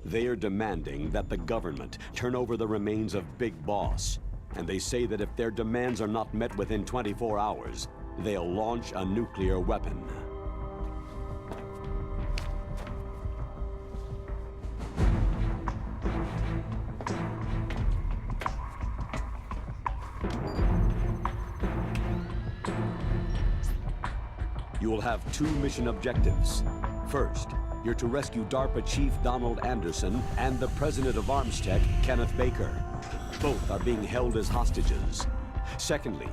They are demanding that the government turn over the remains of Big Boss. And they say that if their demands are not met within 24 hours, they'll launch a nuclear weapon. You will have two mission objectives. First, you're to rescue DARPA Chief Donald Anderson and the President of Armstech, Kenneth Baker. Both are being held as hostages. Secondly,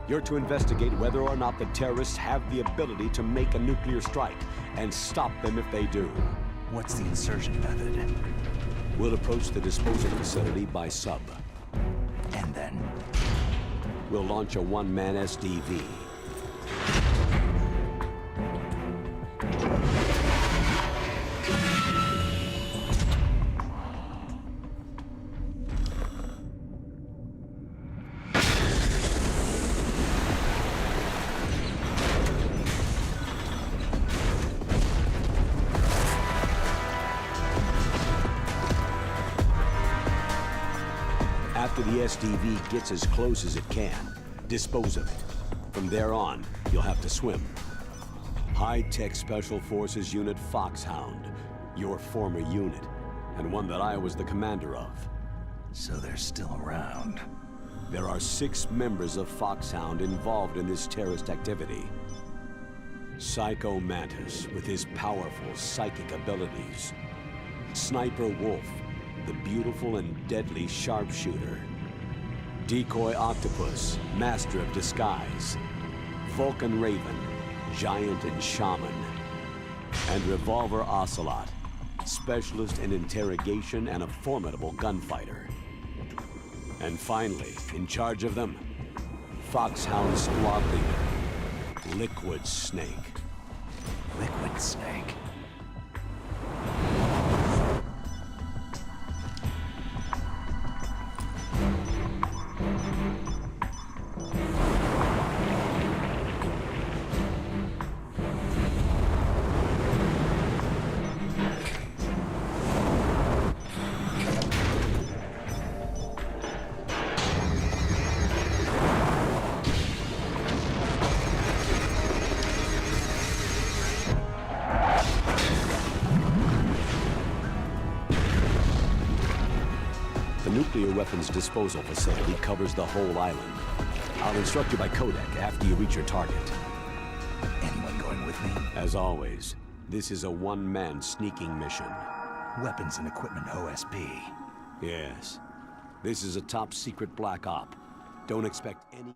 you're to investigate whether or not the terrorists have the ability to make a nuclear strike and stop them if they do. What's the insertion method? We'll approach the disposal facility by sub. And then? We'll launch a one-man SDV. After the SDV gets as close as it can, dispose of it. From there on, you'll have to swim. High-tech Special Forces Unit Foxhound, your former unit, and one that I was the commander of. So they're still around. There are 6 members of Foxhound involved in this terrorist activity. Psycho Mantis, with his powerful psychic abilities. Sniper Wolf, the beautiful and deadly sharpshooter. Decoy Octopus, master of disguise. Vulcan Raven, giant and shaman. And Revolver Ocelot, specialist in interrogation and a formidable gunfighter. And finally, in charge of them, Foxhound squad leader, Liquid Snake. Liquid Snake? The nuclear weapons disposal facility covers the whole island. I'll instruct you by codec after you reach your target. Anyone going with me? As always, this is a one-man sneaking mission. Weapons and equipment OSP. Yes. This is a top-secret black op. Don't expect any...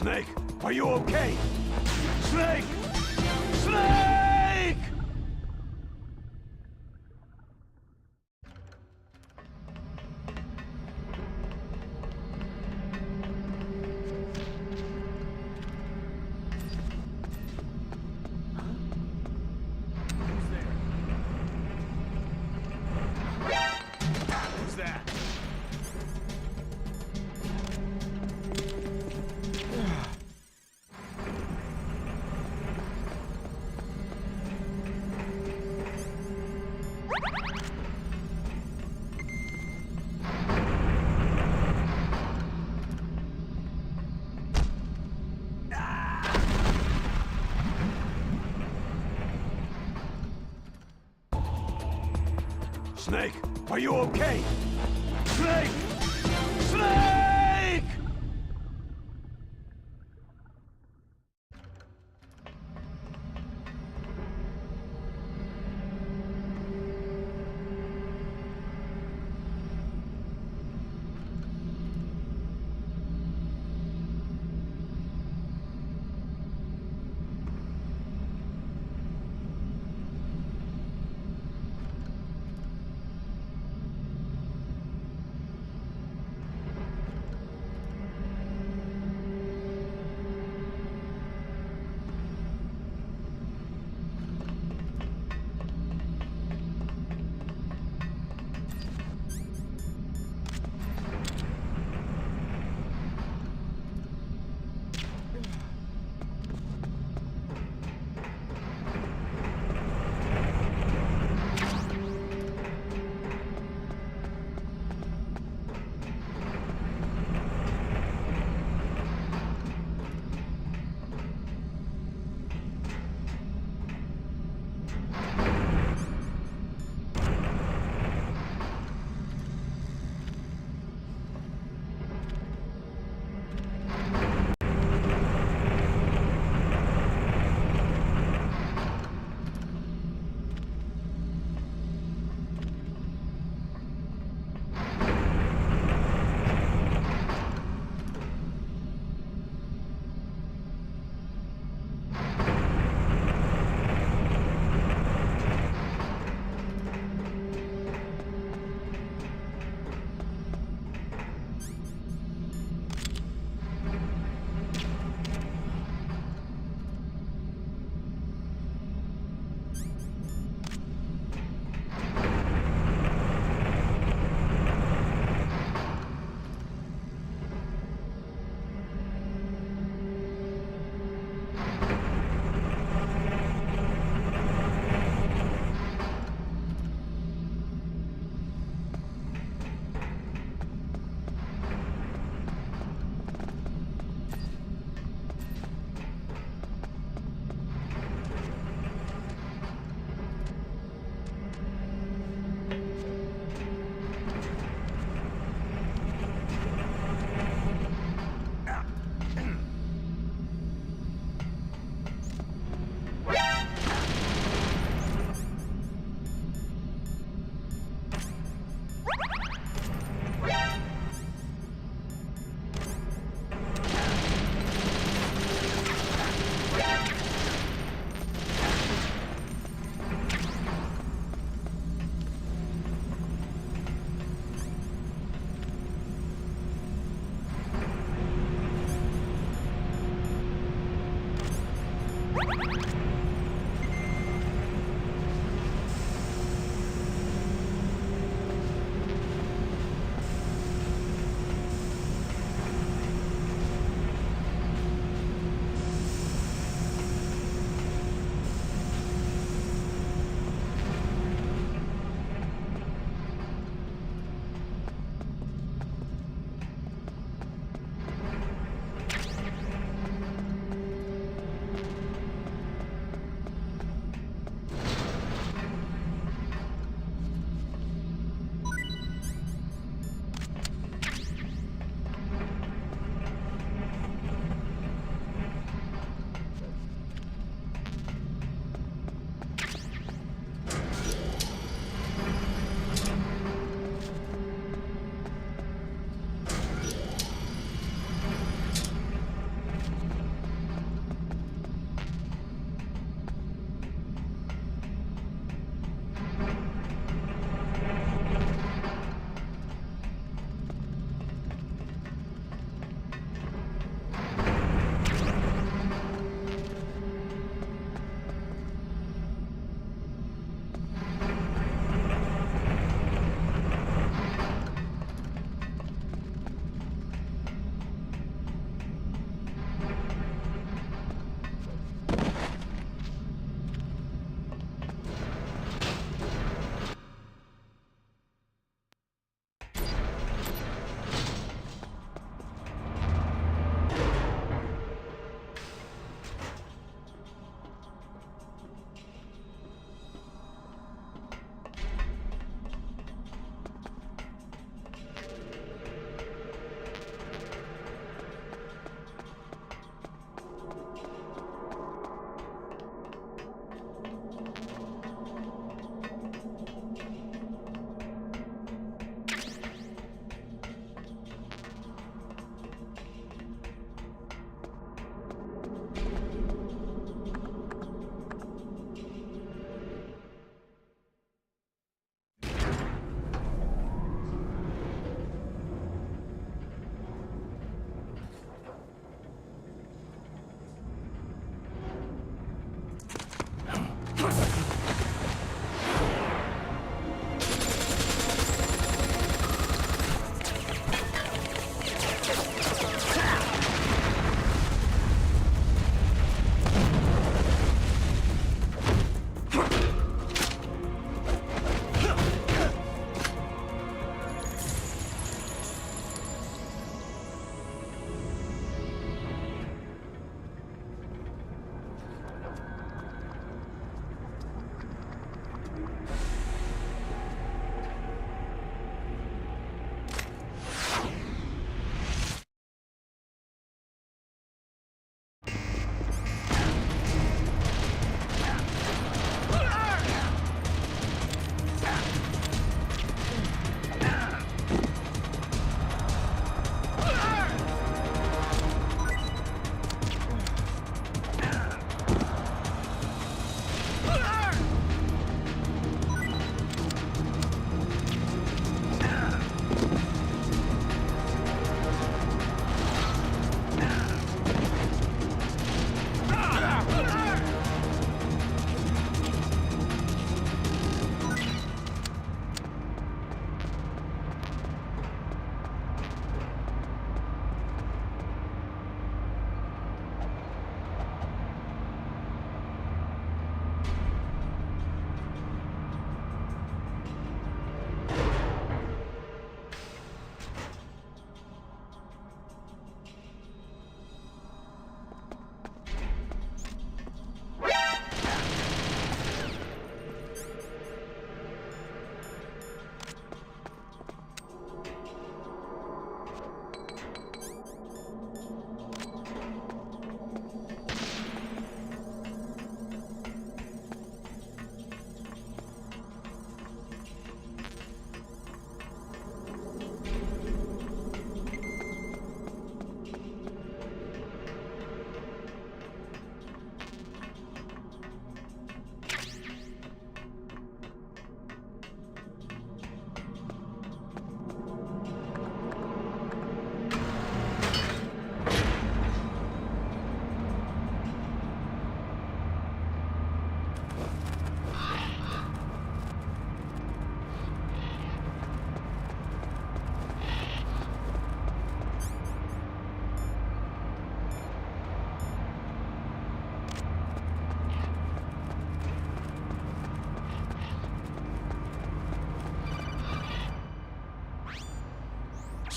Snake, are you okay? Snake! Snake! Who's that? Snake, are you okay? Snake! Snake!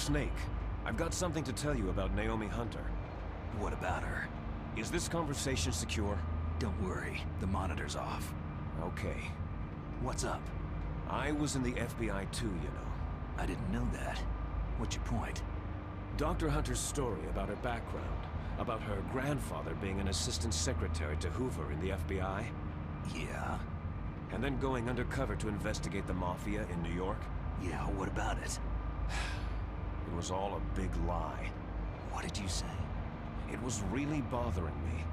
Snake. I've got something to tell you about Naomi Hunter. What about her? Is this conversation secure? Don't worry, the monitor's off. Okay. What's up? I was in the FBI too, you know. I didn't know that. What's your point? Dr. Hunter's story about her background, about her grandfather being an assistant secretary to Hoover in the FBI, Yeah? and then going undercover to investigate the Mafia in New York. Yeah, what about it? It was all a big lie. What did you say? It was really bothering me.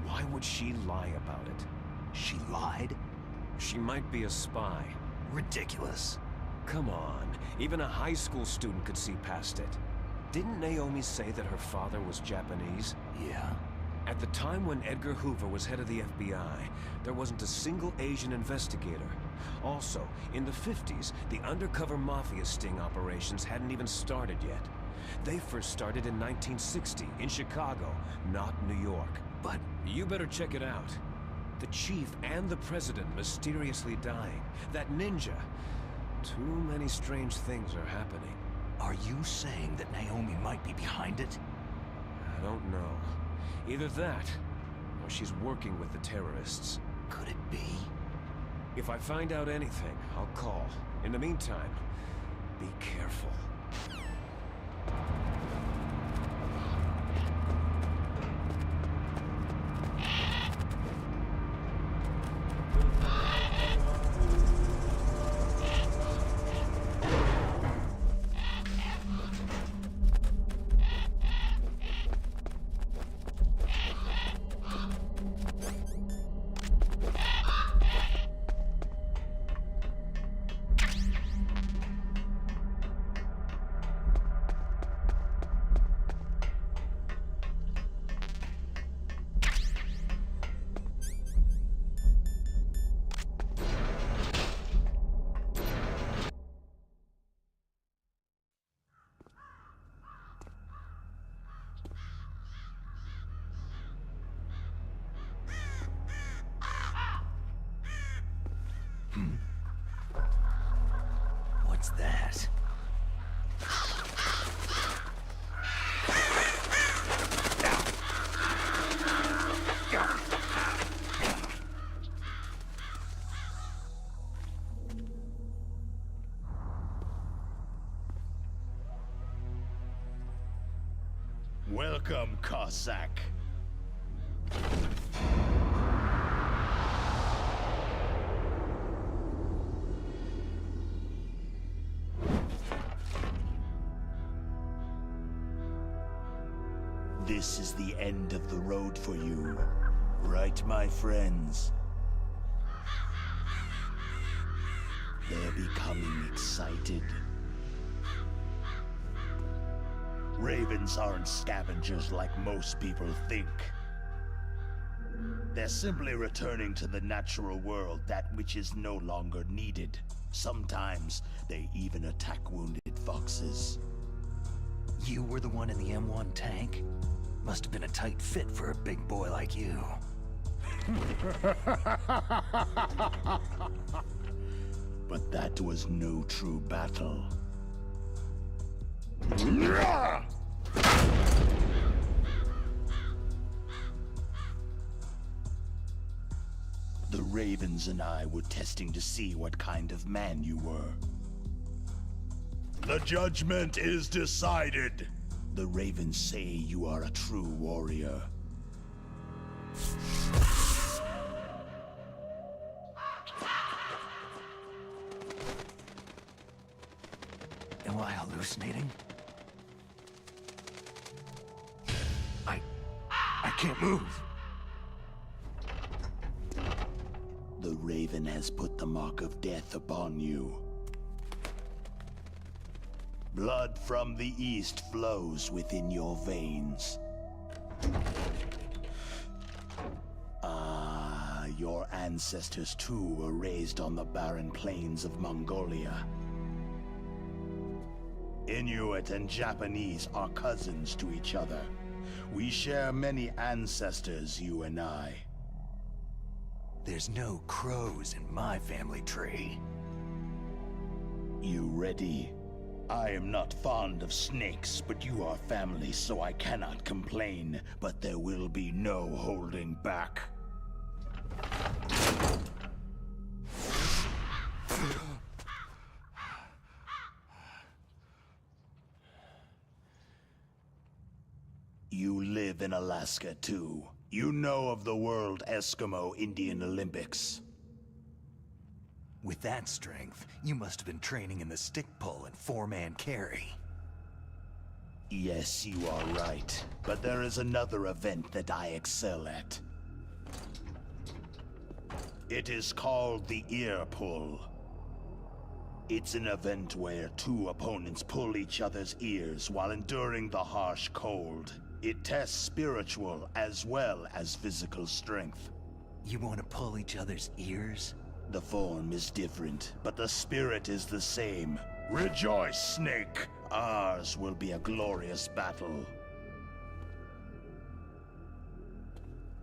Why would she lie about it? She lied? She might be a spy. Ridiculous. Come on, even a high school student could see past it. Didn't Naomi say that her father was Japanese? Yeah? At the time when Edgar Hoover was head of the FBI, there wasn't a single Asian investigator. Also, in the 50s, the undercover Mafia sting operations hadn't even started yet. They first started in 1960, in Chicago, not New York. But You better check it out. The chief and the president mysteriously dying. That ninja. Too many strange things are happening. are you saying that Naomi might be behind it? I don't know. Either that, or she's working with the terrorists. Could it be? If I find out anything, I'll call. In the meantime, be careful. What's that? Welcome, Cossack. This is the end of the road for you, right, my friends? They're becoming excited. Ravens aren't scavengers like most people think. They're simply returning to the natural world, that which is no longer needed. Sometimes they even attack wounded foxes. You were the one in the M1 tank? Must have been a tight fit for a big boy like you. But that was no true battle. The Ravens and I were testing to see what kind of man you were. The judgment is decided. The Ravens say you are a true warrior. Am I hallucinating? I can't move. The Raven has put the mark of death upon you. Blood from the east flows within your veins. Your ancestors too were raised on the barren plains of Mongolia. Inuit and Japanese are cousins to each other. We share many ancestors, you and I. There's no crows in my family tree. You ready? I am not fond of snakes, but you are family, so I cannot complain. But there will be no holding back. You live in Alaska, too. You know of the World Eskimo Indian Olympics. With that strength, you must have been training in the stick pull and four-man carry. Yes, you are right. But there is another event that I excel at. It is called the ear pull. It's an event where two opponents pull each other's ears while enduring the harsh cold. It tests spiritual as well as physical strength. You want to pull each other's ears? The form is different, but the spirit is the same. Rejoice, Snake! Ours will be a glorious battle.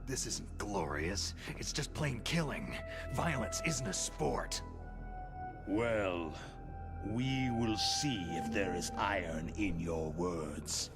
This isn't glorious. It's just plain killing. Violence isn't a sport. Well, we will see if there is iron in your words.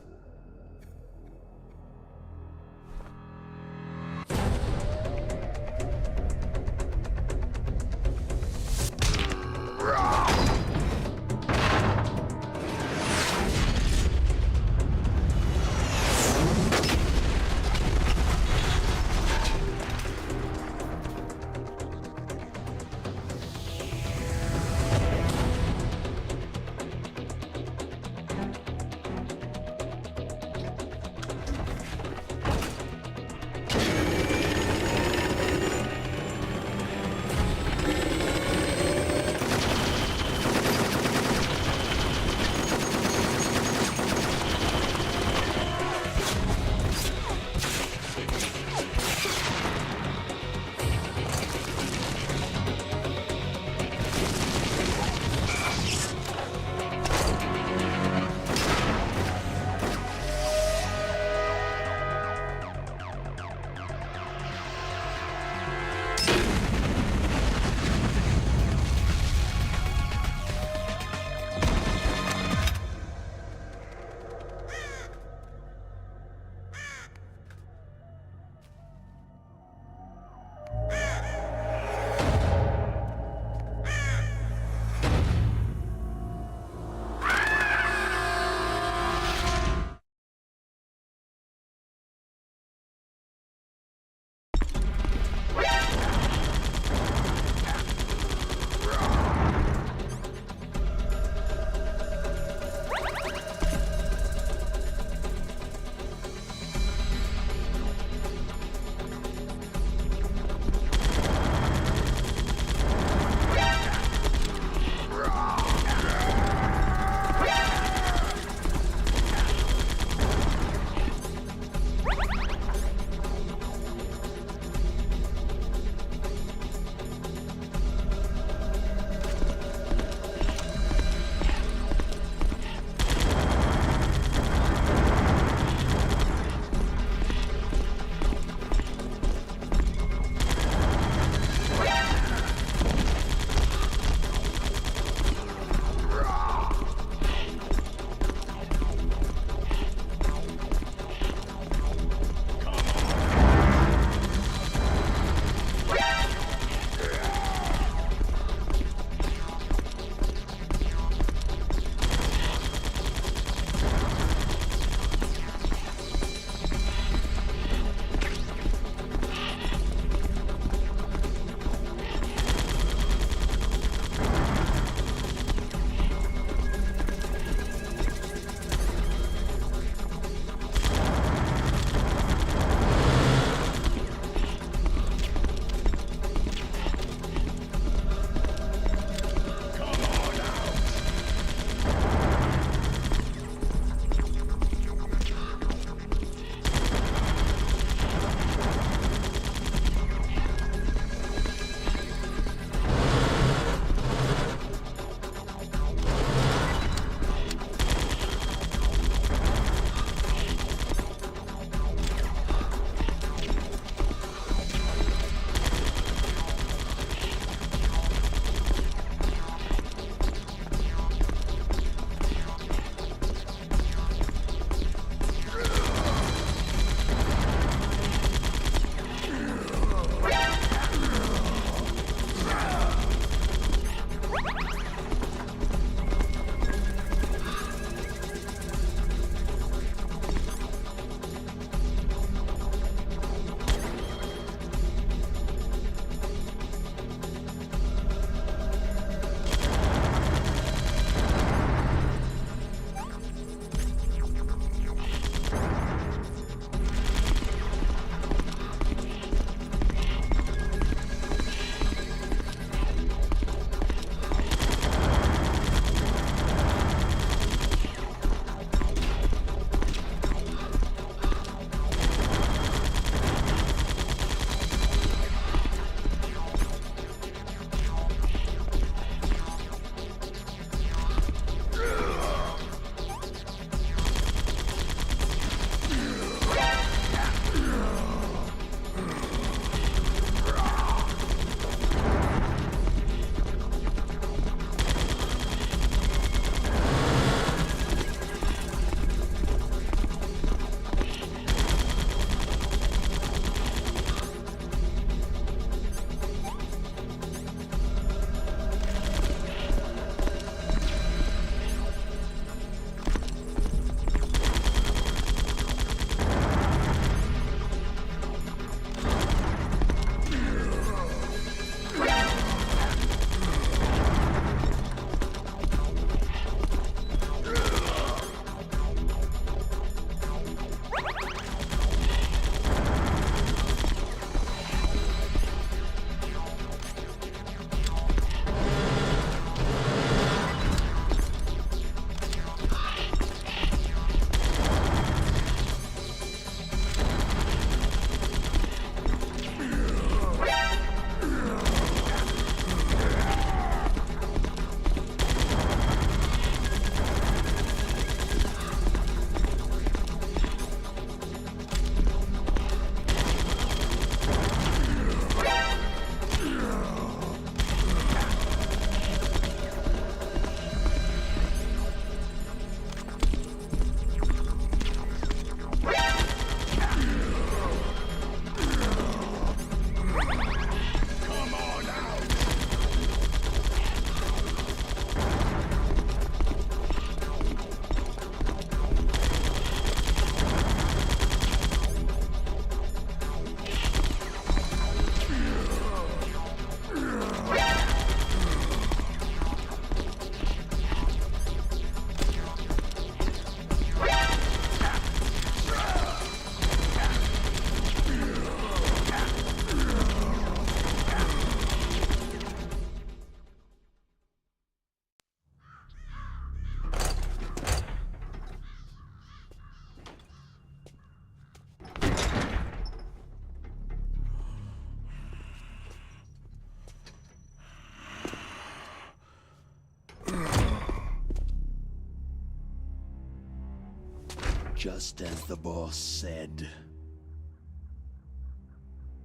Just as the boss said.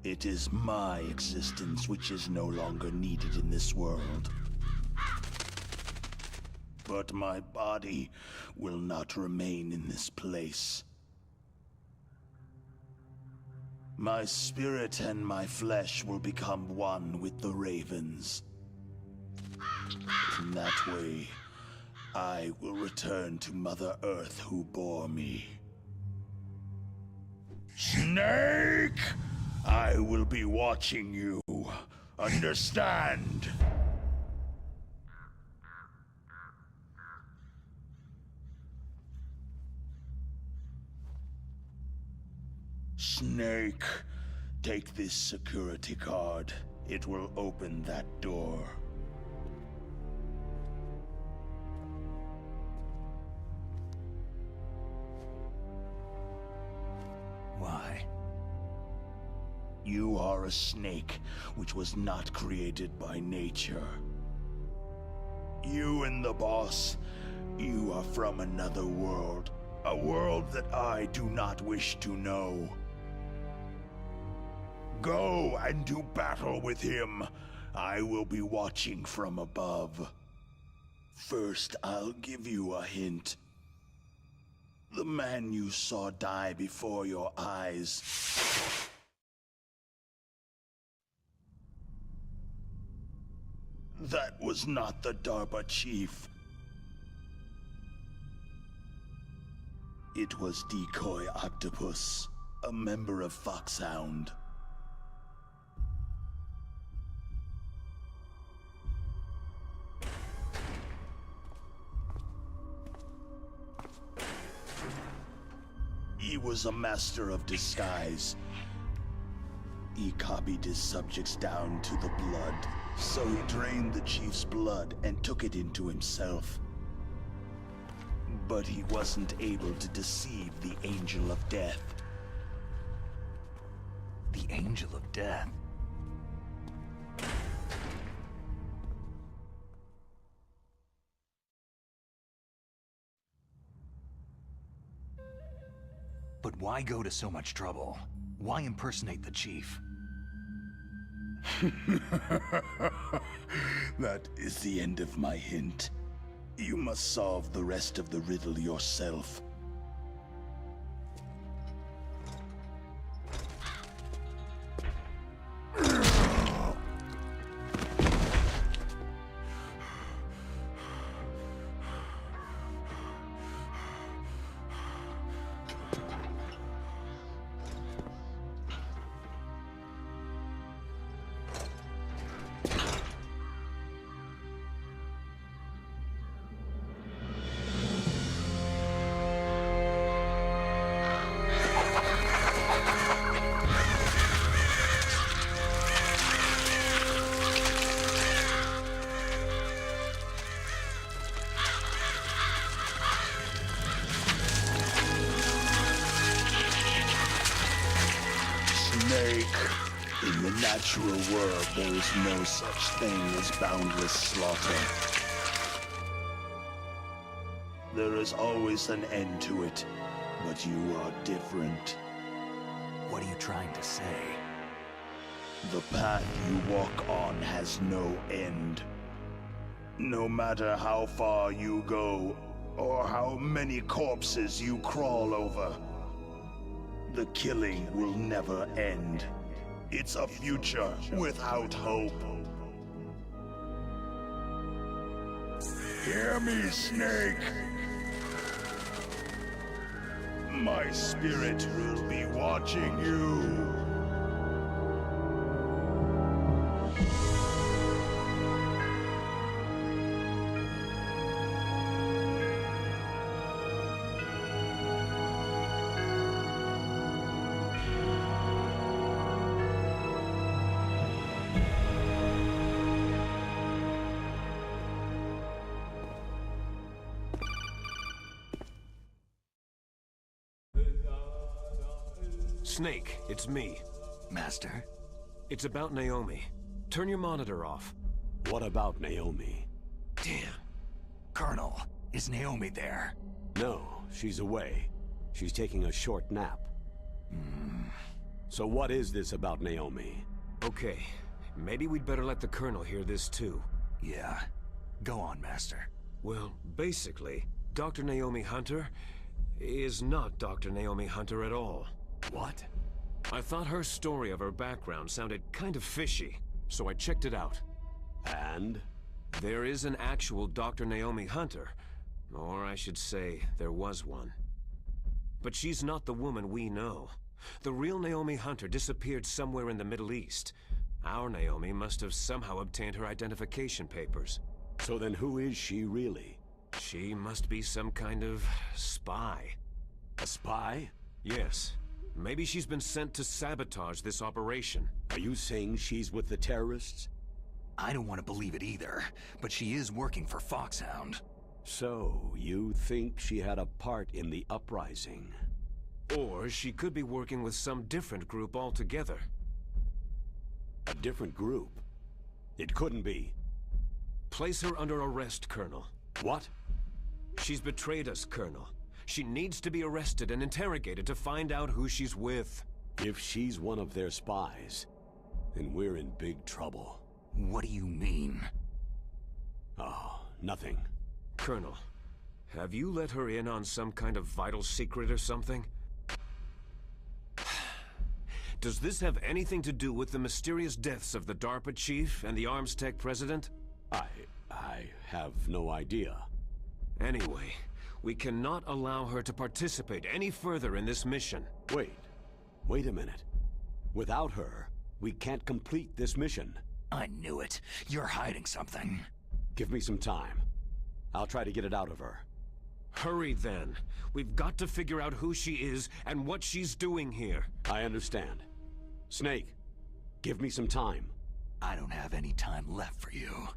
It is my existence which is no longer needed in this world. But my body will not remain in this place. My spirit and my flesh will become one with the ravens. In that way, I will return to Mother Earth who bore me. Snake! I will be watching you. Understand? Snake, take this security card. It will open that door. Why? You are a snake, which was not created by nature. You and the boss, you are from another world. A world that I do not wish to know. Go and do battle with him. I will be watching from above. First, I'll give you a hint. The man you saw die before your eyes. That was not the DARPA chief. It was Decoy Octopus, a member of Foxhound. He was a master of disguise. He copied his subjects down to the blood, so he drained the chief's blood and took it into himself. But he wasn't able to deceive the Angel of Death. The Angel of Death? But why go to so much trouble? Why impersonate the chief? That is the end of my hint. You must solve the rest of the riddle yourself. In the natural world, there is no such thing as boundless slaughter. There is always an end to it, but you are different. What are you trying to say? The path you walk on has no end. No matter how far you go, or how many corpses you crawl over, the killing will never end. It's a future without hope. Hear me, Snake. My spirit will be watching you. Snake, it's me. Master? It's about Naomi. Turn your monitor off. What about Naomi? Damn. Colonel, is Naomi there? No, she's away. She's taking a short nap. So what is this about Naomi? Okay, maybe we'd better let the Colonel hear this too. Yeah. Go on, Master. Well, basically, Dr. Naomi Hunter is not Dr. Naomi Hunter at all. What? I thought her story of her background sounded kind of fishy, so I checked it out. And? There is an actual Dr. Naomi Hunter, or I should say, there was one. But she's not the woman we know. The real Naomi Hunter disappeared somewhere in the Middle East. Our Naomi must have somehow obtained her identification papers. So then who is she really? She must be some kind of spy. A spy? Yes. Maybe she's been sent to sabotage this operation. Are you saying she's with the terrorists? I don't want to believe it either, but she is working for Foxhound. So, you think she had a part in the uprising? Or she could be working with some different group altogether. A different group? It couldn't be. Place her under arrest, Colonel. What? She's betrayed us, Colonel. She needs to be arrested and interrogated to find out who she's with. If she's one of their spies, then we're in big trouble. What do you mean? Oh, nothing. Colonel, have you let her in on some kind of vital secret or something? Does this have anything to do with the mysterious deaths of the DARPA chief and the Arms Tech president? I have no idea. Anyway, we cannot allow her to participate any further in this mission. Wait a minute. Without her, we can't complete this mission. I knew it. You're hiding something. Give me some time. I'll try to get it out of her. Hurry then. We've got to figure out who she is and what she's doing here. I understand. Snake, give me some time. I don't have any time left for you.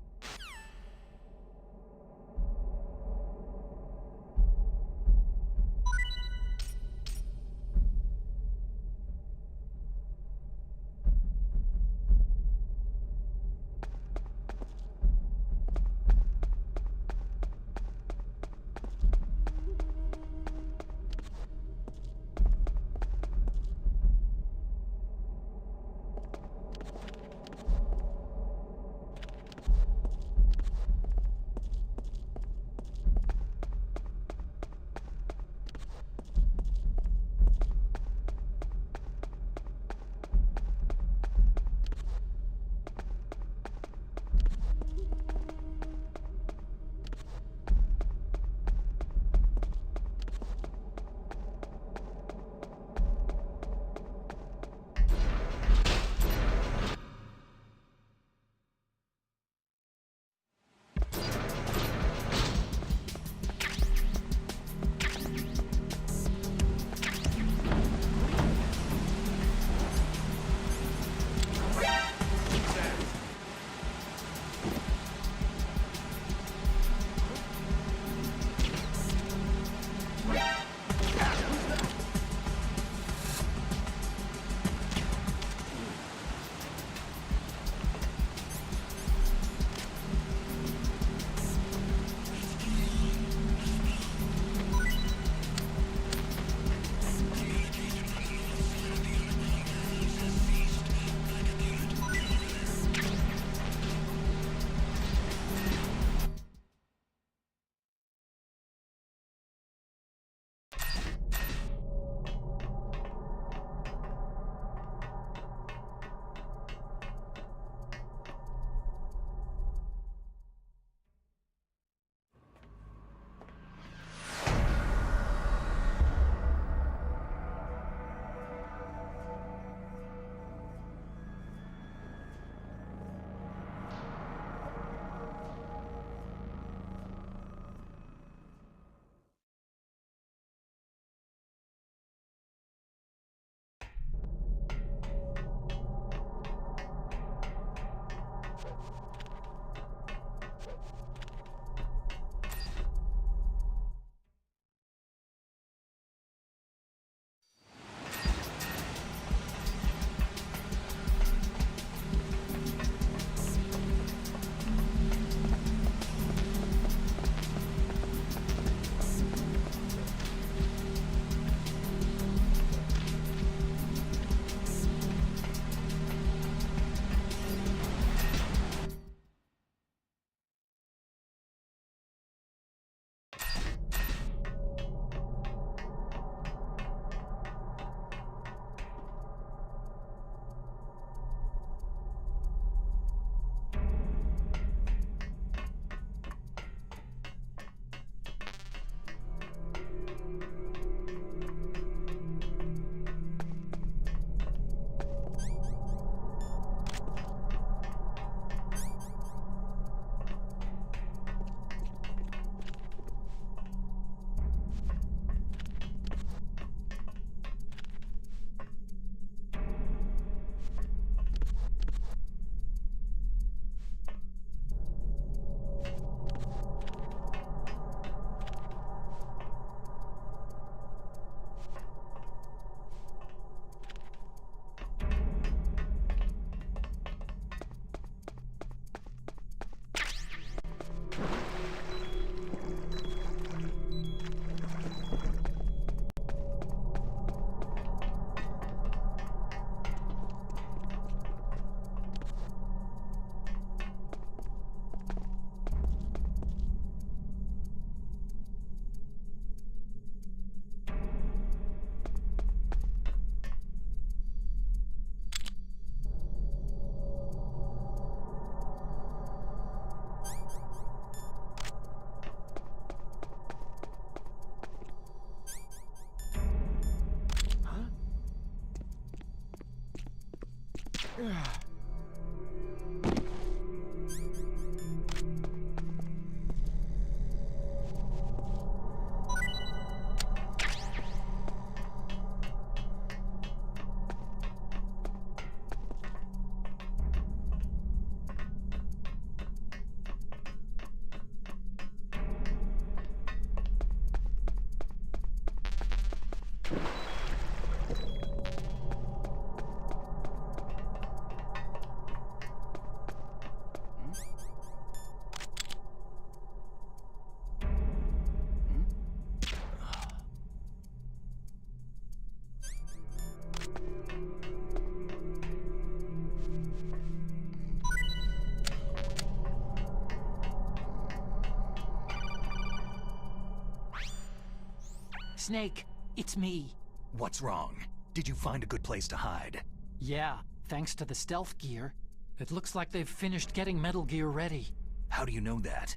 Snake, it's me. What's wrong? Did you find a good place to hide? Yeah, thanks to the stealth gear. It looks like they've finished getting Metal Gear ready. How do you know that?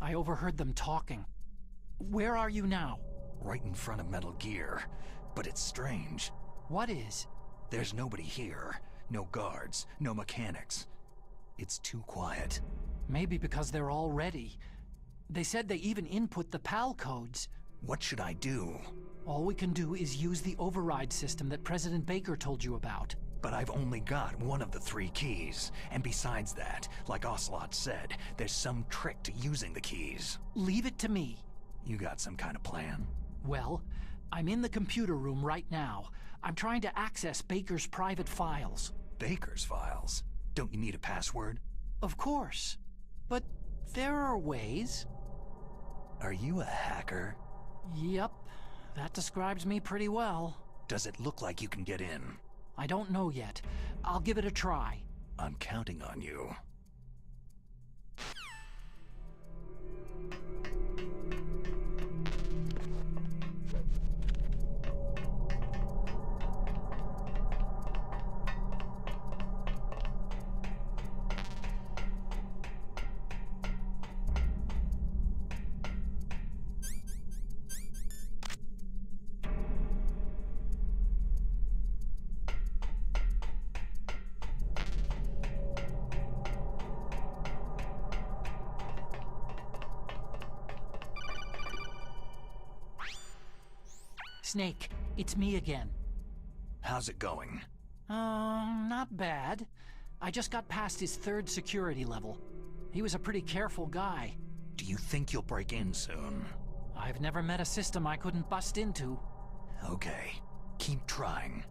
I overheard them talking. Where are you now? Right in front of Metal Gear. But it's strange. What is? There's nobody here. No guards, no mechanics. It's too quiet. Maybe because they're all ready. They said they even input the PAL codes. What should I do? All we can do is use the override system that President Baker told you about. But I've only got one of the 3 keys. And besides that, like Ocelot said, there's some trick to using the keys. Leave it to me. You got some kind of plan? Well, I'm in the computer room right now. I'm trying to access Baker's private files. Baker's files? Don't you need a password? Of course. But there are ways. Are you a hacker? Yep, that describes me pretty well. Does it look like you can get in? I don't know yet. I'll give it a try. I'm counting on you. Snake, it's me again. How's it going? Not bad. I just got past his 3rd security level. He was a pretty careful guy. Do you think you'll break in soon? I've never met a system I couldn't bust into. Okay, keep trying.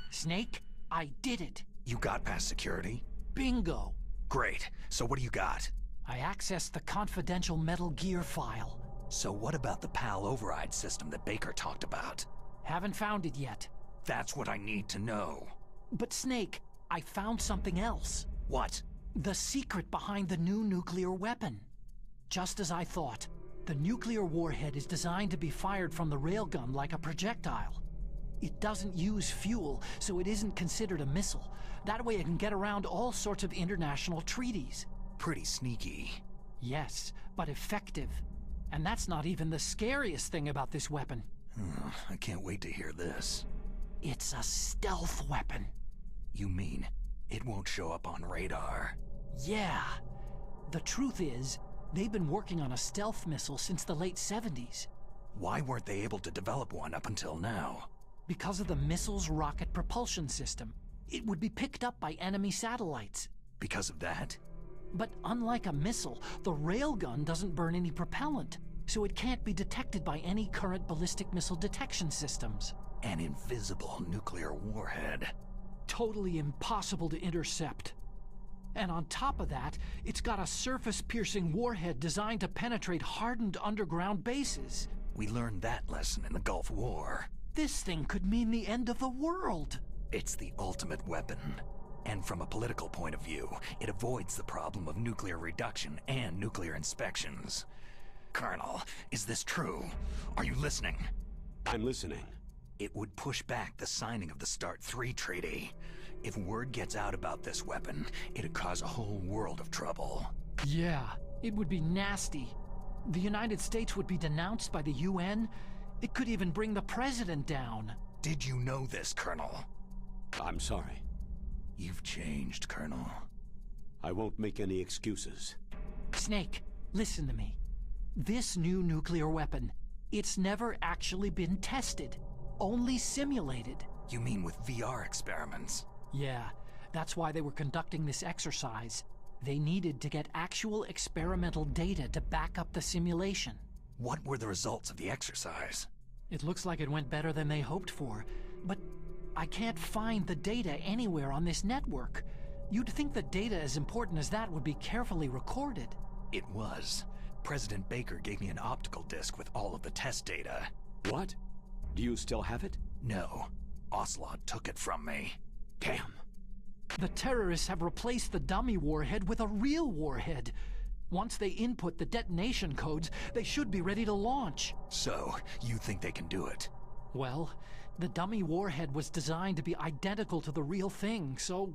Snake, I did it. You got past security? Bingo. Great. So what do you got? I accessed the confidential Metal Gear file. So what about the PAL override system that Baker talked about? Haven't found it yet. That's what I need to know. But Snake, I found something else. What? The secret behind the new nuclear weapon. Just as I thought, the nuclear warhead is designed to be fired from the railgun like a projectile. It doesn't use fuel, so it isn't considered a missile. That way it can get around all sorts of international treaties. Pretty sneaky. Yes, but effective. And that's not even the scariest thing about this weapon. I can't wait to hear this. It's a stealth weapon. You mean it won't show up on radar? Yeah. The truth is, they've been working on a stealth missile since the late 70s. Why weren't they able to develop one up until now? Because of the missile's rocket propulsion system. It would be picked up by enemy satellites. Because of that? But unlike a missile, the railgun doesn't burn any propellant, so it can't be detected by any current ballistic missile detection systems. An invisible nuclear warhead. Totally impossible to intercept. And on top of that, it's got a surface-piercing warhead designed to penetrate hardened underground bases. We learned that lesson in the Gulf War. This thing could mean the end of the world. It's the ultimate weapon. And from a political point of view, it avoids the problem of nuclear reduction and nuclear inspections. Colonel, is this true? Are you listening? I'm listening. It would push back the signing of the START 3 treaty. If word gets out about this weapon, it'd cause a whole world of trouble. Yeah, it would be nasty. The United States would be denounced by the UN. It could even bring the president down. Did you know this, Colonel? I'm sorry. You've changed, Colonel. I won't make any excuses. Snake, listen to me. This new nuclear weapon, it's never actually been tested. Only simulated. You mean with VR experiments? Yeah, that's why they were conducting this exercise. They needed to get actual experimental data to back up the simulation. What were the results of the exercise? It looks like it went better than they hoped for, but I can't find the data anywhere on this network. You'd think the data as important as that would be carefully recorded. It was. President Baker gave me an optical disc with all of the test data. What? Do you still have it? No. Ocelot took it from me. Damn. The terrorists have replaced the dummy warhead with a real warhead. Once they input the detonation codes, they should be ready to launch. So, you think they can do it? Well, the dummy warhead was designed to be identical to the real thing, so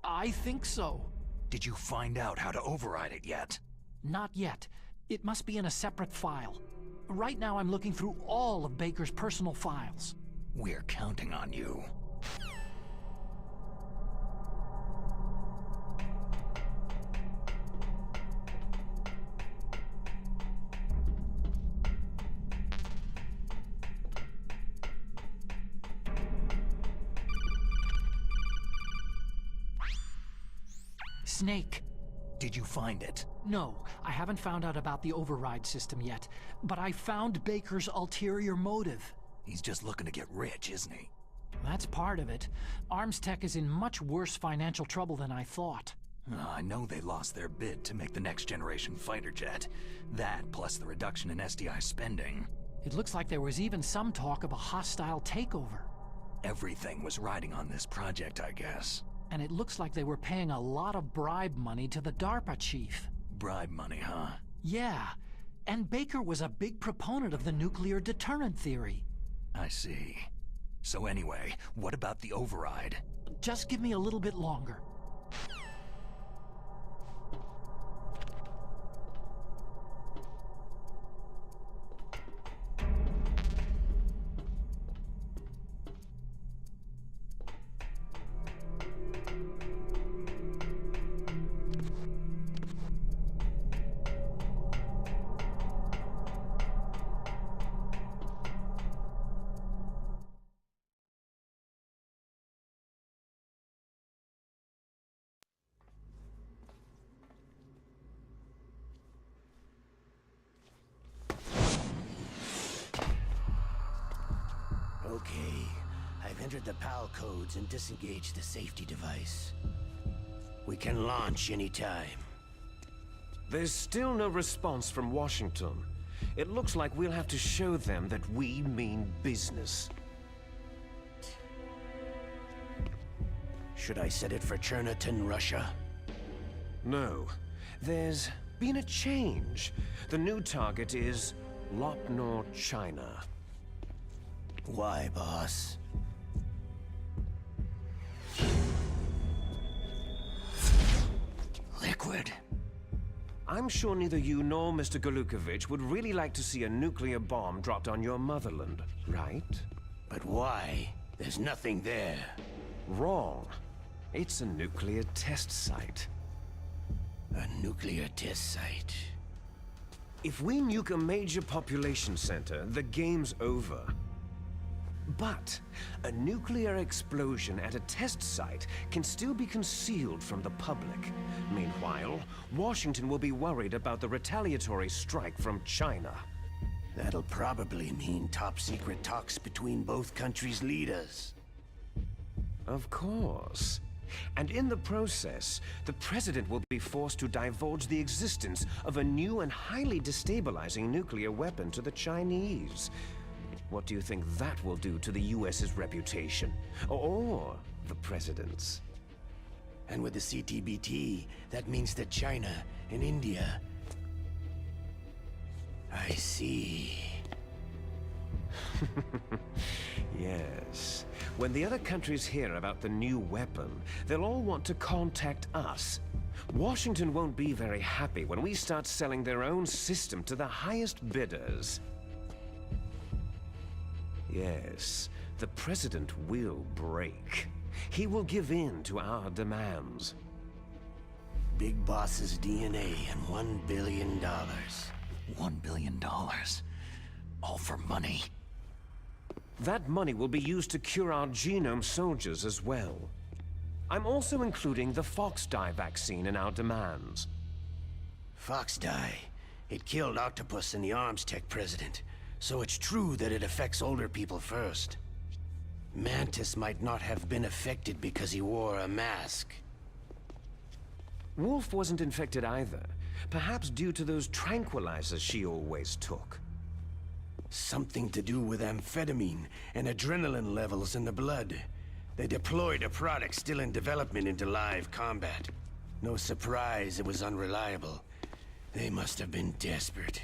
I think so. Did you find out how to override it yet? Not yet. It must be in a separate file. Right now I'm looking through all of Baker's personal files. We're counting on you. Snake. Did you find it? No, I haven't found out about the override system yet, but I found Baker's ulterior motive. He's just looking to get rich, isn't he? That's part of it. Arms Tech is in much worse financial trouble than I thought. I know they lost their bid to make the next generation fighter jet. That, plus the reduction in SDI spending. It looks like there was even some talk of a hostile takeover. Everything was riding on this project, I guess. And it looks like they were paying a lot of bribe money to the DARPA chief. Bribe money, huh? Yeah, and Baker was a big proponent of the nuclear deterrent theory. I see. So anyway, what about the override? Just give me a little bit longer. Okay, I've entered the PAL codes and disengaged the safety device. We can launch anytime. There's still no response from Washington. It looks like we'll have to show them that we mean business. Should I set it for Cherniton, Russia? No. There's been a change. The new target is Lopnor, China. Why, boss? Liquid. I'm sure neither you nor Mr. Golukovich would really like to see a nuclear bomb dropped on your motherland, right? But why? There's nothing there. Wrong. It's a nuclear test site. A nuclear test site. If we nuke a major population center, the game's over. But a nuclear explosion at a test site can still be concealed from the public. Meanwhile, Washington will be worried about the retaliatory strike from China. That'll probably mean top-secret talks between both countries' leaders. Of course. And in the process, the President will be forced to divulge the existence of a new and highly destabilizing nuclear weapon to the Chinese. What do you think that will do to the US's reputation? Or the President's? And with the CTBT, that means that China and India... I see. Yes. When the other countries hear about the new weapon, they'll all want to contact us. Washington won't be very happy when we start selling their own system to the highest bidders. Yes, the President will break. He will give in to our demands. Big Boss's DNA and $1 billion. $1 billion. All for money. That money will be used to cure our genome soldiers as well. I'm also including the Fox-Die vaccine in our demands. Fox-Die. It killed Octopus and the Arms Tech president. So it's true that it affects older people first. Mantis might not have been affected because he wore a mask. Wolf wasn't infected either. Perhaps due to those tranquilizers she always took. Something to do with amphetamine and adrenaline levels in the blood. They deployed a product still in development into live combat. No surprise it was unreliable. They must have been desperate.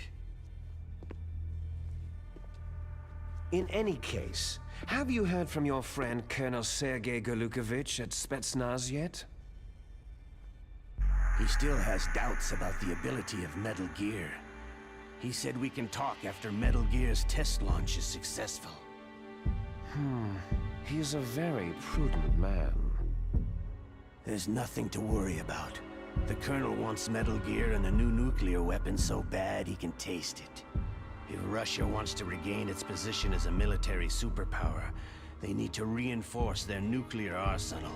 In any case, have you heard from your friend Colonel Sergei Golukovich at Spetsnaz yet? He still has doubts about the ability of Metal Gear. He said we can talk after Metal Gear's test launch is successful. He's a very prudent man. There's nothing to worry about. The Colonel wants Metal Gear and a new nuclear weapon so bad he can taste it. If Russia wants to regain its position as a military superpower, they need to reinforce their nuclear arsenal.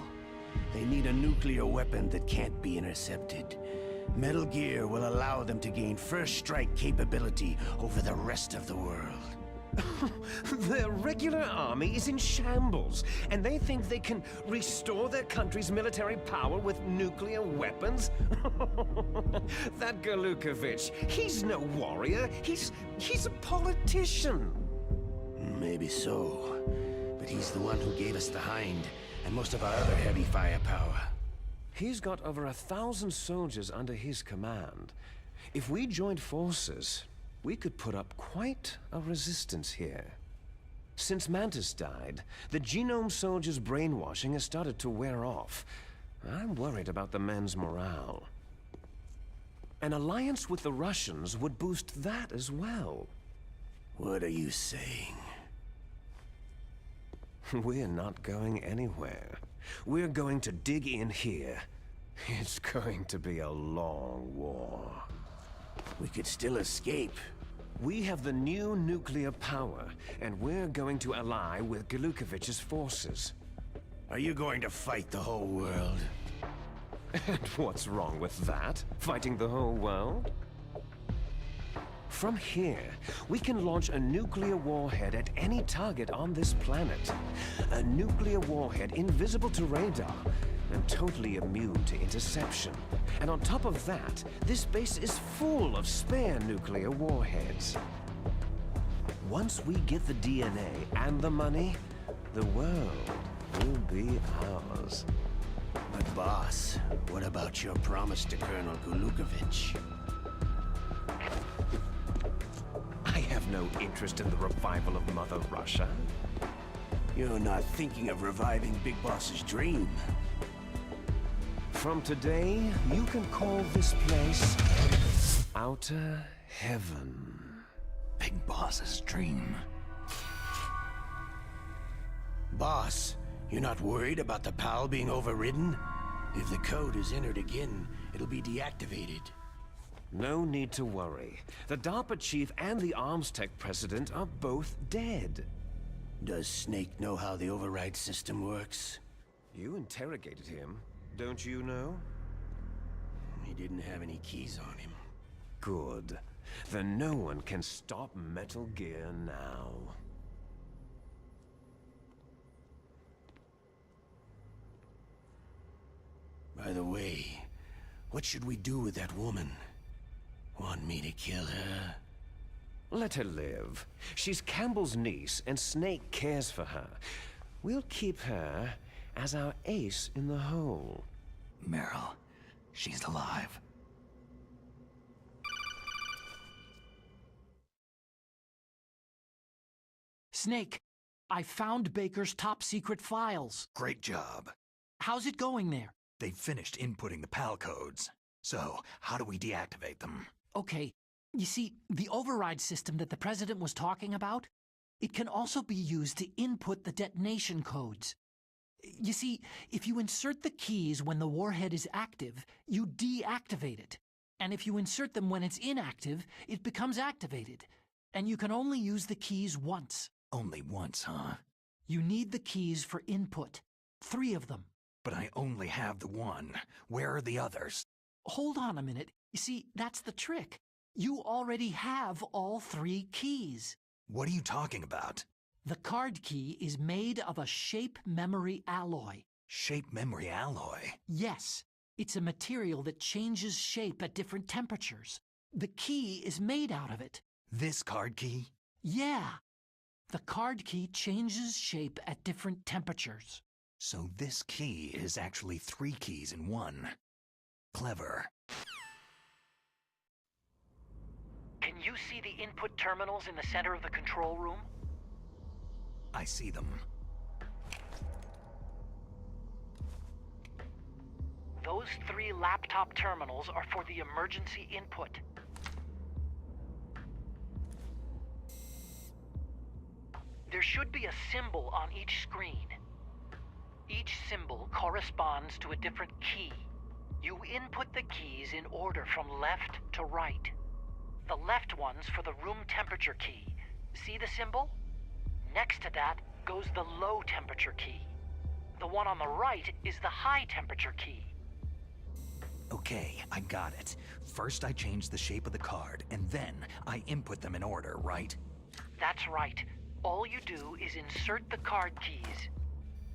They need a nuclear weapon that can't be intercepted. Metal Gear will allow them to gain first strike capability over the rest of the world. Their regular army is in shambles, and they think they can restore their country's military power with nuclear weapons? That Golukovich, he's no warrior. He's a politician. Maybe so, but he's the one who gave us the Hind and most of our other heavy firepower. He's got over 1,000 soldiers under his command. If we joined forces, we could put up quite a resistance here. Since Mantis died, the genome soldiers' brainwashing has started to wear off. I'm worried about the men's morale. An alliance with the Russians would boost that as well. What are you saying? We're not going anywhere. We're going to dig in here. It's going to be a long war. We could still escape. We have the new nuclear power, and we're going to ally with Golukovich's forces. Are you going to fight the whole world? And what's wrong with that? Fighting the whole world? From here, we can launch a nuclear warhead at any target on this planet. A nuclear warhead invisible to radar and totally immune to interception. And on top of that, this base is full of spare nuclear warheads. Once we get the DNA and the money, the world will be ours. But boss, what about your promise to Colonel Golukovich? I have no interest in the revival of Mother Russia. You're not thinking of reviving Big Boss's dream. From today, you can call this place Outer Heaven. Big Boss's dream. Boss, you're not worried about the PAL being overridden? If the code is entered again, it'll be deactivated. No need to worry. The DARPA chief and the Arms Tech president are both dead. Does Snake know how the override system works? You interrogated him, don't you know? He didn't have any keys on him. Good. then no one can stop Metal Gear now. By the way, what should we do with that woman? Want me to kill her? Let her live. She's Campbell's niece, and Snake cares for her. We'll keep her as our ace in the hole. Meryl, she's alive. Snake, I found Baker's top-secret files. Great job. How's it going there? They've finished inputting the PAL codes. So, how do we deactivate them? Okay, you see, the override system that the President was talking about, it can also be used to input the detonation codes. You see, if you insert the keys when the warhead is active, you deactivate it. And if you insert them when it's inactive, it becomes activated. And you can only use the keys once. Only once, huh? You need the keys for input. 3 of them. But I only have the one. Where are the others? Hold on a minute. You see, that's the trick. You already have all 3 keys. What are you talking about? The card key is made of a shape memory alloy. Shape memory alloy? Yes, it's a material that changes shape at different temperatures. The key is made out of it. This card key? Yeah. The card key changes shape at different temperatures. So this key is actually 3 keys in one. Clever. Can you see the input terminals in the center of the control room? I see them. Those 3 laptop terminals are for the emergency input. There should be a symbol on each screen. Each symbol corresponds to a different key. You input the keys in order from left to right. The left one's for the room temperature key. See the symbol? Next to that goes the low temperature key. The one on the right is the high temperature key. Okay, I got it. First I change the shape of the card, and then I input them in order, right? That's right. All you do is insert the card keys.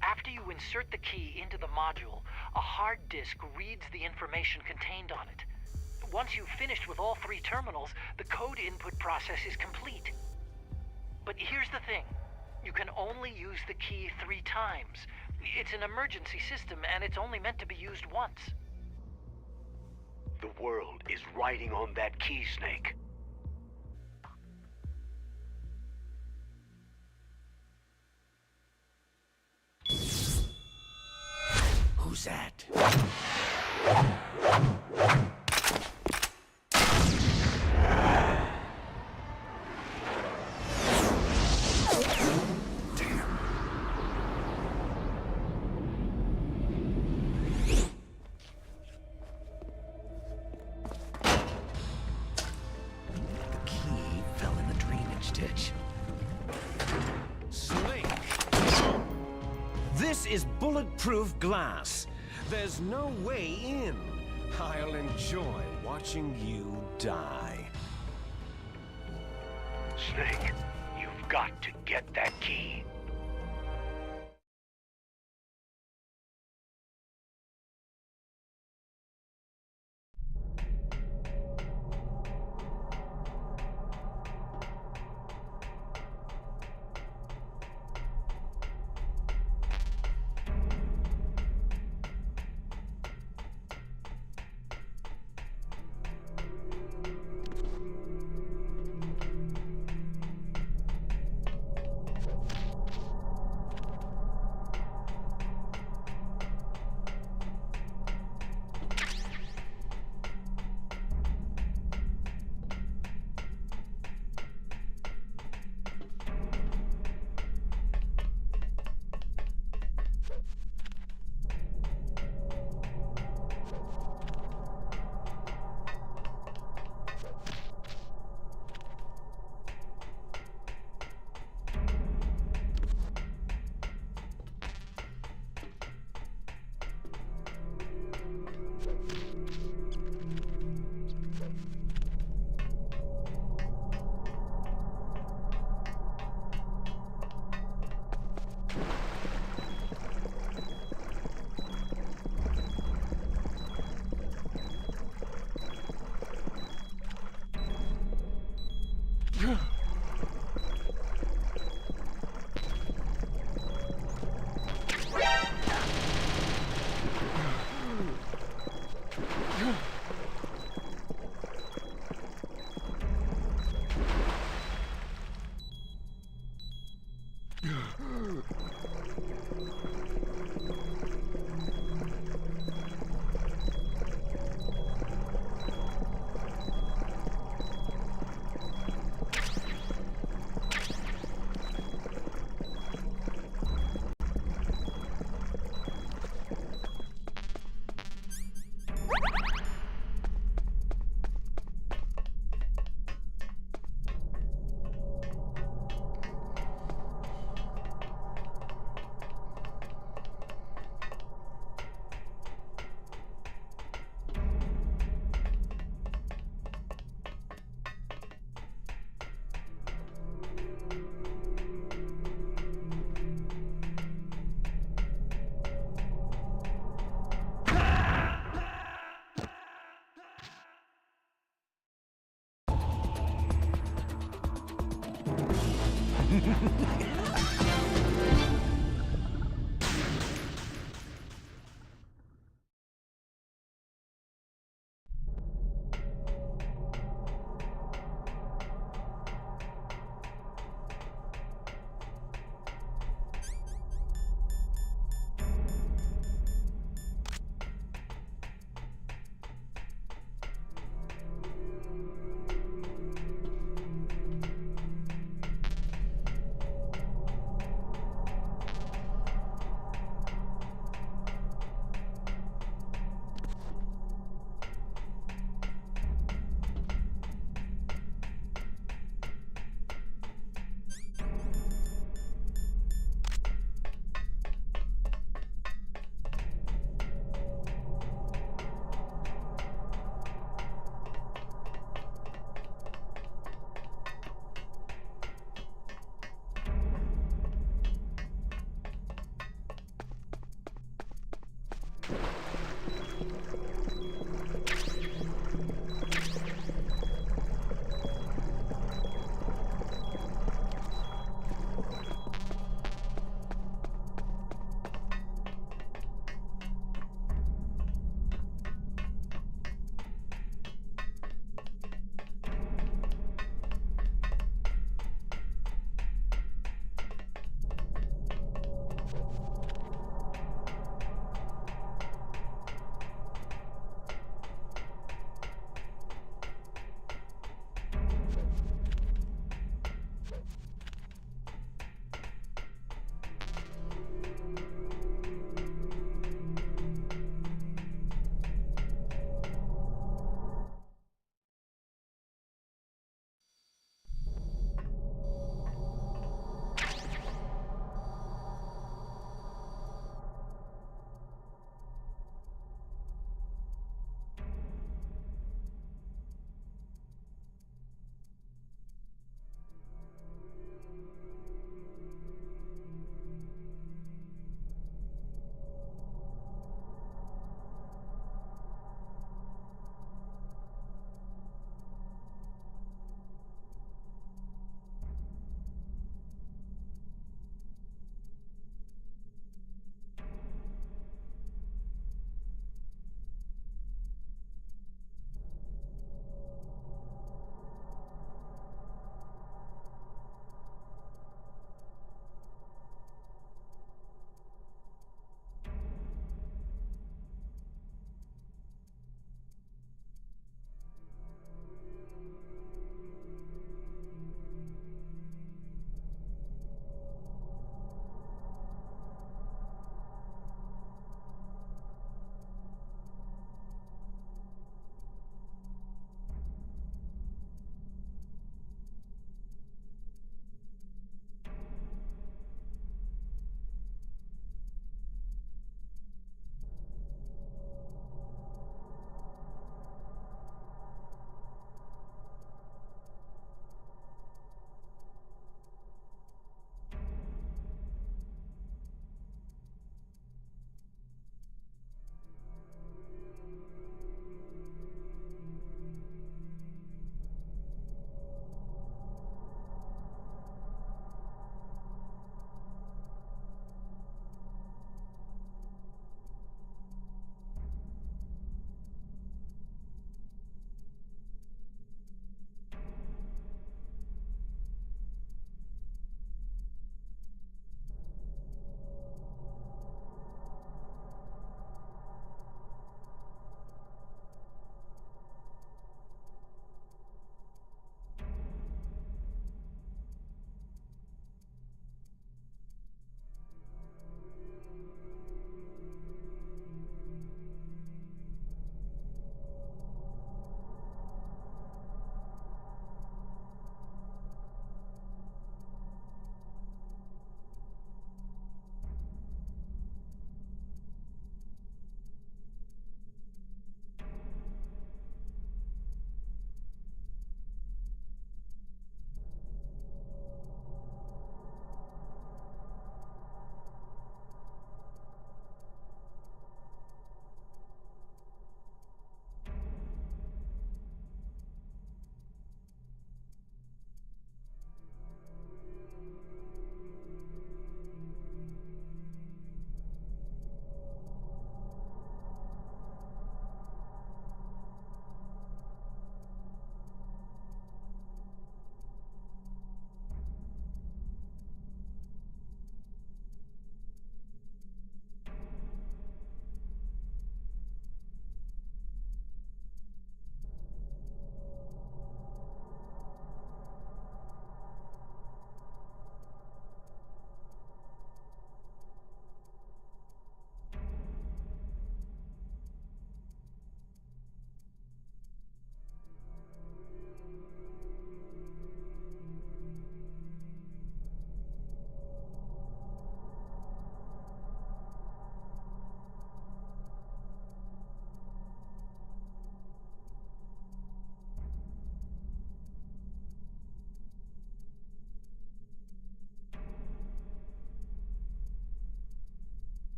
After you insert the key into the module, a hard disk reads the information contained on it. Once you've finished with all 3 terminals, the code input process is complete. But here's the thing. You can only use the key 3 times. It's an emergency system, and it's only meant to be used once. The world is riding on that key, Snake. Who's that? The key fell in the drainage ditch. Snake! This is bulletproof glass. There's no way in. I'll enjoy watching you die. Snake, you've got to get that key.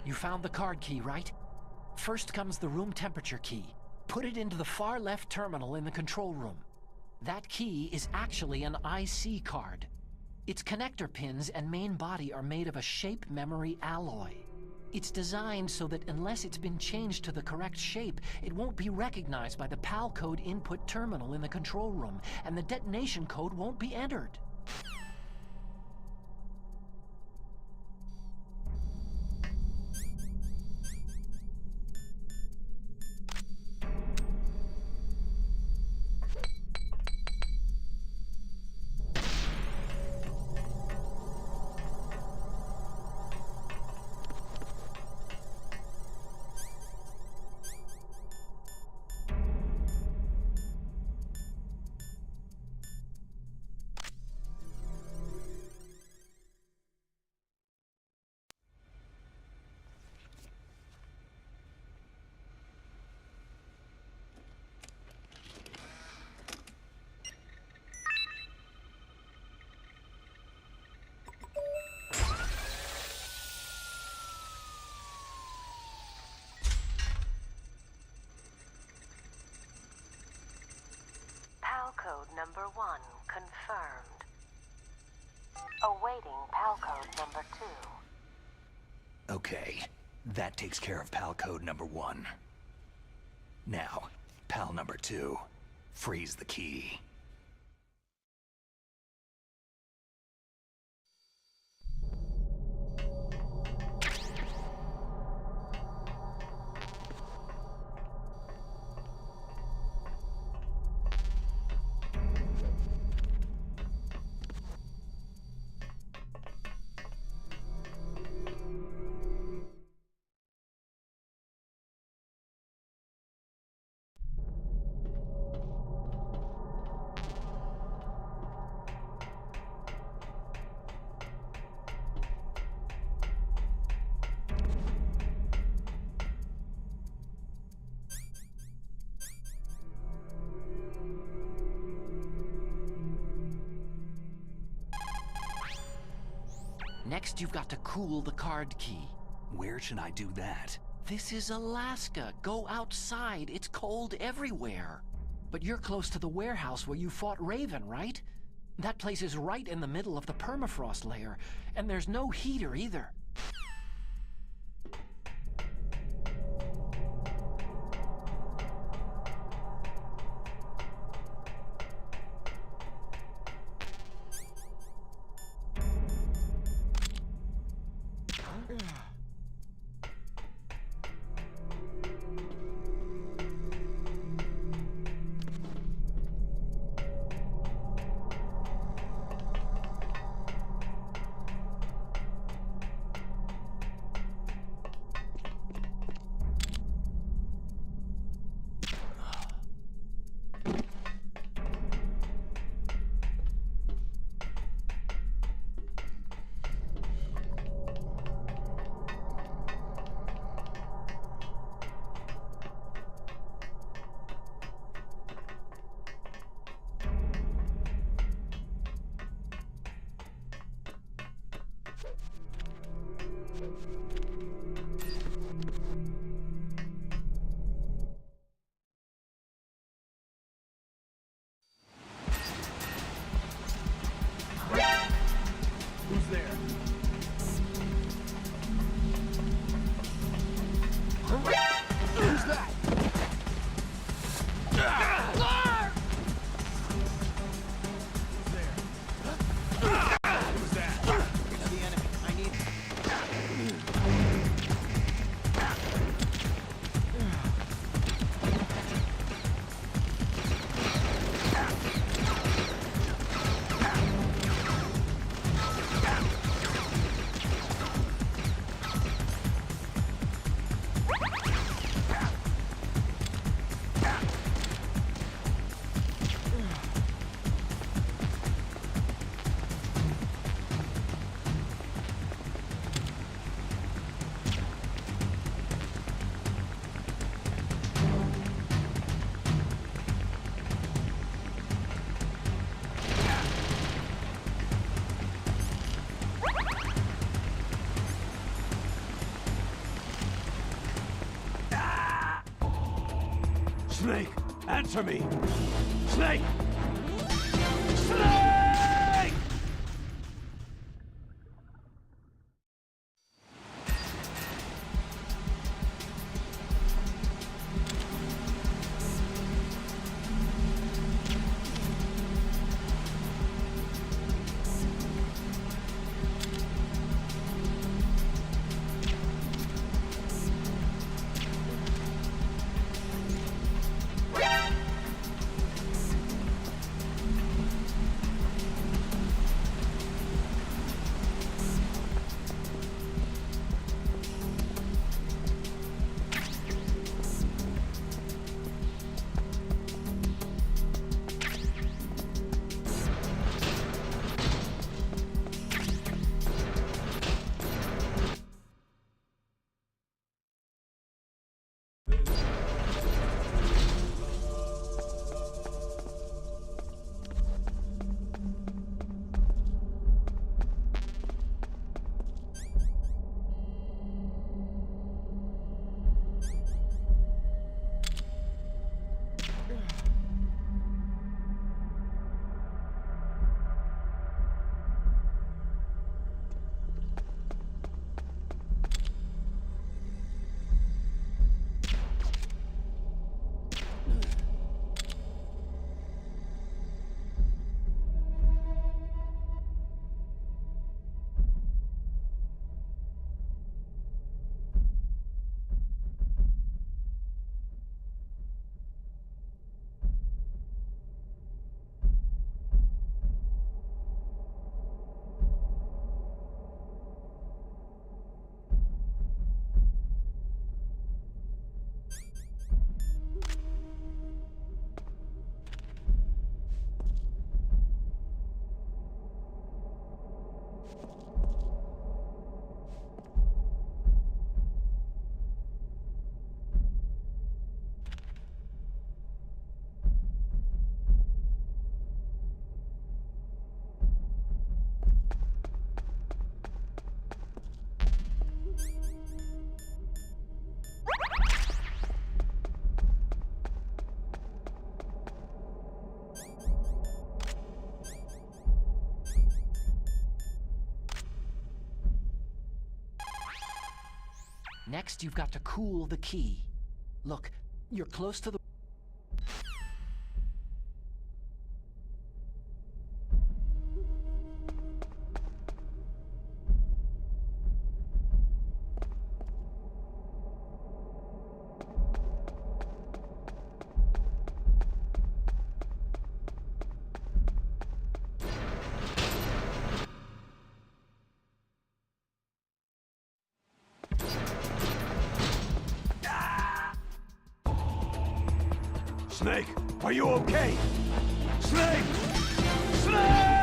You found the card key, right? First comes the room temperature key. Put it into the far left terminal in the control room. That key is actually an IC card. Its connector pins and main body are made of a shape memory alloy. It's designed so that unless it's been changed to the correct shape, it won't be recognized by the PAL code input terminal in the control room, and the detonation code won't be entered. PAL code number 1 confirmed. Awaiting PAL code number 2. Okay, that takes care of PAL code number 1. Now, PAL number 2. Freeze the key. Next, you've got to cool the card key. Where should I do that? This is Alaska. Go outside. It's cold everywhere. But you're close to the warehouse where you fought Raven, right? That place is right in the middle of the permafrost layer, and there's no heater either. Answer me! Snake! Snake! Next, you've got to cool the key. Look, you're close to the... Snake, are you okay? Snake! Snake!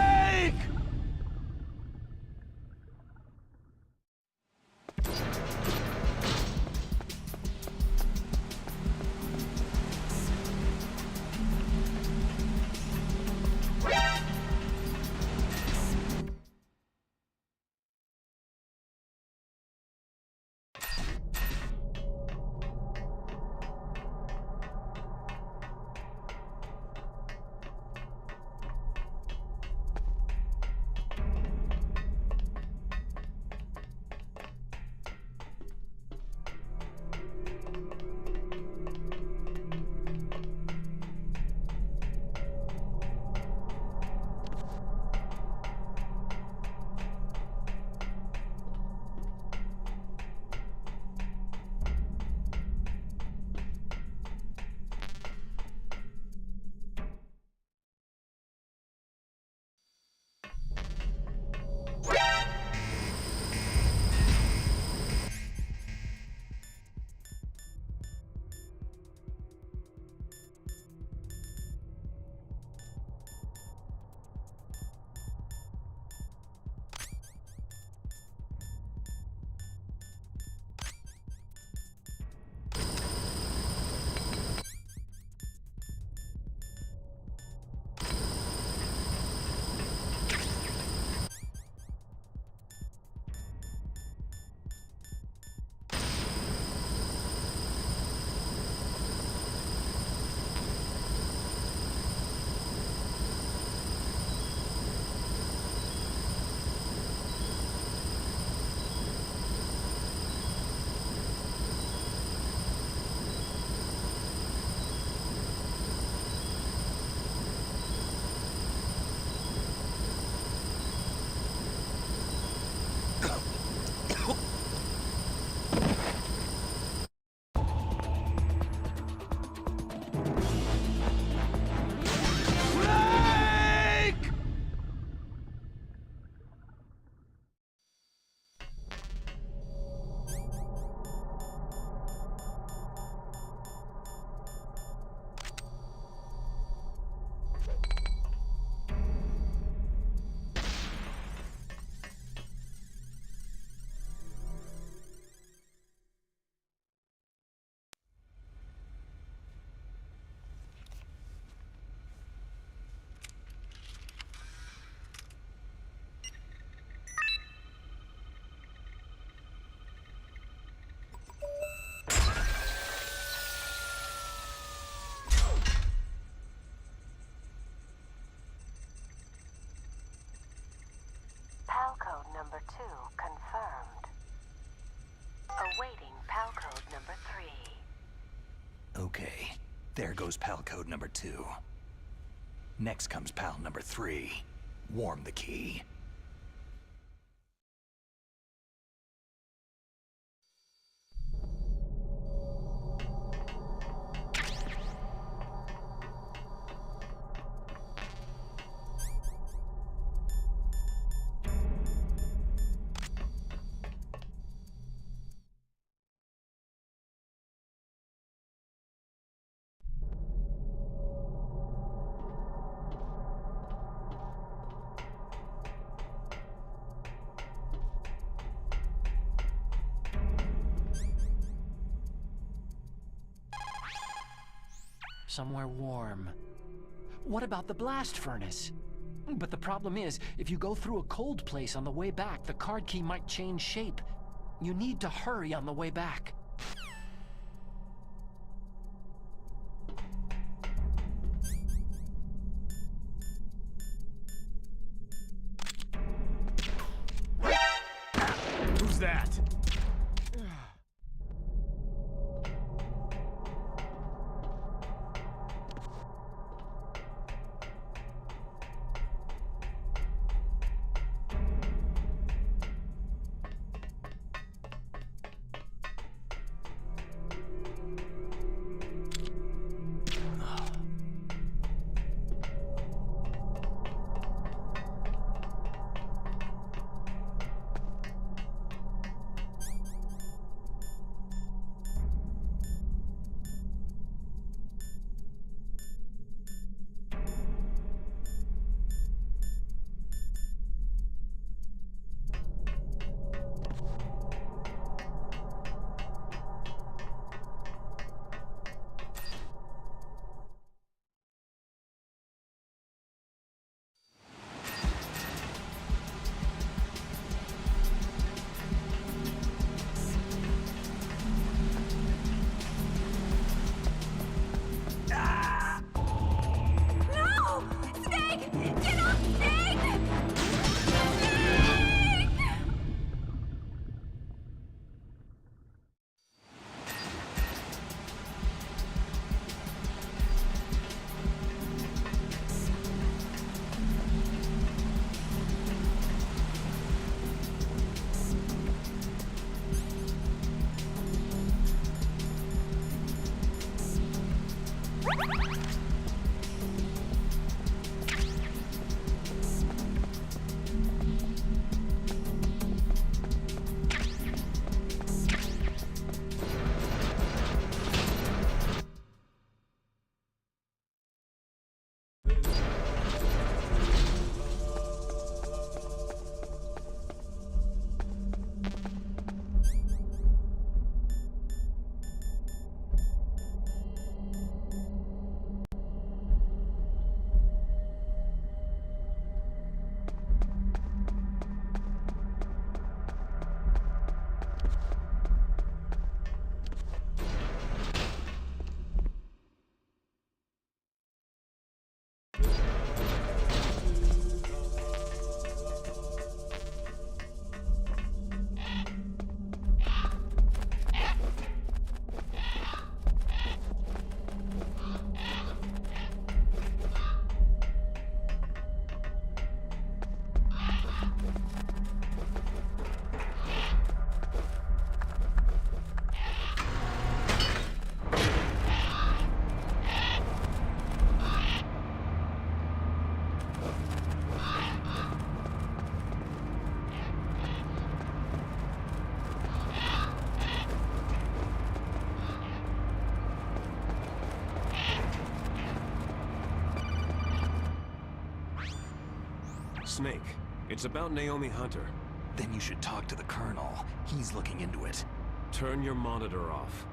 There goes pal code number 2. Next comes pal number 3. Warm the key. Somewhere warm. What about the blast furnace? But the problem is, if you go through a cold place on the way back, the card key might change shape. You need to hurry on the way back. Who's that? Snake, it's about Naomi Hunter. Then you should talk to the Colonel. He's looking into it. Turn your monitor off.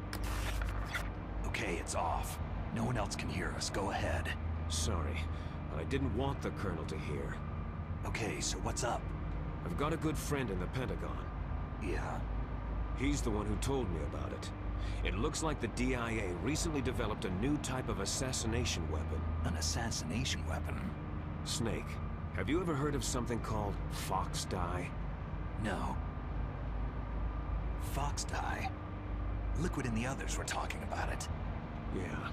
Okay, it's off. No one else can hear us. Go ahead. Sorry, I didn't want the Colonel to hear. Okay, so what's up? I've got a good friend in the Pentagon. Yeah? He's the one who told me about it. It looks like the DIA recently developed a new type of assassination weapon. An assassination weapon? Snake, have you ever heard of something called Fox Dye? No. Fox Dye? Liquid and the others were talking about it. Yeah.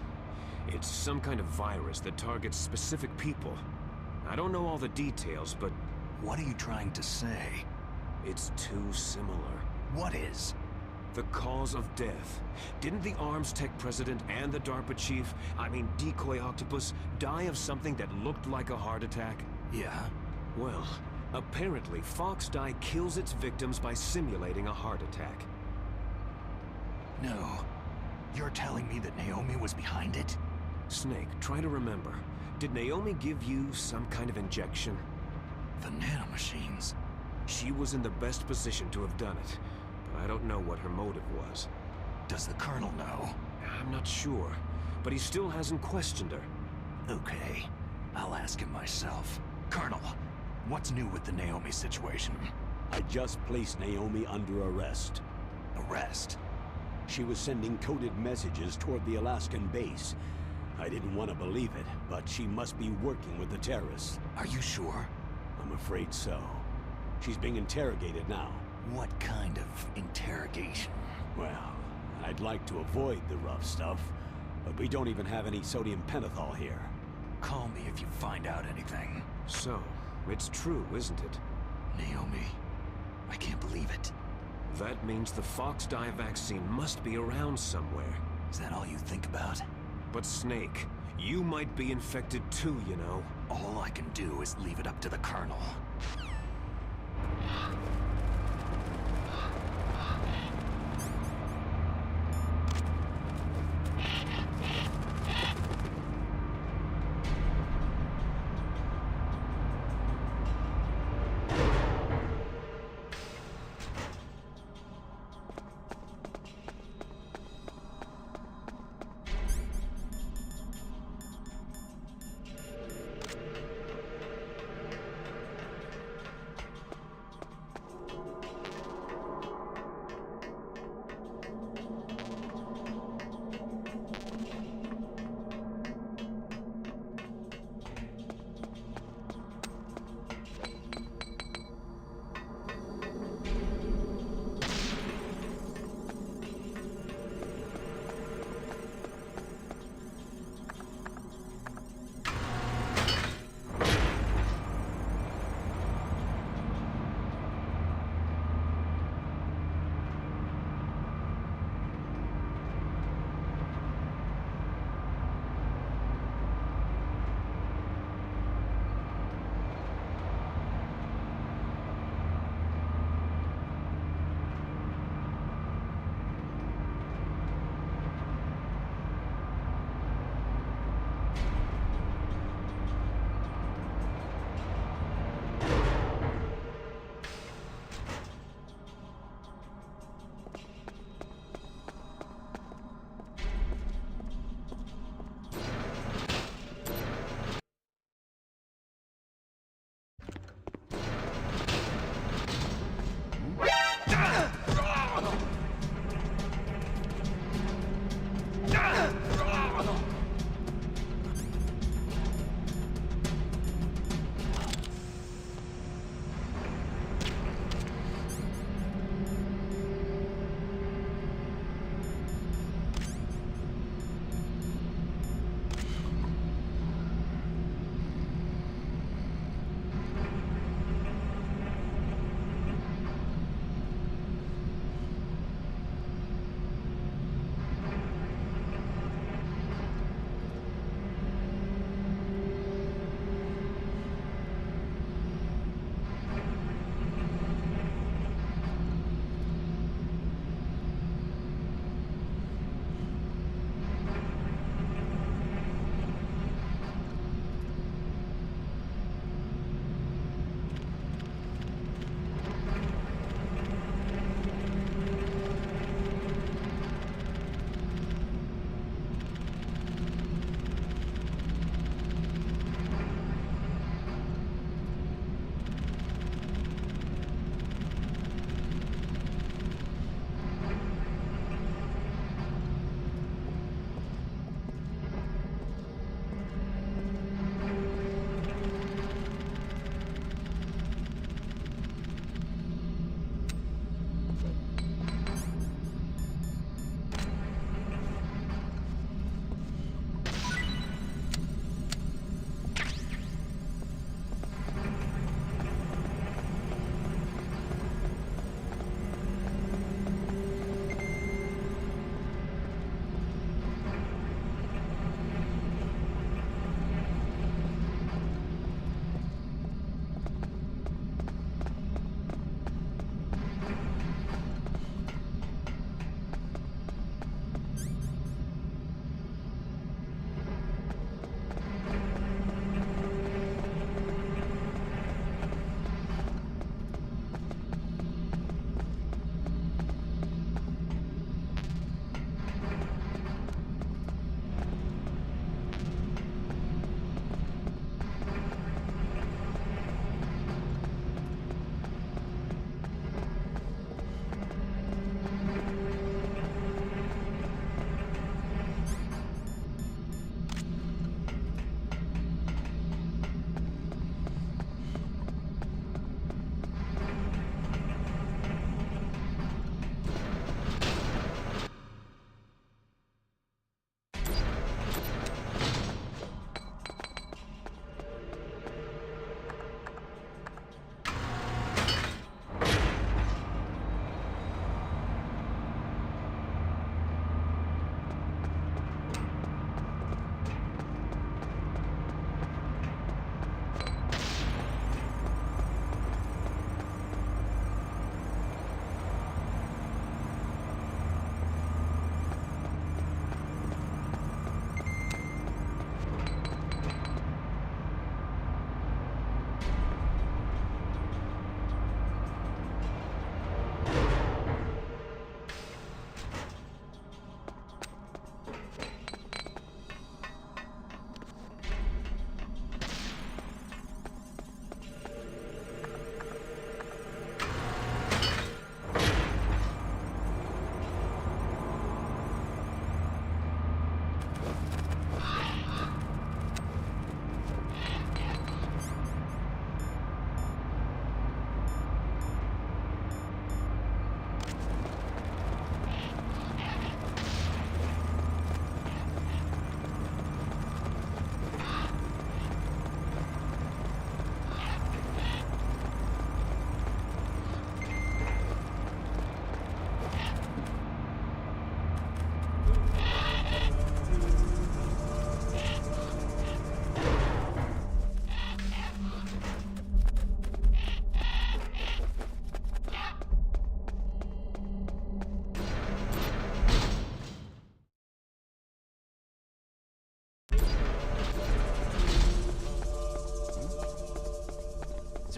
It's some kind of virus that targets specific people. I don't know all the details, but What are you trying to say? it's too similar. What is? The cause of death. Didn't the Arms Tech president and the DARPA chief, Decoy Octopus, die of something that looked like a heart attack? Yeah? Well, apparently Fox Die kills its victims by simulating a heart attack. No. You're telling me that Naomi was behind it? Snake, try to remember. Did Naomi give you some kind of injection? The nanomachines. She was in the best position to have done it, but I don't know what her motive was. Does the Colonel know? I'm not sure, but he still hasn't questioned her. Okay. I'll ask him myself. Colonel, what's new with the Naomi situation? I just placed Naomi under arrest. Arrest? She was sending coded messages toward the Alaskan base. I didn't want to believe it, but she must be working with the terrorists. Are you sure? I'm afraid so. She's being interrogated now. What kind of interrogation? Well, I'd like to avoid the rough stuff, but we don't even have any sodium pentothal here. Call me if you find out anything. So, it's true, isn't it? Naomi, I can't believe it. That means the Fox Die vaccine must be around somewhere. Is that all you think about? But Snake, you might be infected too, you know. All I can do is leave it up to the Colonel.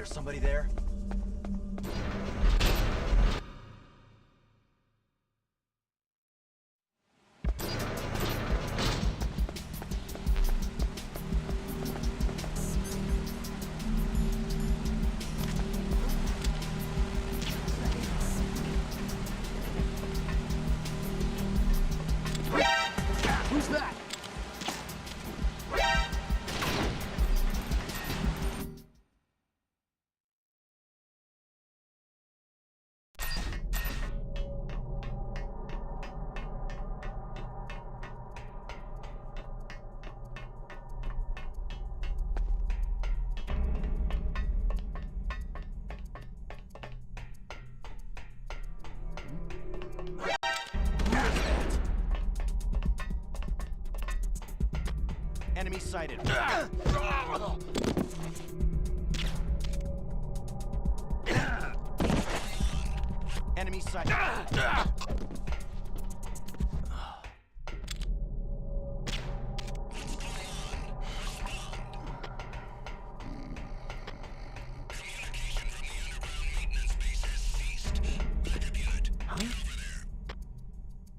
there somebody there? Who's that? Enemy sighted. Enemy sighted.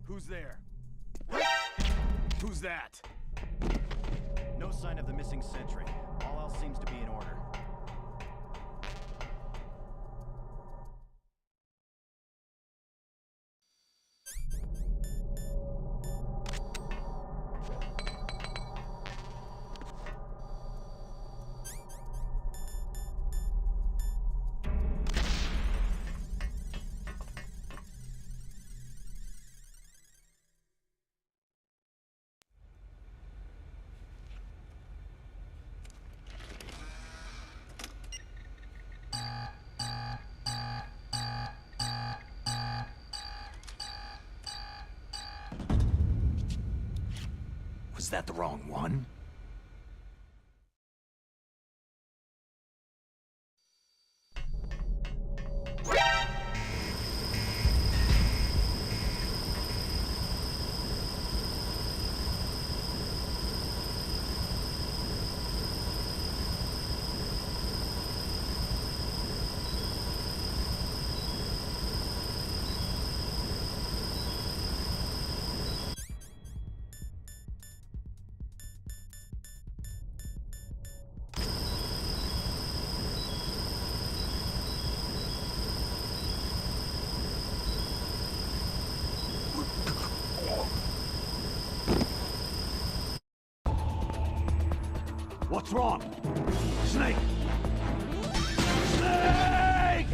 Who's there? Who's that? No sign of the missing sentry. All else seems to be in order. Was that the wrong one? What's wrong? Snake! Snake!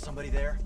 somebody there?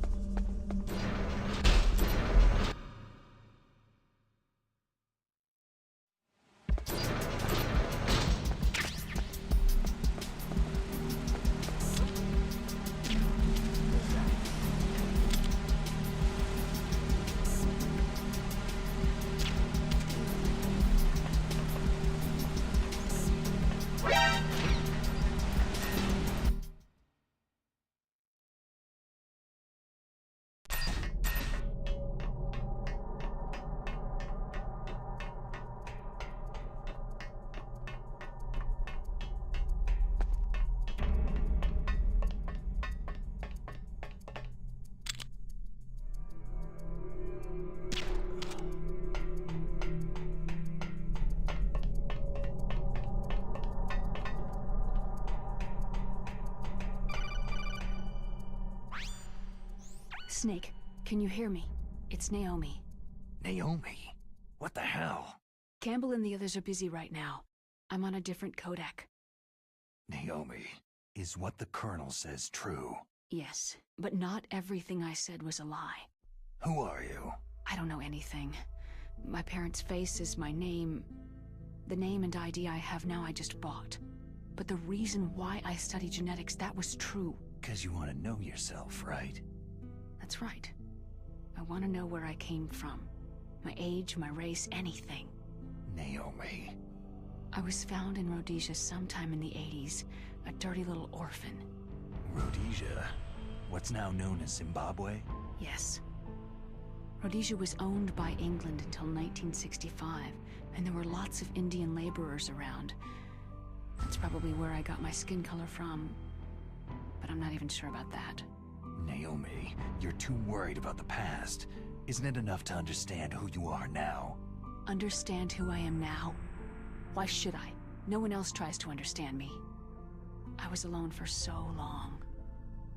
Snake, can you hear me? It's Naomi. Naomi? What the hell? Campbell and the others are busy right now. I'm on a different codec. Naomi, is what the Colonel says true? Yes, but not everything I said was a lie. Who are you? I don't know anything. My parents' face is my name. The name and ID I have now I just bought. But the reason why I study genetics, that was true. 'Cause you want to know yourself, right? That's right. I want to know where I came from. My age, my race, anything. Naomi. I was found in Rhodesia sometime in the 80s, a dirty little orphan. Rhodesia? What's now known as Zimbabwe? Yes. Rhodesia was owned by England until 1965, and there were lots of Indian laborers around. That's probably where I got my skin color from, but I'm not even sure about that. Naomi, you're too worried about the past. Isn't it enough to understand who you are now? Understand who I am now? Why should I? No one else tries to understand me. I was alone for so long,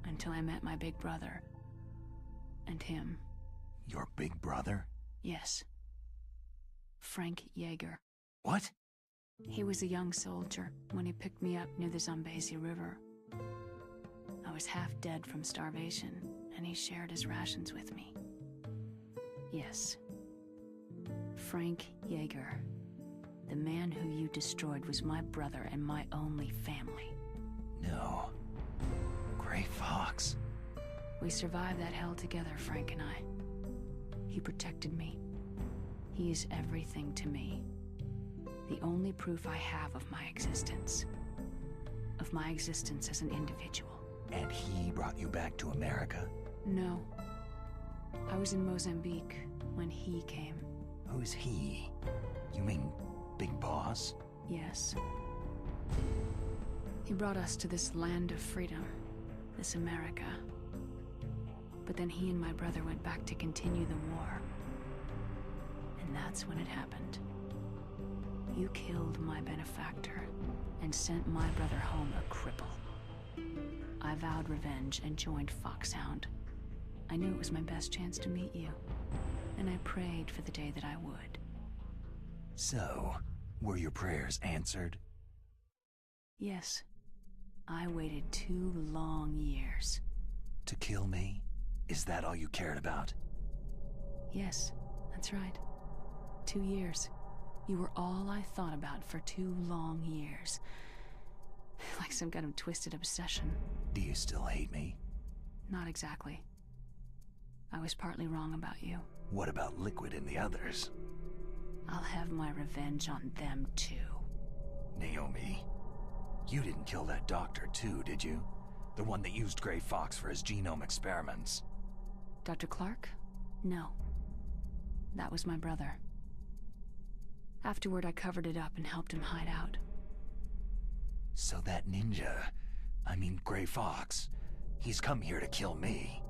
until I met my big brother. And him. Your big brother? Yes. Frank Yeager. What? He was a young soldier when he picked me up near the Zambezi River. I was half dead from starvation, and he shared his rations with me. Yes. Frank Yeager. The man who you destroyed was my brother and my only family. No. Gray Fox. We survived that hell together, Frank and I. He protected me. He is everything to me. The only proof I have of my existence. Of my existence as an individual. And he brought you back to America? No. I was in Mozambique when he came. Who's he? You mean Big Boss? Yes. He brought us to this land of freedom, this America. But then he and my brother went back to continue the war. And that's when it happened. You killed my benefactor and sent my brother home a cripple. I vowed revenge and joined Foxhound. I knew it was my best chance to meet you, and I prayed for the day that I would. So, were your prayers answered? Yes. I waited 2 long years. To kill me? Is that all you cared about? Yes, that's right. 2 years. You were all I thought about for 2 long years. Like some kind of twisted obsession. Do you still hate me? Not exactly. I was partly wrong about you. What about Liquid and the others? I'll have my revenge on them too. Naomi, you didn't kill that doctor too, did you? The one that used Gray Fox for his genome experiments. Dr. Clark? No. That was my brother. Afterward, I covered it up and helped him hide out. So that ninja, I mean Gray Fox, he's come here to kill me.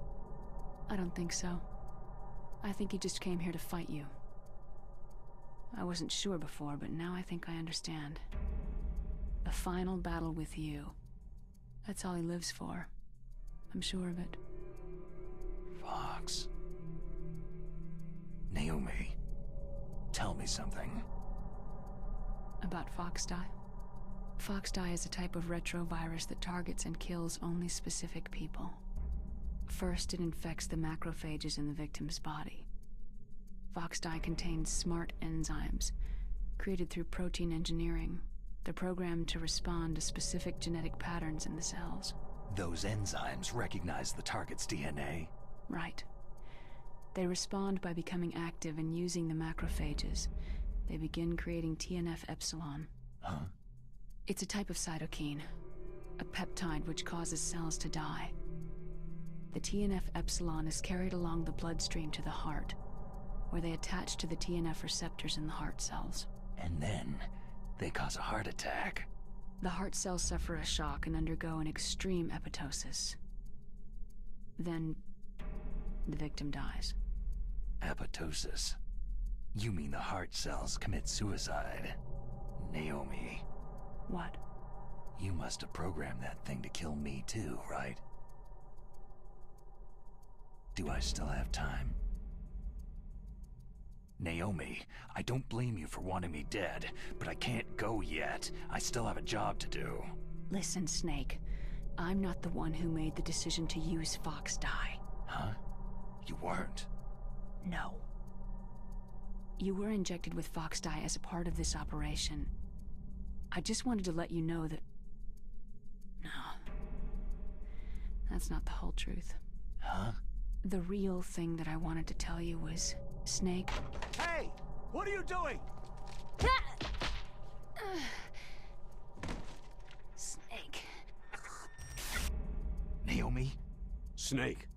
I don't think so. I think he just came here to fight you. I wasn't sure before, but now I think I understand. A final battle with you. That's all he lives for. I'm sure of it. Fox. Naomi, tell me something. About Foxdie? Foxdie is a type of retrovirus that targets and kills only specific people. First, it infects the macrophages in the victim's body. Fox dye contains smart enzymes, created through protein engineering. They're programmed to respond to specific genetic patterns in the cells. Those enzymes recognize the target's DNA? Right. They respond by becoming active and using the macrophages. They begin creating TNF-epsilon. Huh? It's a type of cytokine, a peptide which causes cells to die. The TNF-epsilon is carried along the bloodstream to the heart, where they attach to the TNF receptors in the heart cells. And then they cause a heart attack. The heart cells suffer a shock and undergo an extreme apoptosis. Then, the victim dies. Apoptosis? You mean the heart cells commit suicide? Naomi. What? You must have programmed that thing to kill me too, right? Do I still have time? Naomi, I don't blame you for wanting me dead, but I can't go yet. I still have a job to do. Listen, Snake. I'm not the one who made the decision to use Fox dye. Huh? You weren't? No. You were injected with Fox dye as a part of this operation. I just wanted to let you know that... No. That's not the whole truth. Huh? The real thing that I wanted to tell you was... Snake... Hey! What are you doing? Snake... Naomi? Snake,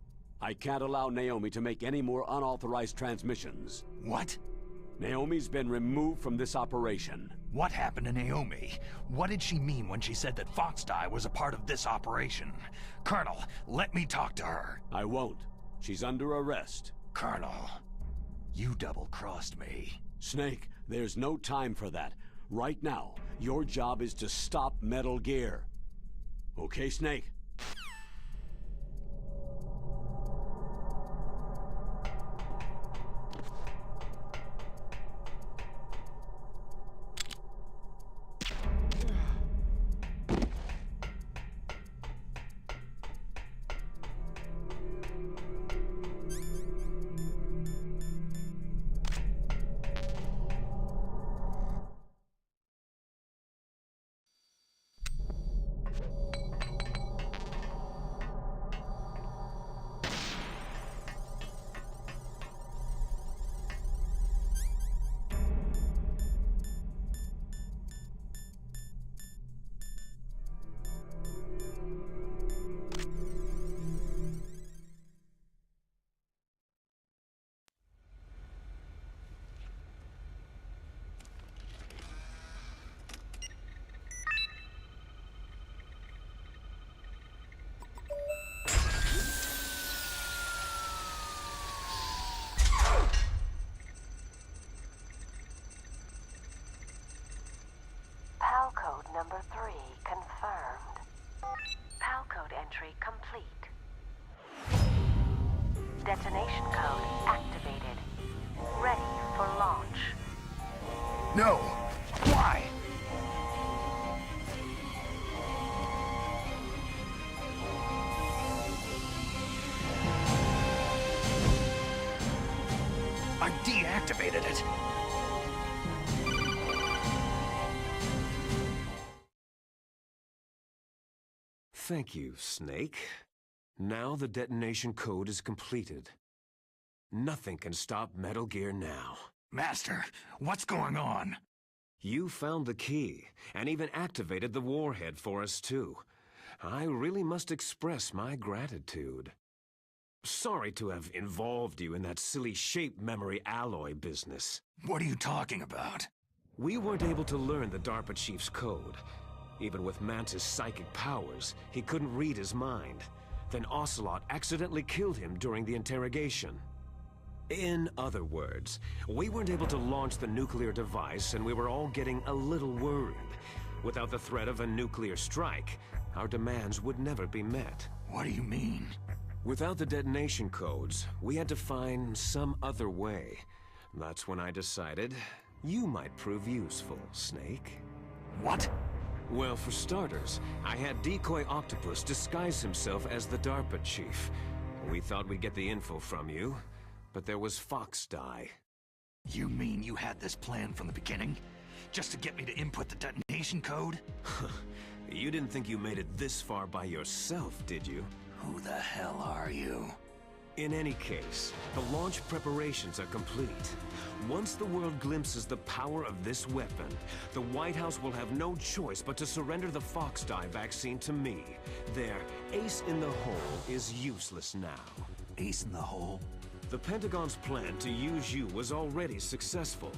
I can't allow Naomi to make any more unauthorized transmissions. What? Naomi's been removed from this operation. What happened to Naomi? What did she mean when she said that Fox dye was a part of this operation? Colonel, let me talk to her. I won't. She's under arrest. Colonel, you double-crossed me. Snake, there's no time for that. Right now, your job is to stop Metal Gear. Okay, Snake? PAL code number 3 confirmed. PAL code entry complete. Detonation code activated. Ready for launch. No! Why? I deactivated it. Thank you, Snake. Now the detonation code is completed. Nothing can stop Metal Gear now. Master, what's going on? You found the key, and even activated the warhead for us too. I really must express my gratitude. Sorry to have involved you in that silly shape memory alloy business. What are you talking about? We weren't able to learn the DARPA chief's code. Even with Mantis' psychic powers, he couldn't read his mind. Then Ocelot accidentally killed him during the interrogation. In other words, we weren't able to launch the nuclear device, and we were all getting a little worried. Without the threat of a nuclear strike, our demands would never be met. What do you mean? Without the detonation codes, we had to find some other way. That's when I decided you might prove useful, Snake. What? Well, for starters, I had Decoy Octopus disguise himself as the DARPA chief. We thought we'd get the info from you, but there was Fox die. You mean you had this plan from the beginning? Just to get me to input the detonation code? You didn't think you made it this far by yourself, did you? Who the hell are you? In any case, the launch preparations are complete. Once the world glimpses the power of this weapon, the White House will have no choice but to surrender the Fox dye vaccine to me. Their ace in the hole is useless now. Ace in the hole? The Pentagon's plan to use you was already successful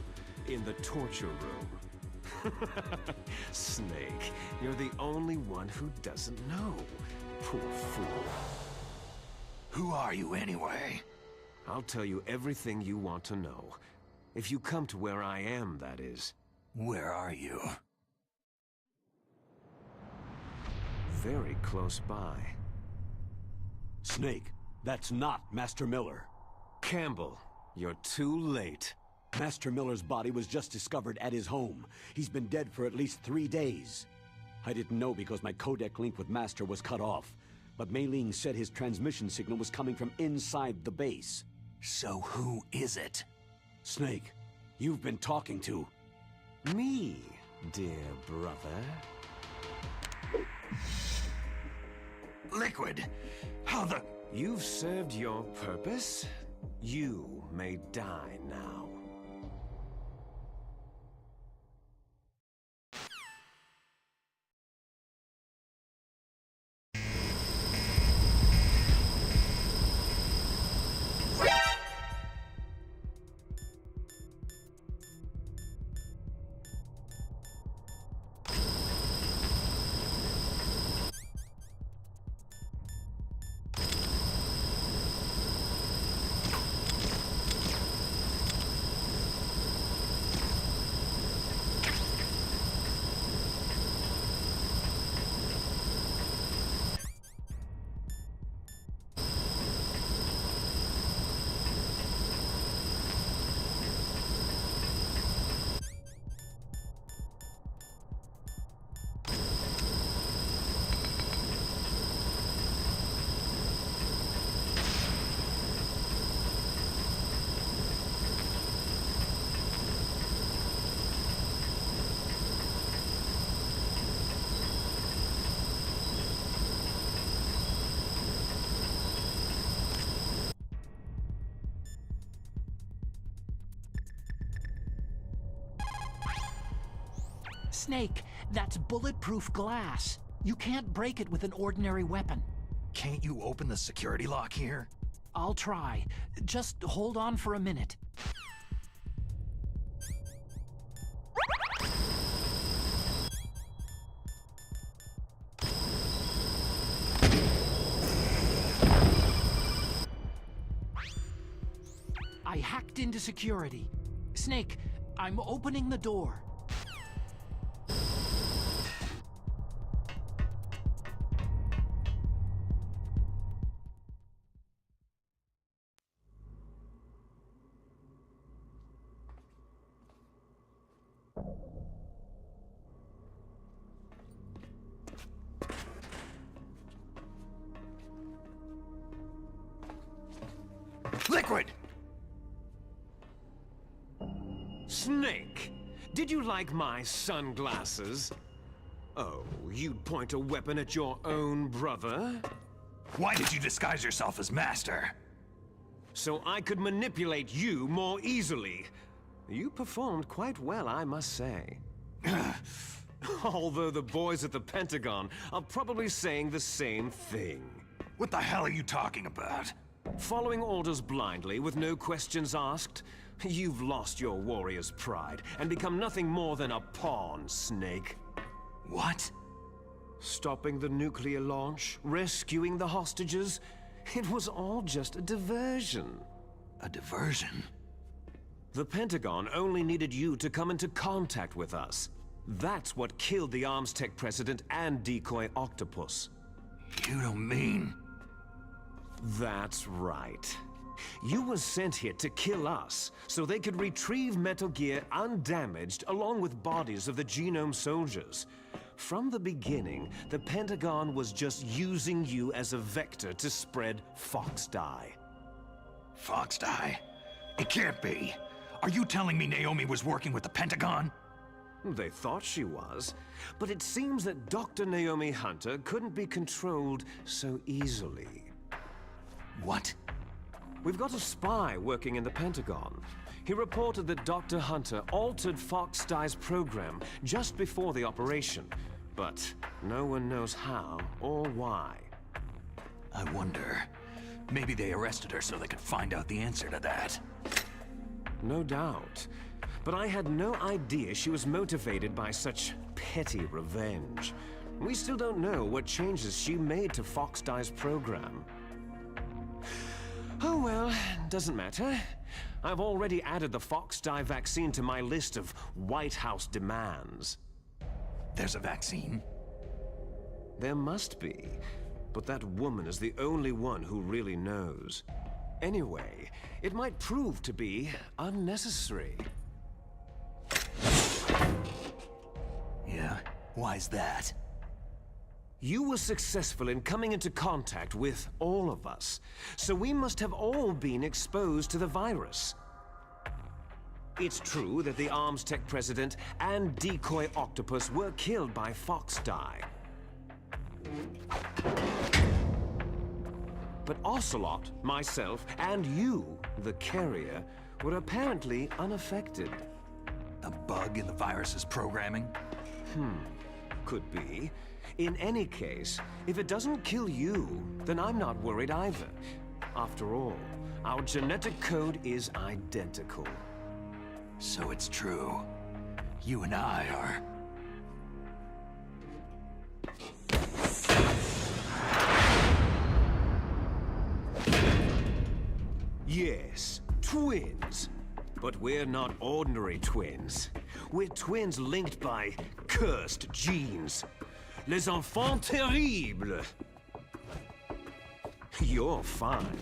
in the torture room. Snake, you're the only one who doesn't know. Poor fool. Who are you anyway? I'll tell you everything you want to know. If you come to where I am, that is. Where are you? Very close by. Snake, that's not Master Miller. Campbell, you're too late. Master Miller's body was just discovered at his home. He's been dead for at least 3 days. I didn't know because my codec link with Master was cut off. But Mei Ling said his transmission signal was coming from inside the base. So who is it? Snake, you've been talking to... Me, dear brother. Liquid! How the... You've served your purpose. You may die now. Snake, that's bulletproof glass. You can't break it with an ordinary weapon. Can't you open the security lock here? I'll try. Just hold on for a minute. I hacked into security. Snake, I'm opening the door. Liquid! Snake, did you like my sunglasses? Oh, you'd point a weapon at your own brother? Why did you disguise yourself as Master? So I could manipulate you more easily. You performed quite well, I must say. Although the boys at the Pentagon are probably saying the same thing. What the hell are you talking about? Following orders blindly with no questions asked, you've lost your warrior's pride and become nothing more than a pawn, Snake. What? Stopping the nuclear launch, rescuing the hostages, it was all just a diversion. A diversion? The Pentagon only needed you to come into contact with us. That's what killed the Arms Tech president and decoy Octopus. You don't mean... That's right. You were sent here to kill us, so they could retrieve Metal Gear undamaged along with bodies of the Genome soldiers. From the beginning, the Pentagon was just using you as a vector to spread Fox dye. Fox dye? It can't be. Are you telling me Naomi was working with the Pentagon? They thought she was, but it seems that Dr. Naomi Hunter couldn't be controlled so easily. What? We've got a spy working in the Pentagon. He reported that Dr. Hunter altered Fox dye's program just before the operation, but no one knows how or why. I wonder. Maybe they arrested her so they could find out the answer to that. No doubt. But I had no idea she was motivated by such petty revenge. We still don't know what changes she made to Fox dye's program. Oh well, doesn't matter. I've already added the Fox dye vaccine to my list of White House demands. There's a vaccine? There must be, but that woman is the only one who really knows. Anyway, it might prove to be unnecessary. Yeah? Why's that? You were successful in coming into contact with all of us, so we must have all been exposed to the virus. It's true that the Arms Tech president and decoy octopus were killed by Fox dye. But Ocelot, myself, and you, the carrier, were apparently unaffected. A bug in the virus's programming? Could be. In any case, if it doesn't kill you, then I'm not worried either. After all, our genetic code is identical. So it's true. You and I are... Yes, twins. But we're not ordinary twins. We're twins linked by cursed genes. Les enfants terribles. You're fine.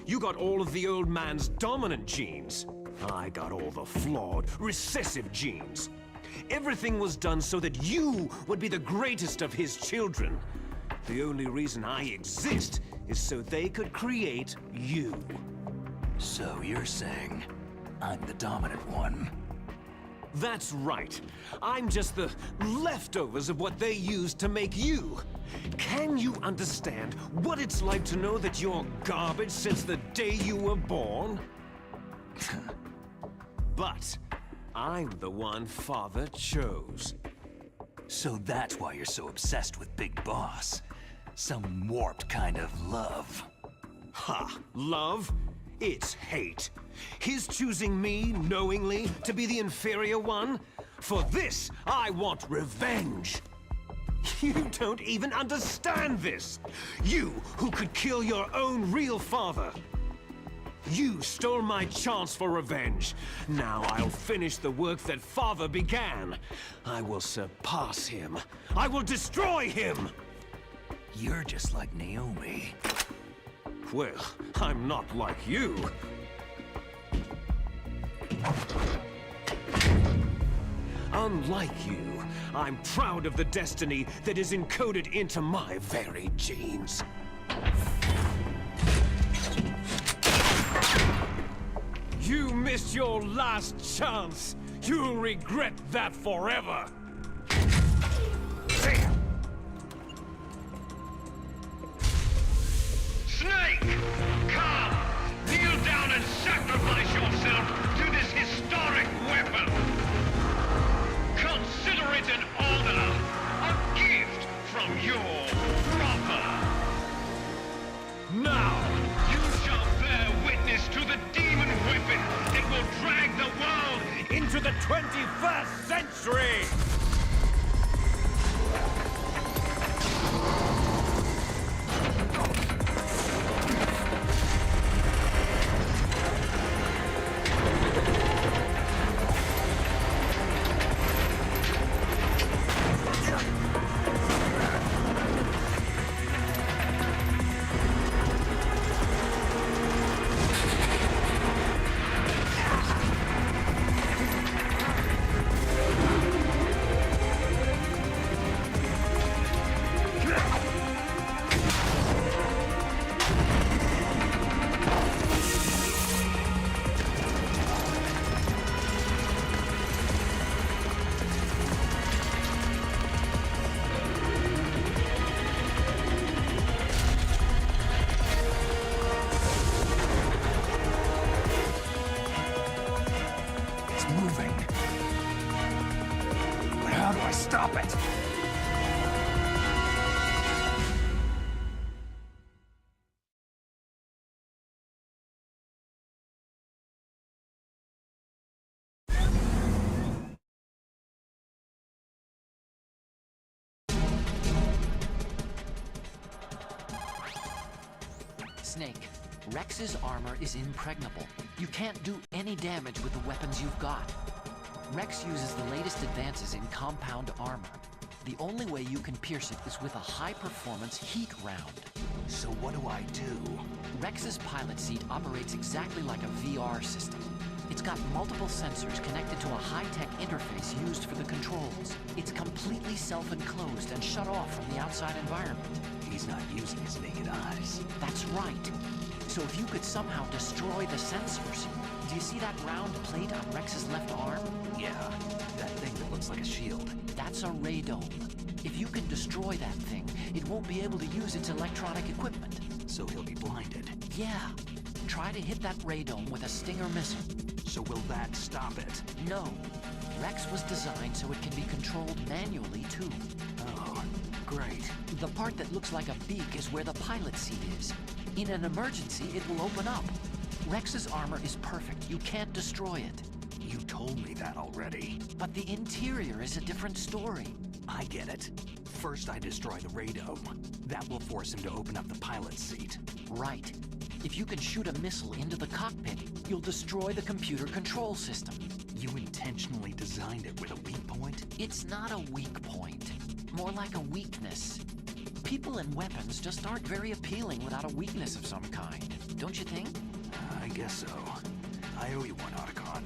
You got all of the old man's dominant genes. I got all the flawed, recessive genes. Everything was done so that you would be the greatest of his children. The only reason I exist is so they could create you. So you're saying I'm the dominant one? That's right. I'm just the leftovers of what they used to make you. Can you understand what it's like to know that you're garbage since the day you were born? But I'm the one Father chose. So that's why you're so obsessed with Big Boss. Some warped kind of love. Ha! Love? It's hate. His choosing me, knowingly, to be the inferior one? For this, I want revenge. You don't even understand this. You, who could kill your own real father. You stole my chance for revenge. Now I'll finish the work that Father began. I will surpass him. I will destroy him. You're just like Naomi. Well, I'm not like you. Unlike you, I'm proud of the destiny that is encoded into my very genes. You missed your last chance. You'll regret that forever. Snake! Come! Kneel down and sacrifice yourself to this historic weapon! Consider it an honor, a gift from your brother! Now! You shall bear witness to the demon weapon that will drag the world Into the 21st century! Snake, Rex's armor is impregnable. You can't do any damage with the weapons you've got. Rex uses the latest advances in compound armor. The only way you can pierce it is with a high-performance heat round. So what do I do? Rex's pilot seat operates exactly like a VR system. It's got multiple sensors connected to a high-tech interface used for the controls. It's completely self-enclosed and shut off from the outside environment. He's not using his naked eyes. That's right. So if you could somehow destroy the sensors... Do you see that round plate on Rex's left arm? Yeah, that thing that looks like a shield. That's a radome. If you can destroy that thing, it won't be able to use its electronic equipment. So he'll be blinded. Yeah. Try to hit that radome with a Stinger missile. So will that stop it? No. Rex was designed so it can be controlled manually, too. Oh, great. The part that looks like a beak is where the pilot seat is. In an emergency, it will open up. Rex's armor is perfect. You can't destroy it. You told me that already. But the interior is a different story. I get it. First I destroy the radome. That will force him to open up the pilot's seat. Right. If you can shoot a missile into the cockpit, you'll destroy the computer control system. You intentionally designed it with a weak point? It's not a weak point. More like a weakness. People and weapons just aren't very appealing without a weakness of some kind. Don't you think? I guess so. I owe you one, Otacon.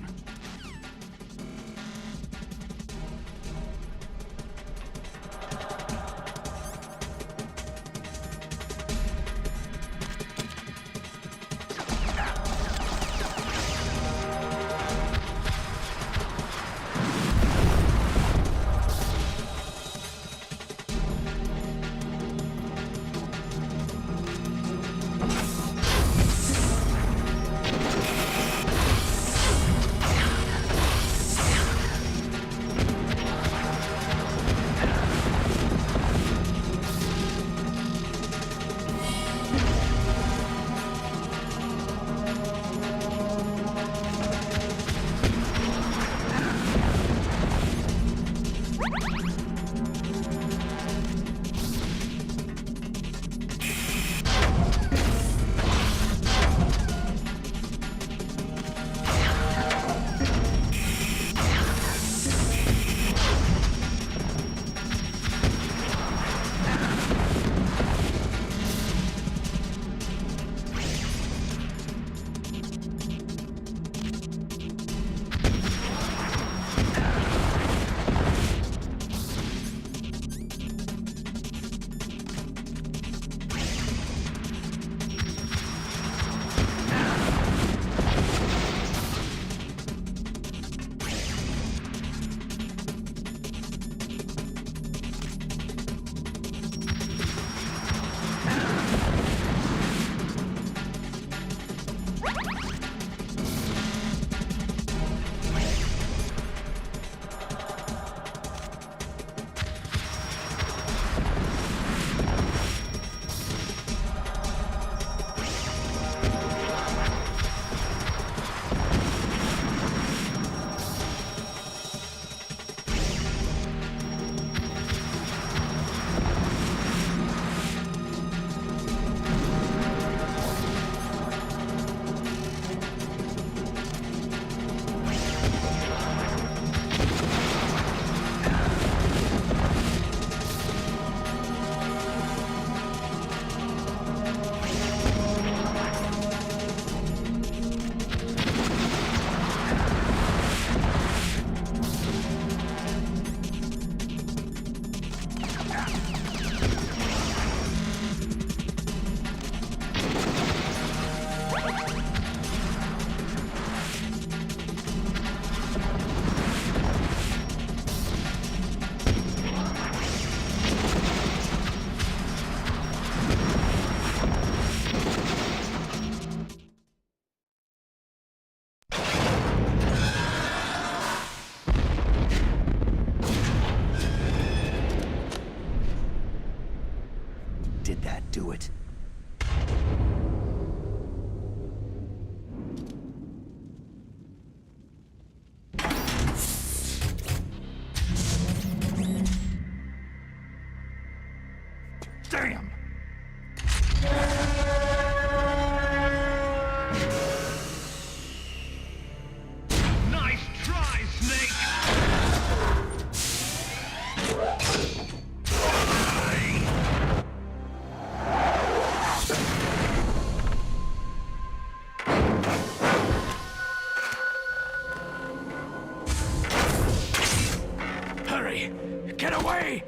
Hurry! Get away!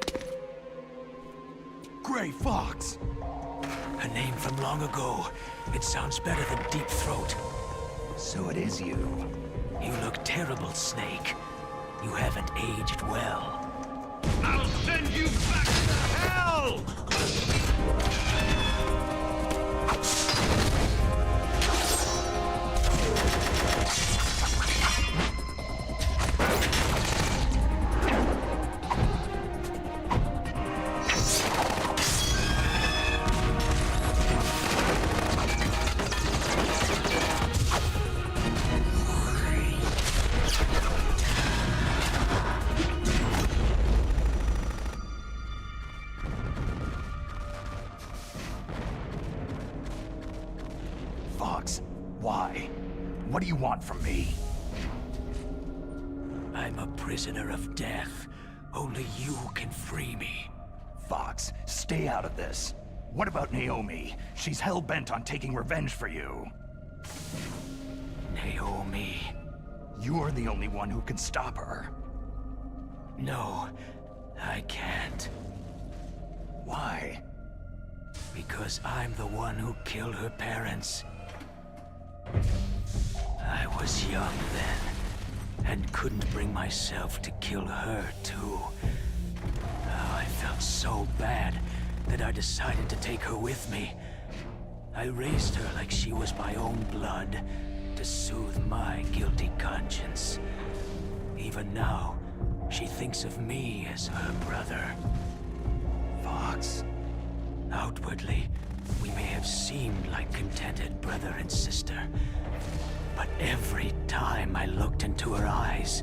Gray Fox! A name from long ago. It sounds better than Deep Throat. So it is you. You look terrible, Snake. You haven't aged well. I'll send you back to hell! Fox, why? What do you want from me? I'm a prisoner of death. Only you can free me. Fox, stay out of this. What about Naomi? She's hell-bent on taking revenge for you. Naomi? You're the only one who can stop her. No, I can't. Why? Because I'm the one who killed her parents. I was young then, and couldn't bring myself to kill her, too. Oh, I felt so bad that I decided to take her with me. I raised her like she was my own blood, to soothe my guilty conscience. Even now, she thinks of me as her brother. Fox. Outwardly, we may have seemed like contented brother and sister. But every time I looked into her eyes,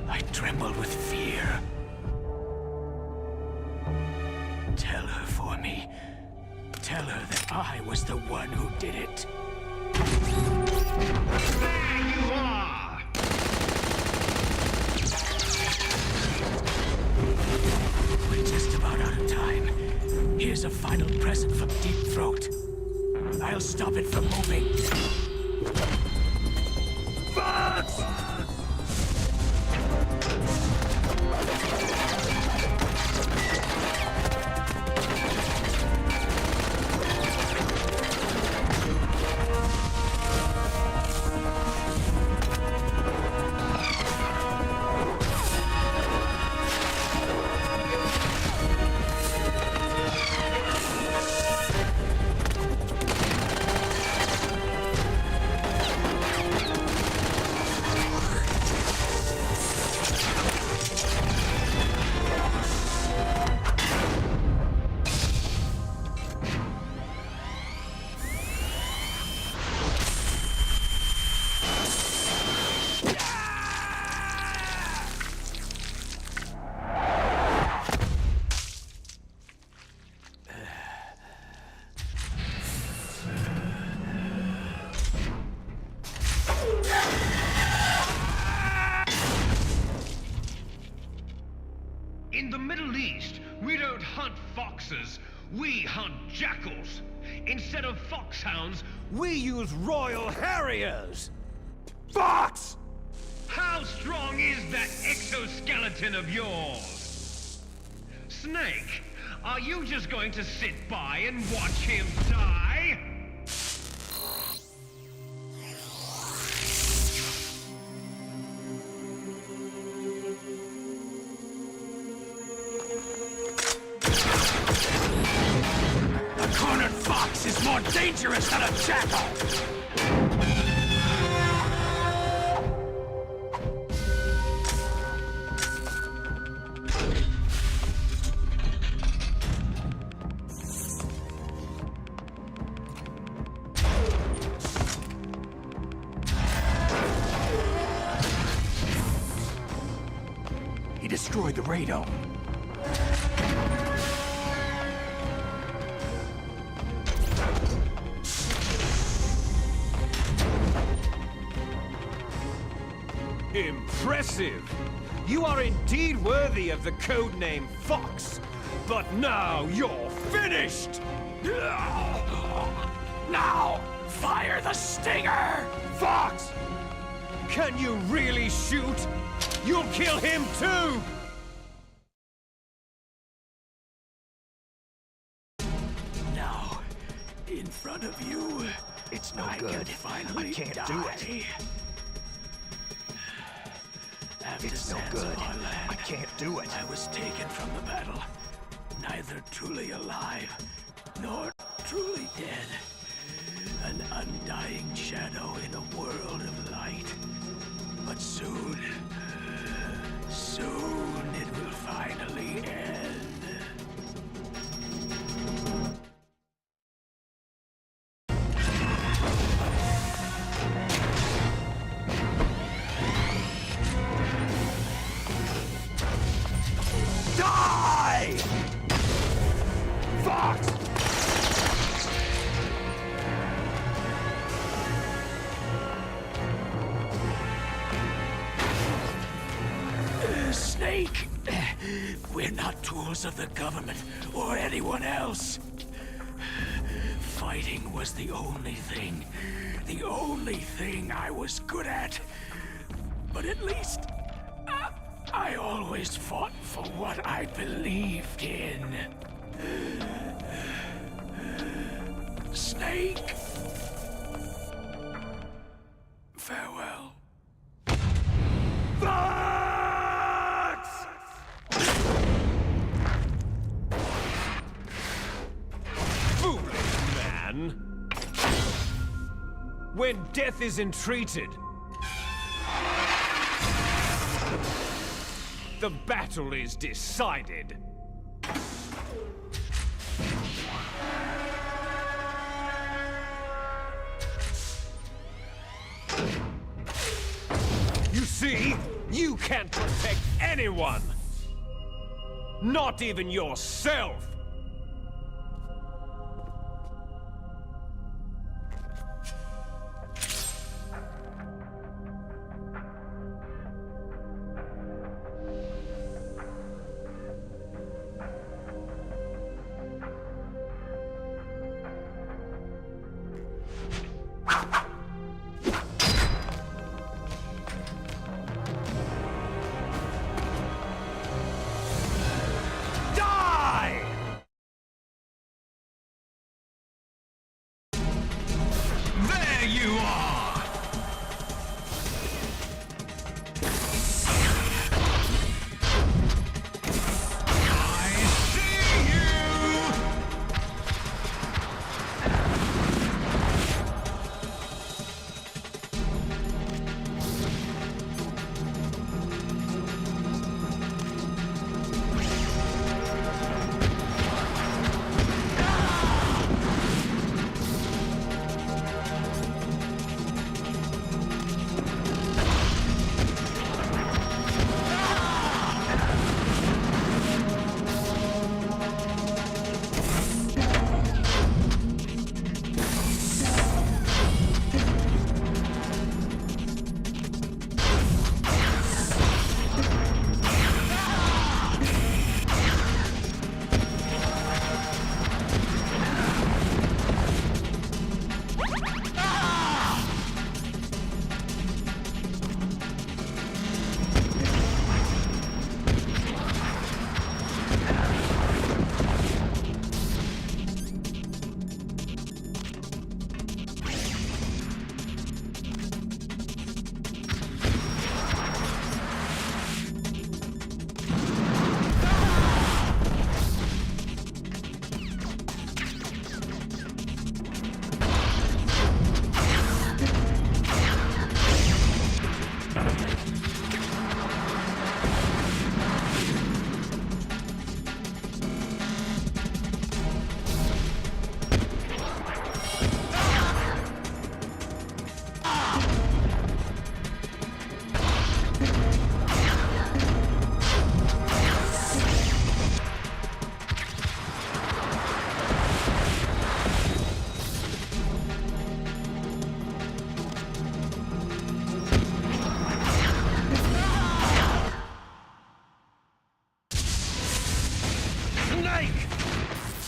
I trembled with fear. Tell her for me. Tell her that I was the one who did it. There you are! We're just about out of time. Here's a final present from Deep Throat. I'll stop it from moving. Fox! In the Middle East, we don't hunt foxes, we hunt jackals. Instead of foxhounds, We use Royal Harriers! Fox! How strong is that exoskeleton of yours? Snake, are you just going to sit by and watch him die? A cornered fox is more dangerous than a jackal! He destroyed the radome. Impressive! You are indeed worthy of the codename Fox, but now you're finished! Stinger! Fox! Can you really shoot? You'll kill him too! Now, in front of you, It's no I good. can finally I can't die. do it. After It's no Sans good. Land, I can't do it. I was taken from the battle, neither truly alive nor truly dead. An undying shadow in a world of light. But soon it will finally end. Die! Fox! Snake! We're not tools of the government or anyone else. Fighting was the only thing I was good at. But at least, I always fought for what I believed in. Snake! Farewell. Foolish man! When death is entreated, the battle is decided. You see, you can't protect anyone! Not even yourself! Die! There you are! I see you!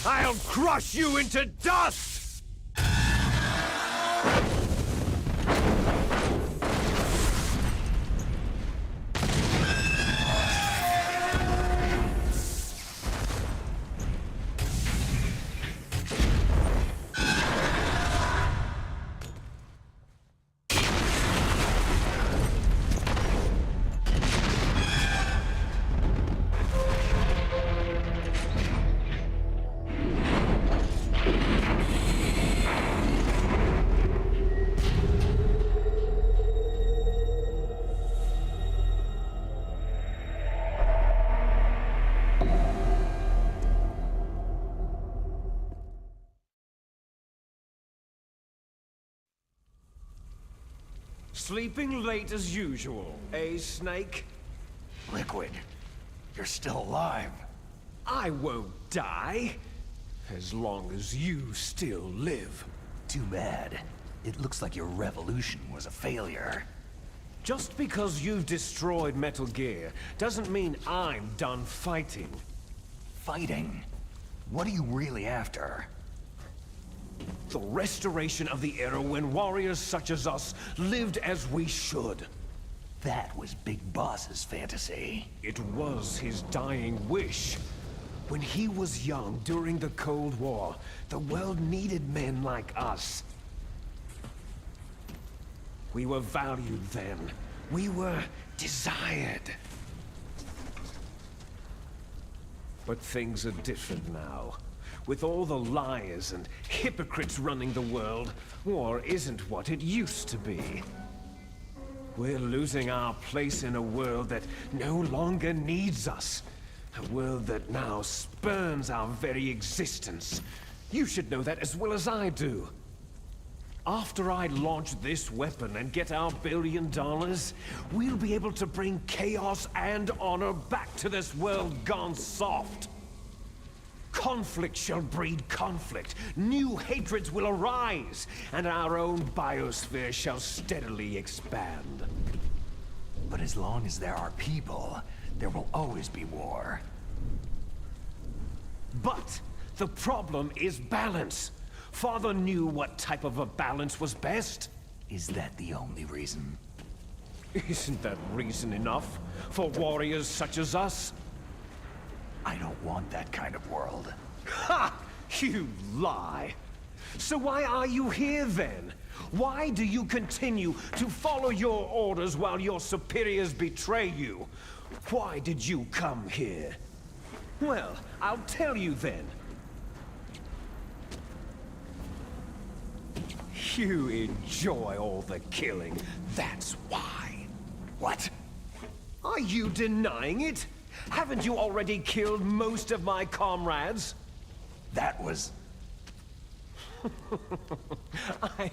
I'll crush you into dust! Sleeping late as usual, eh, Snake? Liquid, you're still alive. I won't die. As long as you still live. Too bad. It looks like your revolution was a failure. Just because you've destroyed Metal Gear doesn't mean I'm done fighting. Fighting? What are you really after? The restoration of the era when warriors such as us lived as we should. That was Big Boss's fantasy. It was his dying wish. When he was young during the Cold War, the world needed men like us. We were valued then. We were desired. But things are different now. With all the liars and hypocrites running the world, war isn't what it used to be. We're losing our place in a world that no longer needs us. A world that now spurns our very existence. You should know that as well as I do. After I launch this weapon and get our $1 billion, we'll be able to bring chaos and honor back to this world gone soft. Conflict shall breed conflict, new hatreds will arise, and our own biosphere shall steadily expand. But as long as there are people, there will always be war. But the problem is balance. Father knew what type of a balance was best. Is that the only reason? Isn't that reason enough for warriors such as us? I don't want that kind of world. Ha! You lie! So why are you here then? Why do you continue to follow your orders while your superiors betray you? Why did you come here? Well, I'll tell you then. You enjoy all the killing, that's why. What? Are you denying it? Haven't you already killed most of my comrades? That was... I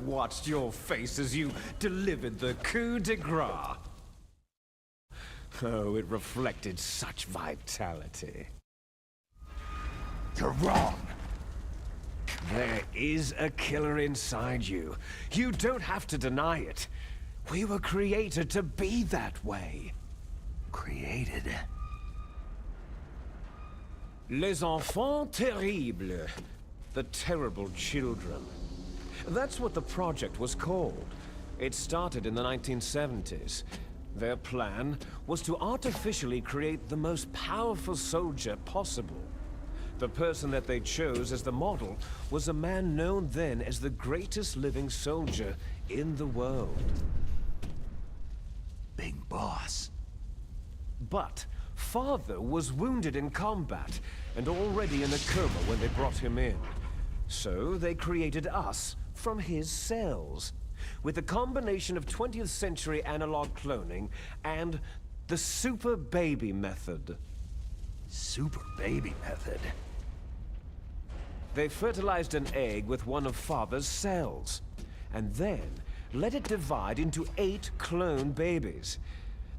watched your face as you delivered the coup de grace. Oh, it reflected such vitality. You're wrong. There is a killer inside you. You don't have to deny it. We were created to be that way. Created? Les enfants terribles. The terrible children. That's what the project was called. It started in the 1970s. Their plan was to artificially create the most powerful soldier possible. The person that they chose as the model was a man known then as the greatest living soldier in the world. Big Boss. But Father was wounded in combat and already in a coma when they brought him in. So they created us from his cells, with a combination of 20th century analog cloning and the super baby method. Super baby method? They fertilized an egg with one of Father's cells, and then let it divide into 8 clone babies.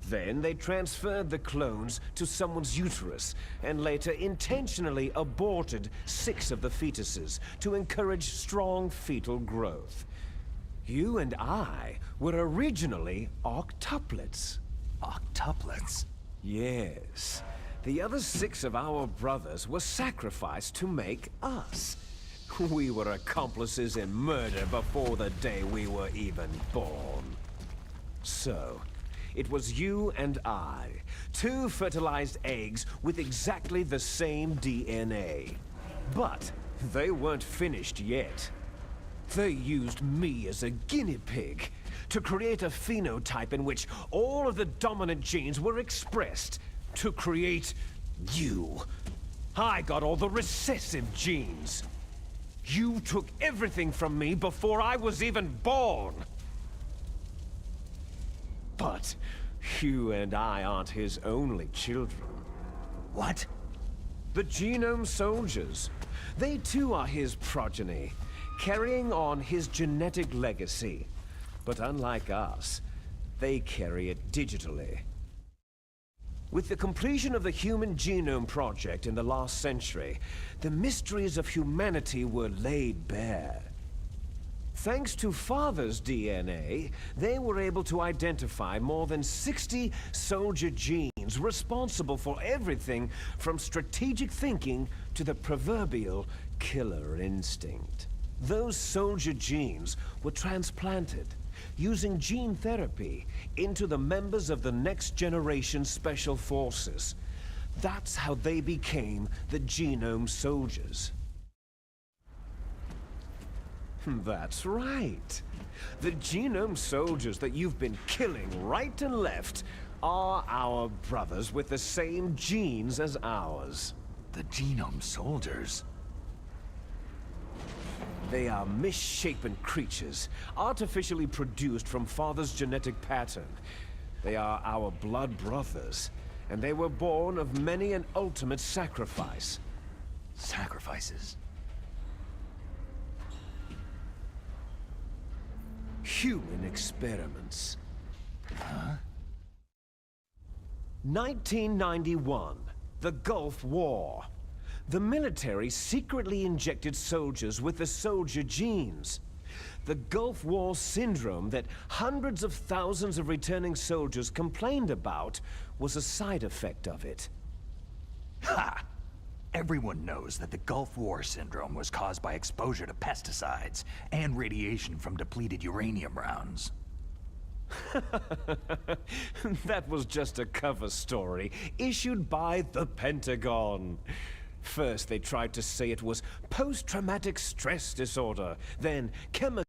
Then they transferred the clones to someone's uterus, and later intentionally aborted 6 of the fetuses to encourage strong fetal growth. You and I were originally octuplets. Octuplets? Yes. The other 6 of our brothers were sacrificed to make us. We were accomplices in murder before the day we were even born. So, it was you and I, 2 fertilized eggs with exactly the same DNA. But they weren't finished yet. They used me as a guinea pig to create a phenotype in which all of the dominant genes were expressed to create you. I got all the recessive genes. You took everything from me before I was even born. But you and I aren't his only children. What? The Genome Soldiers. They too are his progeny, carrying on his genetic legacy. But unlike us, they carry it digitally. With the completion of the Human Genome Project in the last century, the mysteries of humanity were laid bare. Thanks to Father's DNA, they were able to identify more than 60 soldier genes responsible for everything from strategic thinking to the proverbial killer instinct. Those soldier genes were transplanted, using gene therapy, into the members of the next generation Special Forces. That's how they became the Genome Soldiers. That's right. The Genome Soldiers that you've been killing right and left are our brothers with the same genes as ours. The Genome Soldiers? They are misshapen creatures, artificially produced from Father's genetic pattern. They are our blood brothers, and they were born of many an ultimate sacrifice. Sacrifices? Human experiments. Huh? 1991, the Gulf War. The military secretly injected soldiers with the soldier genes. The Gulf War syndrome that hundreds of thousands of returning soldiers complained about was a side effect of it. Ha! Everyone knows that the Gulf War syndrome was caused by exposure to pesticides and radiation from depleted uranium rounds. That was just a cover story issued by the Pentagon. First, they tried to say it was post-traumatic stress disorder, then chemical,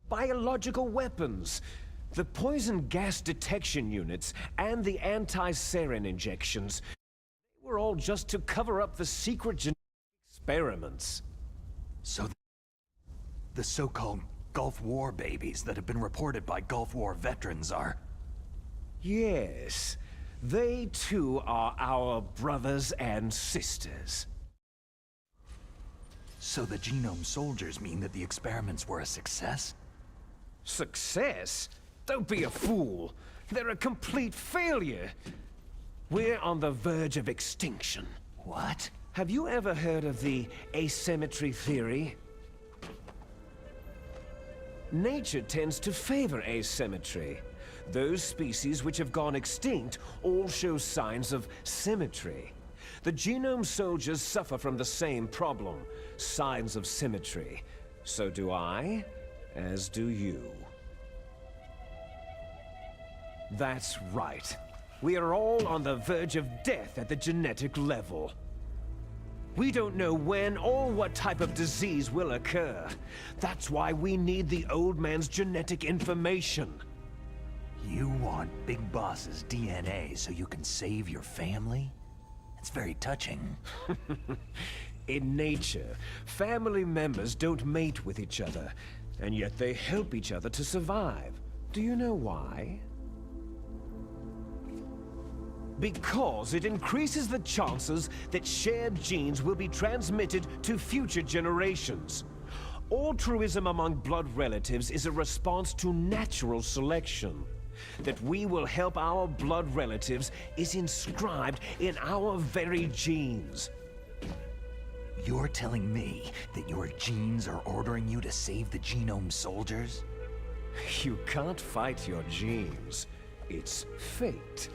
biological weapons. The poison gas detection units and the anti-sarin injections were all just to cover up the secret genetic experiments. So the so-called Gulf War babies that have been reported by Gulf War veterans are... Yes. They too are our brothers and sisters. So the Genome Soldiers mean that the experiments were a success? Success? Don't be a fool. They're a complete failure. We're on the verge of extinction. What? Have you ever heard of the asymmetry theory? Nature tends to favor asymmetry. Those species which have gone extinct all show signs of symmetry. The Genome Soldiers suffer from the same problem, signs of symmetry. So do I, as do you. That's right. We are all on the verge of death at the genetic level. We don't know when or what type of disease will occur. That's why we need the old man's genetic information. You want Big Boss's DNA so you can save your family? It's very touching. In nature, family members don't mate with each other, and yet they help each other to survive. Do you know why? Because it increases the chances that shared genes will be transmitted to future generations. Altruism among blood relatives is a response to natural selection. That we will help our blood relatives is inscribed in our very genes. You're telling me that your genes are ordering you to save the Genome Soldiers? You can't fight your genes. It's fate.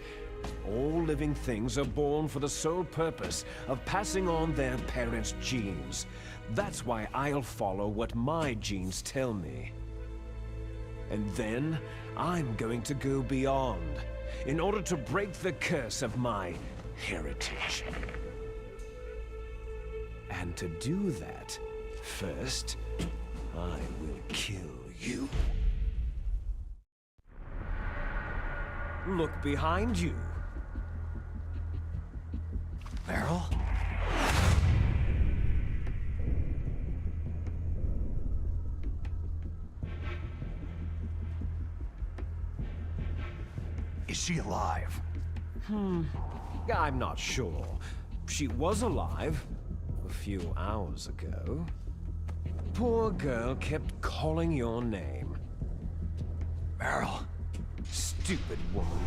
All living things are born for the sole purpose of passing on their parents' genes. That's why I'll follow what my genes tell me. And then, I'm going to go beyond, in order to break the curse of my heritage. And to do that, first, I will kill you. Look behind you. Meryl? Is she alive? I'm not sure. She was alive a few hours ago. Poor girl kept calling your name. Meryl. Stupid woman.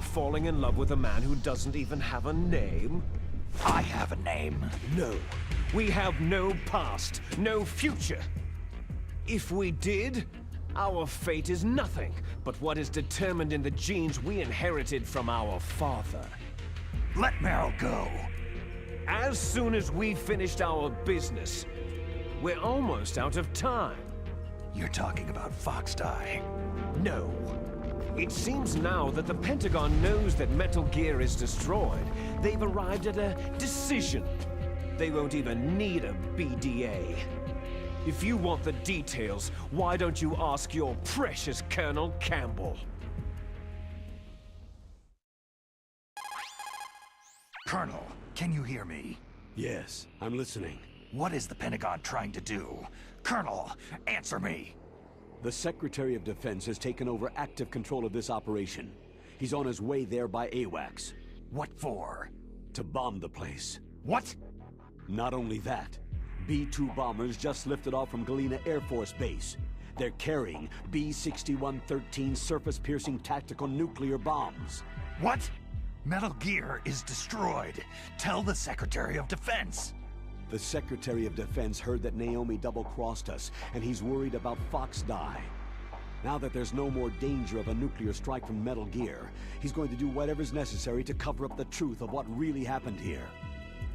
Falling in love with a man who doesn't even have a name? I have a name. No. We have no past, no future. If we did, our fate is nothing but what is determined in the genes we inherited from our father. Let Meryl go. As soon as we finished our business, we're almost out of time. You're talking about Foxdie. No. It seems now that the Pentagon knows that Metal Gear is destroyed. They've arrived at a decision. They won't even need a BDA. If you want the details, why don't you ask your precious Colonel Campbell? Colonel, can you hear me? Yes, I'm listening. What is the Pentagon trying to do? Colonel, answer me! The Secretary of Defense has taken over active control of this operation. He's on his way there by AWACS. What for? To bomb the place. What? Not only that, B-2 bombers just lifted off from Galena Air Force Base. They're carrying B-6113 surface-piercing tactical nuclear bombs. What? Metal Gear is destroyed. Tell the Secretary of Defense. The Secretary of Defense heard that Naomi double-crossed us, and he's worried about Foxdie. Now that there's no more danger of a nuclear strike from Metal Gear, he's going to do whatever's necessary to cover up the truth of what really happened here.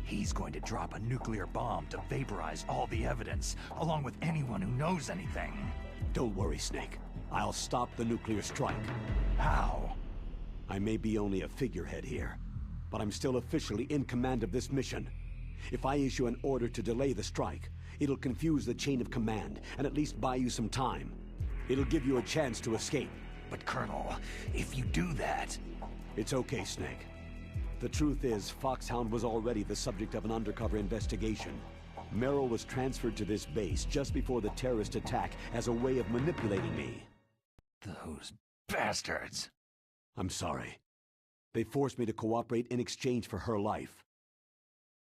He's going to drop a nuclear bomb to vaporize all the evidence, along with anyone who knows anything. Don't worry, Snake. I'll stop the nuclear strike. How? I may be only a figurehead here, but I'm still officially in command of this mission. If I issue an order to delay the strike, it'll confuse the chain of command and at least buy you some time. It'll give you a chance to escape. But Colonel, if you do that... It's okay, Snake. The truth is, Foxhound was already the subject of an undercover investigation. Merrill was transferred to this base just before the terrorist attack as a way of manipulating me. Those bastards! I'm sorry. They forced me to cooperate in exchange for her life.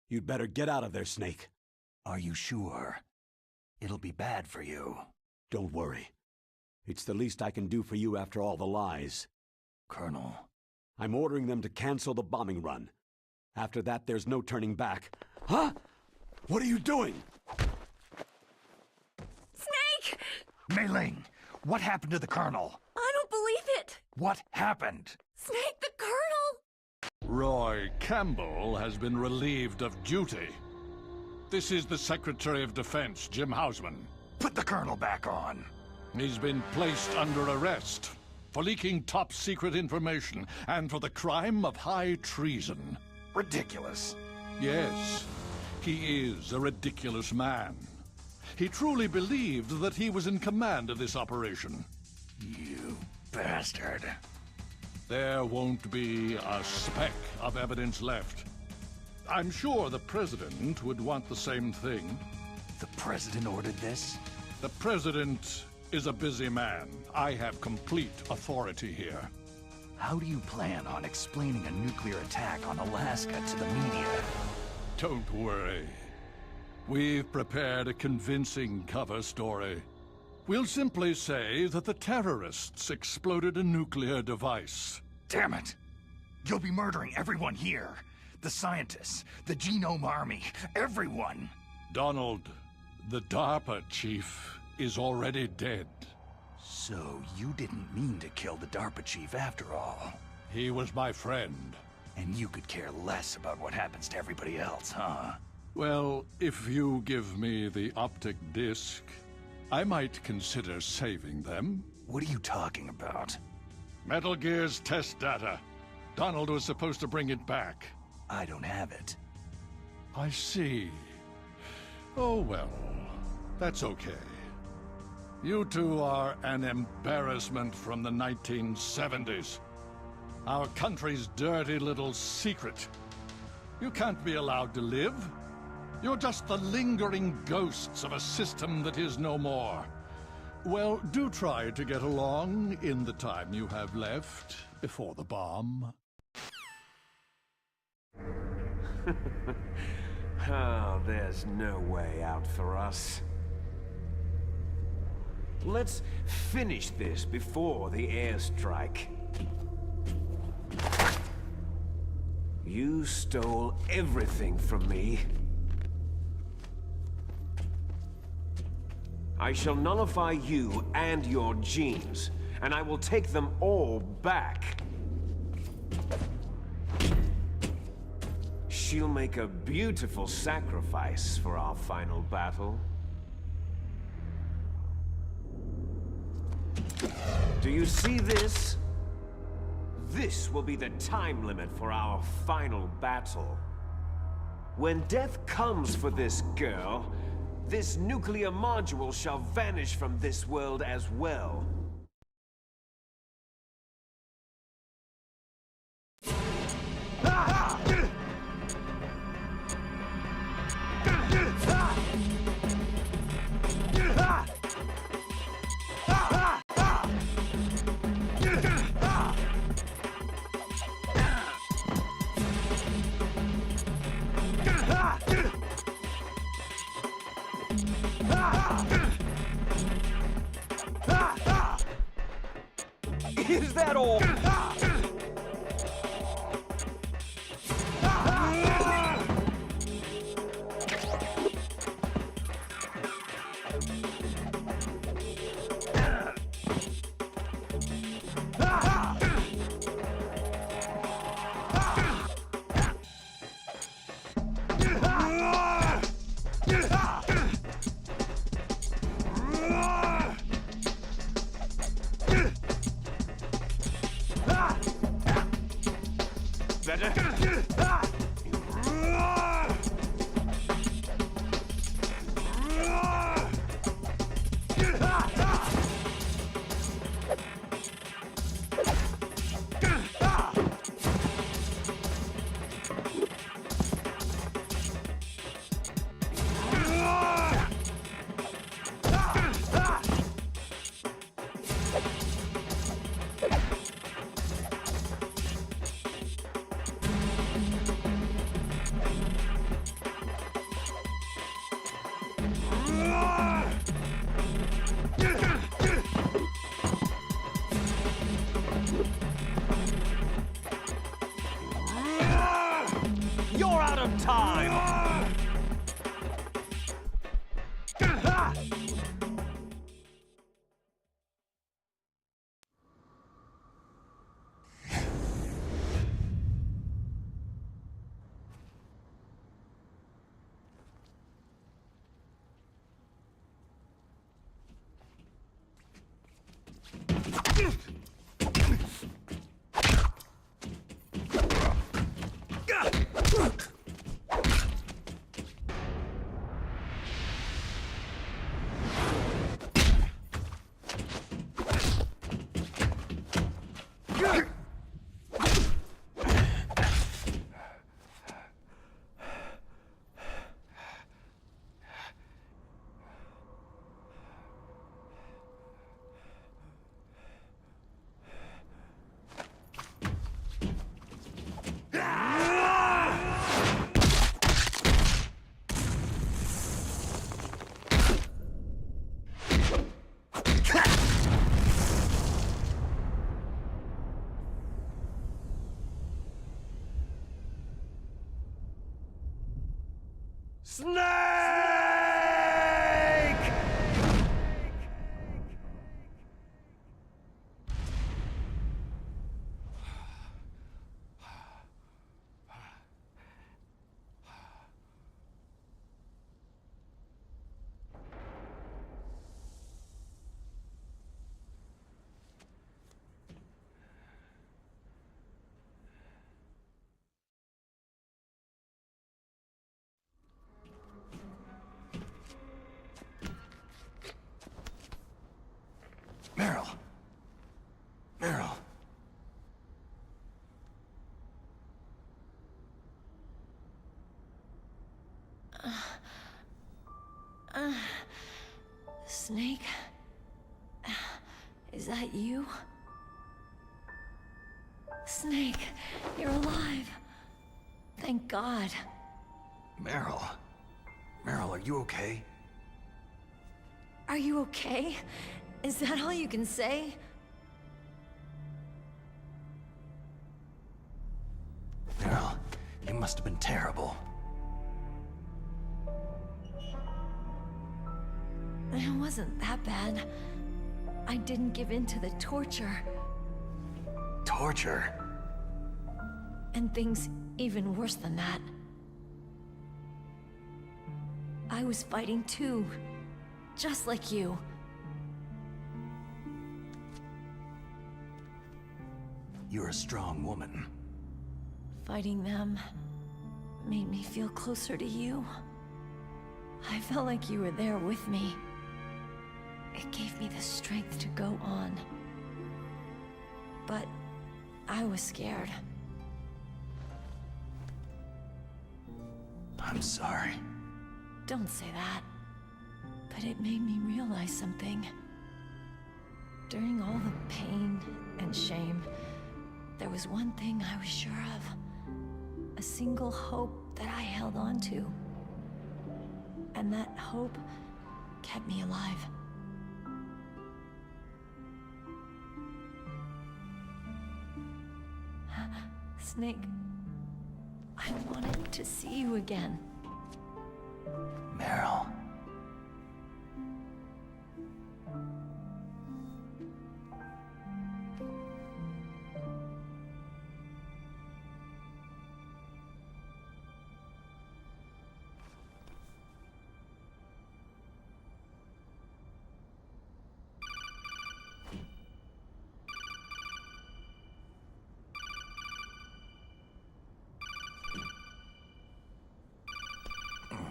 You'd better get out of there, Snake. Are you sure? It'll be bad for you. Don't worry. It's the least I can do for you after all the lies. Colonel... I'm ordering them to cancel the bombing run. After that, there's no turning back. Huh? What are you doing? Snake! Mei Ling, what happened to the Colonel? I don't believe it! What happened? Snake, the Colonel! Roy Campbell has been relieved of duty. This is the Secretary of Defense, Jim Hausman. Put the Colonel back on. He's been placed under arrest for leaking top-secret information and for the crime of high treason. Ridiculous. Yes, he is a ridiculous man. He truly believed that he was in command of this operation. You bastard. There won't be a speck of evidence left. I'm sure the President would want the same thing. The President ordered this? The President is a busy man. I have complete authority here. How do you plan on explaining a nuclear attack on Alaska to the media? Don't worry. We've prepared a convincing cover story. We'll simply say that the terrorists exploded a nuclear device. Damn it! You'll be murdering everyone here. The scientists, the Genome Army, everyone! Donald, the DARPA chief, is already dead. So you didn't mean to kill the DARPA chief after all? He was my friend. And you could care less about what happens to everybody else, huh? Well, if you give me the optic disc, I might consider saving them. What are you talking about? Metal Gear's test data. Donald was supposed to bring it back. I don't have it. I see. Oh well, that's okay. You two are an embarrassment from the 1970s. Our country's dirty little secret. You can't be allowed to live. You're just the lingering ghosts of a system that is no more. Well, do try to get along in the time you have left before the bomb. Oh, there's no way out for us. Let's finish this before the airstrike. You stole everything from me. I shall nullify you and your genes, and I will take them all back. She'll make a beautiful sacrifice for our final battle. Do you see this? This will be the time limit for our final battle. When death comes for this girl, this nuclear module shall vanish from this world as well. Is that all? You're out of time! Snake! Meryl. Meryl. Snake? Is that you? Snake, you're alive. Thank God. Meryl. Meryl, are you okay? Are you okay? Is that all you can say? Meryl, you must have been terrible. It wasn't that bad. I didn't give in to the torture. Torture? And things even worse than that. I was fighting too. Just like you. You're a strong woman. Fighting them made me feel closer to you. I felt like you were there with me. It gave me the strength to go on. But I was scared. I'm sorry. Don't say that. But it made me realize something. During all the pain and shame, there was one thing I was sure of. A single hope that I held on to. And that hope kept me alive. Snake, I wanted to see you again. Meryl.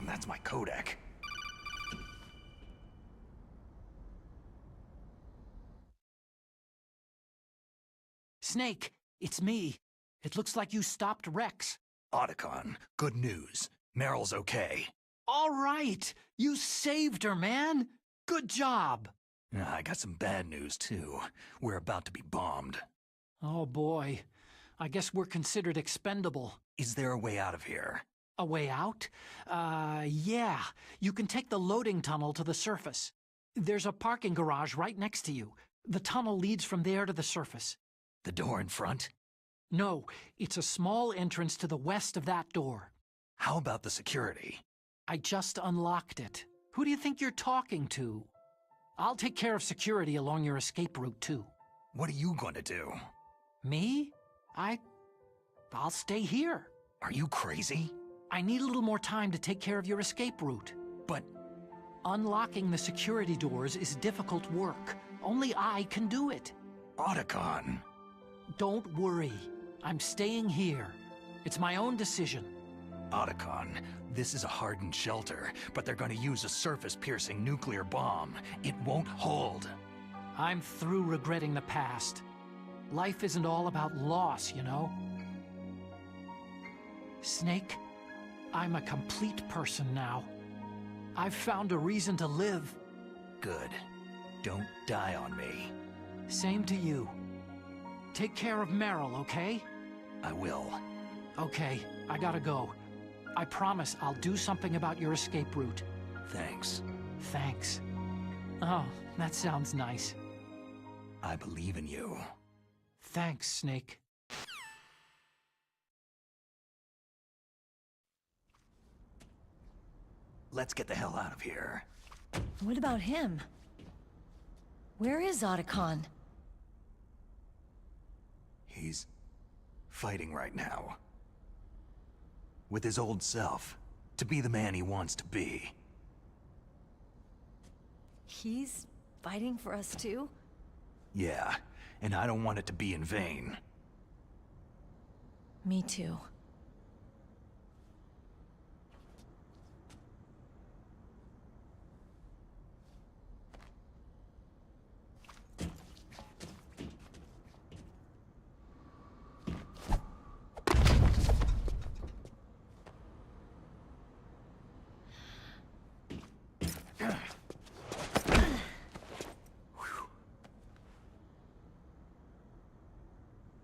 That's my codec. Snake, it's me. It looks like you stopped Rex. Otacon, good news. Meryl's okay. All right! You saved her, man! Good job! I got some bad news, too. We're about to be bombed. Oh boy. I guess we're considered expendable. Is there a way out of here? A way out? Yeah. You can take the loading tunnel to the surface. There's a parking garage right next to you. The tunnel leads from there to the surface. The door in front? No, it's a small entrance to the west of that door. How about the security? I just unlocked it. Who do you think you're talking to? I'll take care of security along your escape route, too. What are you going to do? Me? I'll stay here. Are you crazy? I need a little more time to take care of your escape route. But unlocking the security doors is difficult work. Only I can do it. Otacon. Don't worry. I'm staying here. It's my own decision. Otacon, this is a hardened shelter, but they're going to use a surface-piercing nuclear bomb. It won't hold. I'm through regretting the past. Life isn't all about loss, you know? Snake, I'm a complete person now. I've found a reason to live. Good. Don't die on me. Same to you. Take care of Meryl, okay? I will. Okay, I gotta go. I promise I'll do something about your escape route. Thanks. Thanks. Oh, that sounds nice. I believe in you. Thanks, Snake. Let's get the hell out of here. What about him? Where is Otacon? He's fighting right now. With his old self. To be the man he wants to be. He's fighting for us too? Yeah, and I don't want it to be in vain. Me too.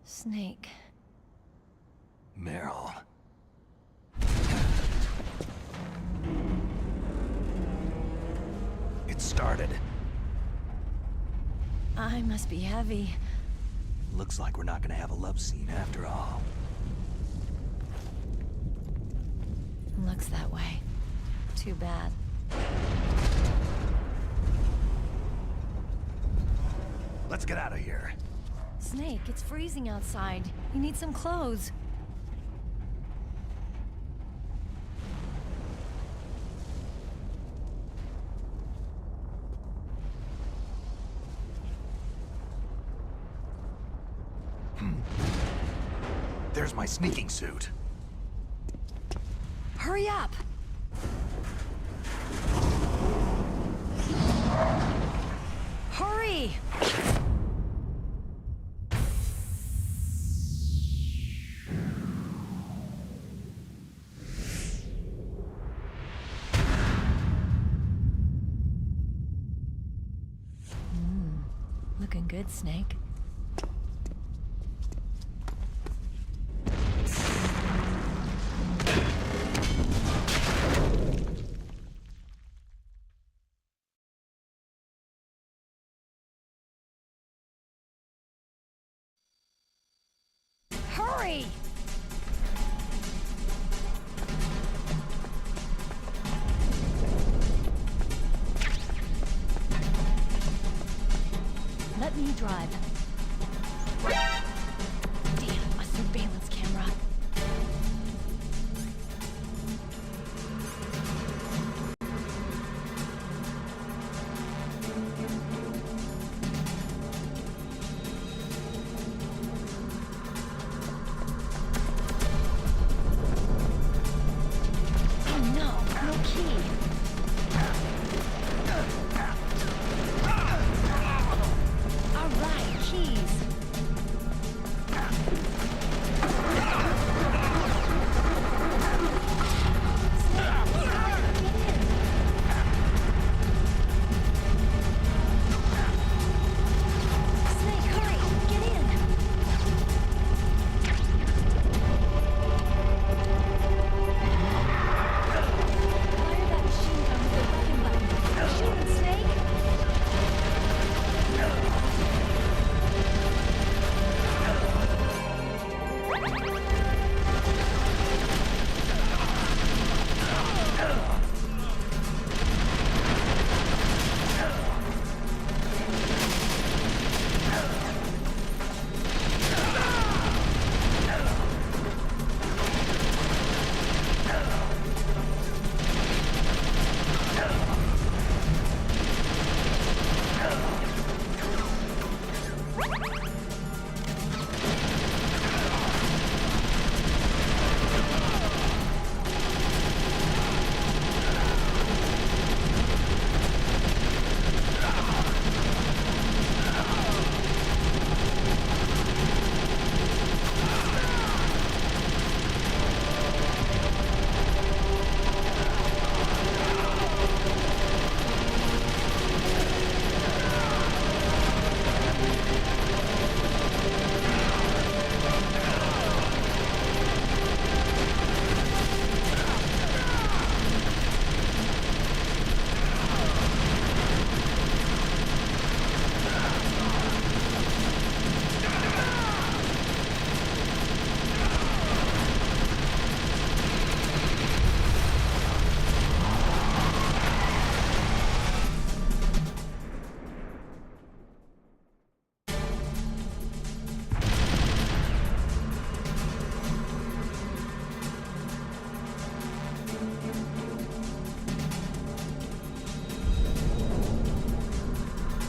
Snake. Meryl. It started. I must be heavy. Looks like we're not gonna have a love scene after all. Looks that way. Too bad. Let's get out of here. Snake, it's freezing outside. You need some clothes. There's my sneaking suit. Hurry up! Hurry! Looking good, Snake. Hurry! Let me drive. Damn, a surveillance camera. Oh no, no key. All right, keys. Snake, hurry, get in. Fire that machine gun with the weapon button. Shoot him, Snake.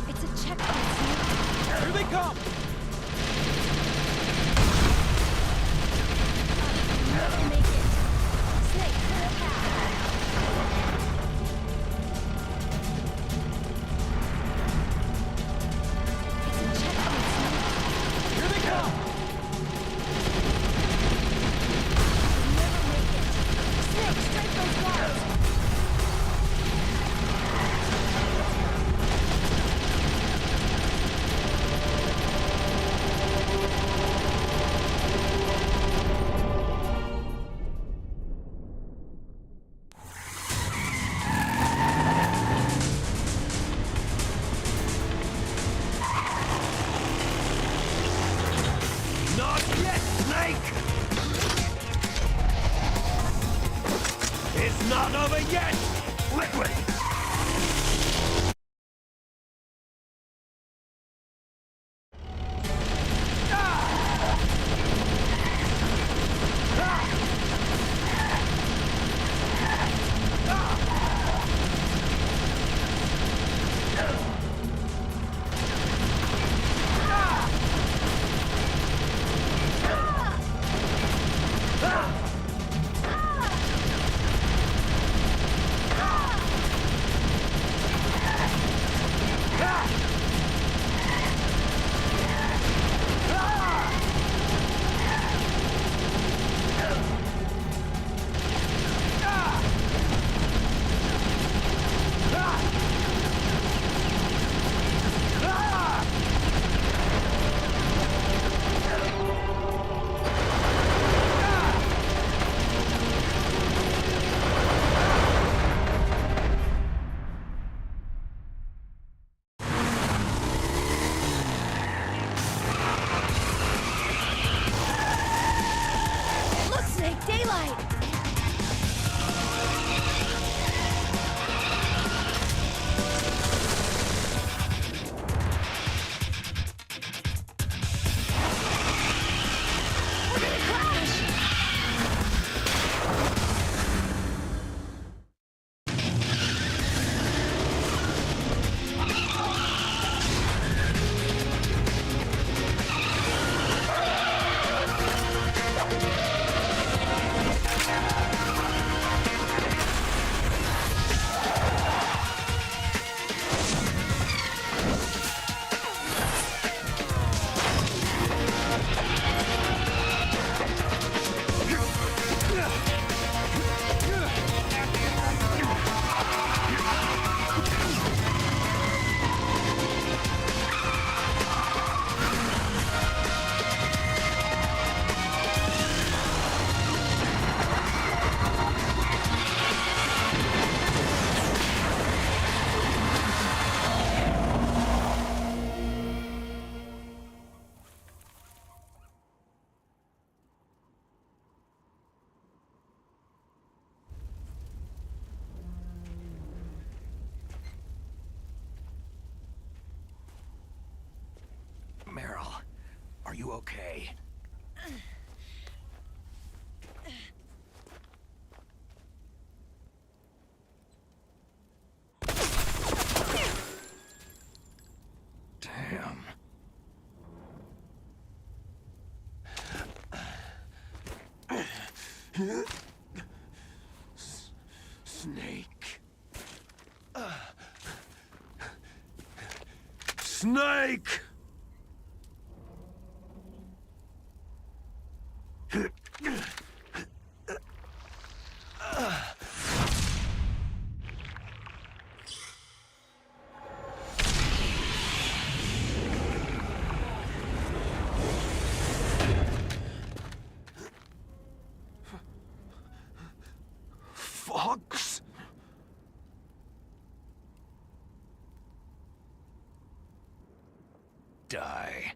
It's a checkpoint, Snake. Here they come! Never make it. Snake, clear a path. It's a checkpoint, Snake. Here they come! Never make it. Snake, strike those guards. over yet! Liquid! Look, Snake! Daylight! We're gonna crash! Meryl, are you okay? Damn. Snake. Snake! Fox? Die.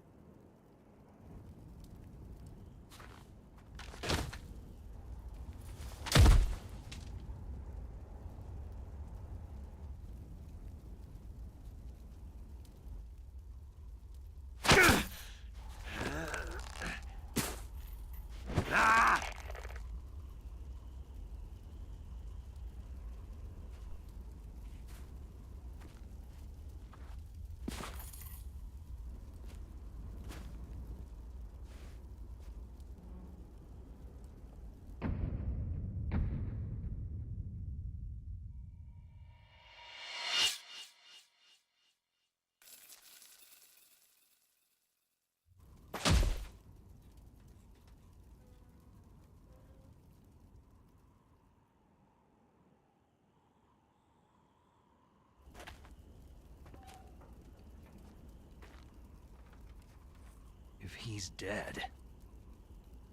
If he's dead,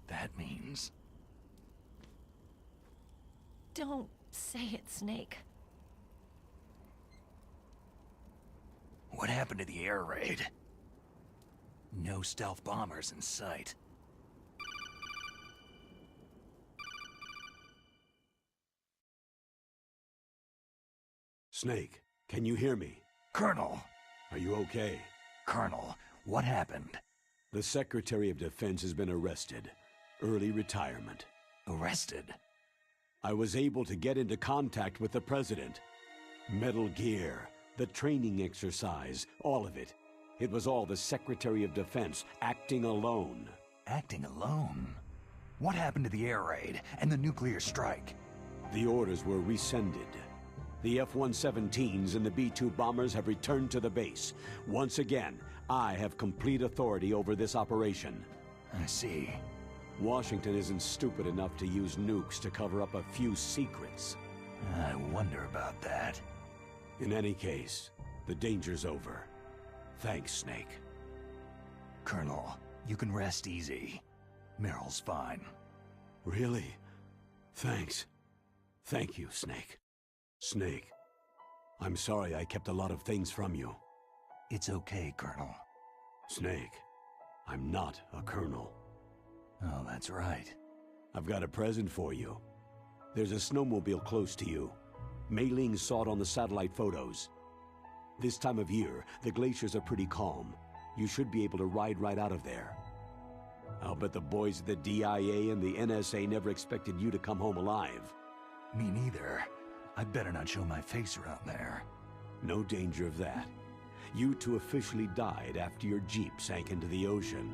that means... Don't say it, Snake. What happened to the air raid? No stealth bombers in sight. Snake, can you hear me? Colonel! Are you okay? Colonel, what happened? The Secretary of Defense has been arrested. Early retirement. Arrested? I was able to get into contact with the President. Metal Gear, the training exercise, all of it. It was all the Secretary of Defense acting alone. Acting alone? What happened to the air raid and the nuclear strike? The orders were rescinded. The F-117s and the B-2 bombers have returned to the base. Once again, I have complete authority over this operation. I see. Washington isn't stupid enough to use nukes to cover up a few secrets. I wonder about that. In any case, the danger's over. Thanks, Snake. Colonel, you can rest easy. Meryl's fine. Really? Thanks. Thank you, Snake. Snake, I'm sorry I kept a lot of things from you. It's okay, Colonel. Snake, I'm not a colonel. Oh, that's right. I've got a present for you. There's a snowmobile close to you. Mei Ling saw it on the satellite photos. This time of year, the glaciers are pretty calm. You should be able to ride right out of there. I'll bet the boys at the DIA and the NSA never expected you to come home alive. Me neither. I'd better not show my face around there. No danger of that. You two officially died after your Jeep sank into the ocean.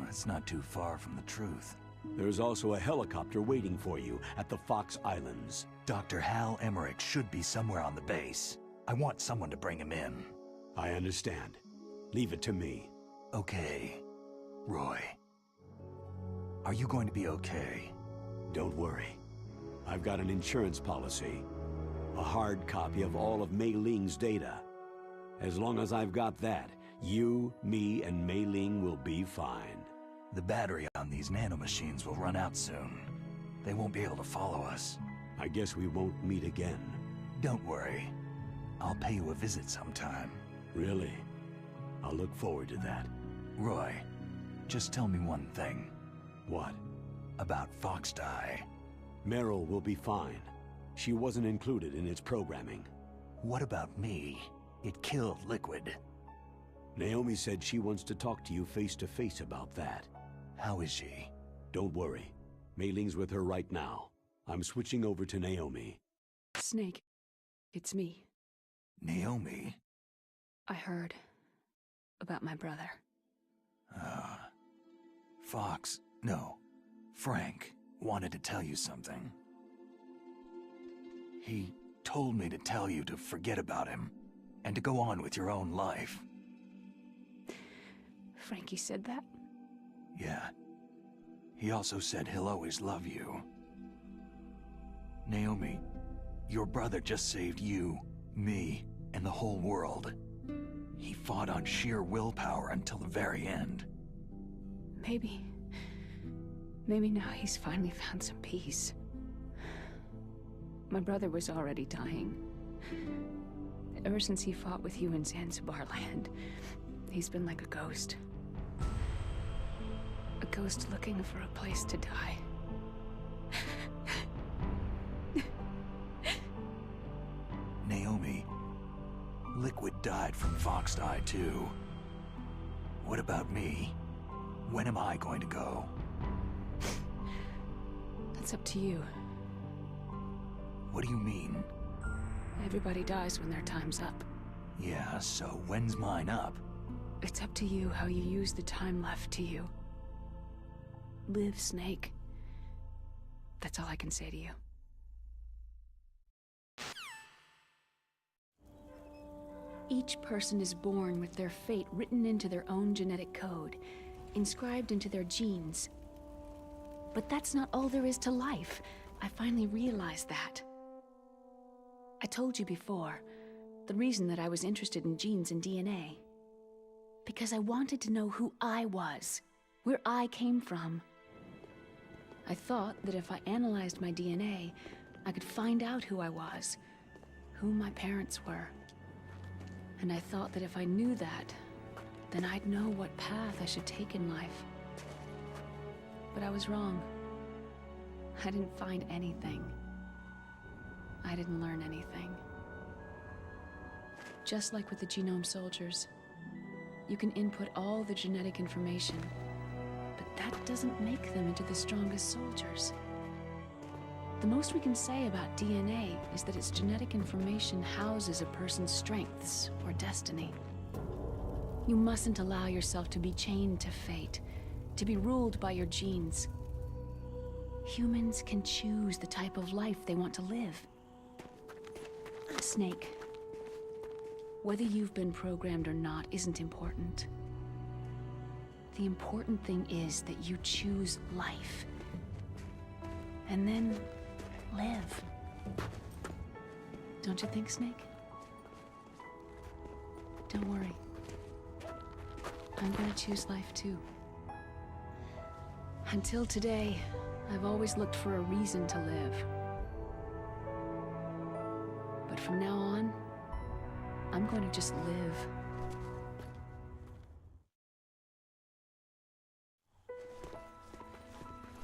That's not too far from the truth. There's also a helicopter waiting for you at the Fox Islands. Dr. Hal Emmerich should be somewhere on the base. I want someone to bring him in. I understand. Leave it to me. Okay. Roy. Are you going to be okay? Don't worry. I've got an insurance policy. A hard copy of all of Mei Ling's data. As long as I've got that, you, me, and Mei Ling will be fine. The battery on these nanomachines will run out soon. They won't be able to follow us. I guess we won't meet again. Don't worry. I'll pay you a visit sometime. Really? I'll look forward to that. Roy, just tell me one thing. What? About Fox Die. Meryl will be fine. She wasn't included in its programming. What about me? It killed Liquid. Naomi said she wants to talk to you face to face about that. How is she? Don't worry. Mei Ling's with her right now. I'm switching over to Naomi. Snake, it's me. Naomi? I heard about my brother. Frank wanted to tell you something. He told me to tell you to forget about him and to go on with your own life. Frankie said that? Yeah. He also said he'll always love you. Naomi, your brother just saved you, me, and the whole world. He fought on sheer willpower until the very end. Maybe now he's finally found some peace. My brother was already dying. Ever since he fought with you in Zanzibar land, he's been like a ghost. A ghost looking for a place to die. Naomi, Liquid died from Fox Die too. What about me? When am I going to go? That's up to you. What do you mean? Everybody dies when their time's up. Yeah, so when's mine up? It's up to you how you use the time left to you. Live, Snake. That's all I can say to you. Each person is born with their fate written into their own genetic code, inscribed into their genes. But that's not all there is to life. I finally realized that. I told you before, the reason that I was interested in genes and DNA. Because I wanted to know who I was, where I came from. I thought that if I analyzed my DNA, I could find out who I was, who my parents were. And I thought that if I knew that, then I'd know what path I should take in life. But I was wrong. I didn't find anything. I didn't learn anything. Just like with the genome soldiers. You can input all the genetic information, but that doesn't make them into the strongest soldiers. The most we can say about DNA is that its genetic information houses a person's strengths or destiny. You mustn't allow yourself to be chained to fate, to be ruled by your genes. Humans can choose the type of life they want to live. Snake, whether you've been programmed or not isn't important. The important thing is that you choose life. And then live. Don't you think, Snake? Don't worry. I'm gonna choose life too. Until today, I've always looked for a reason to live. But from now on, I'm going to just live.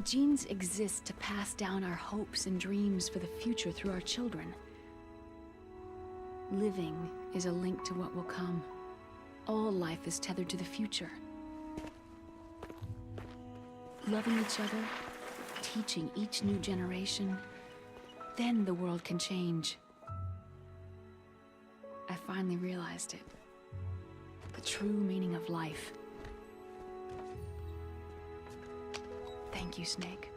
Genes exist to pass down our hopes and dreams for the future through our children. Living is a link to what will come. All life is tethered to the future. Loving each other, teaching each new generation, then the world can change. I finally realized it. The true meaning of life. Thank you, Snake.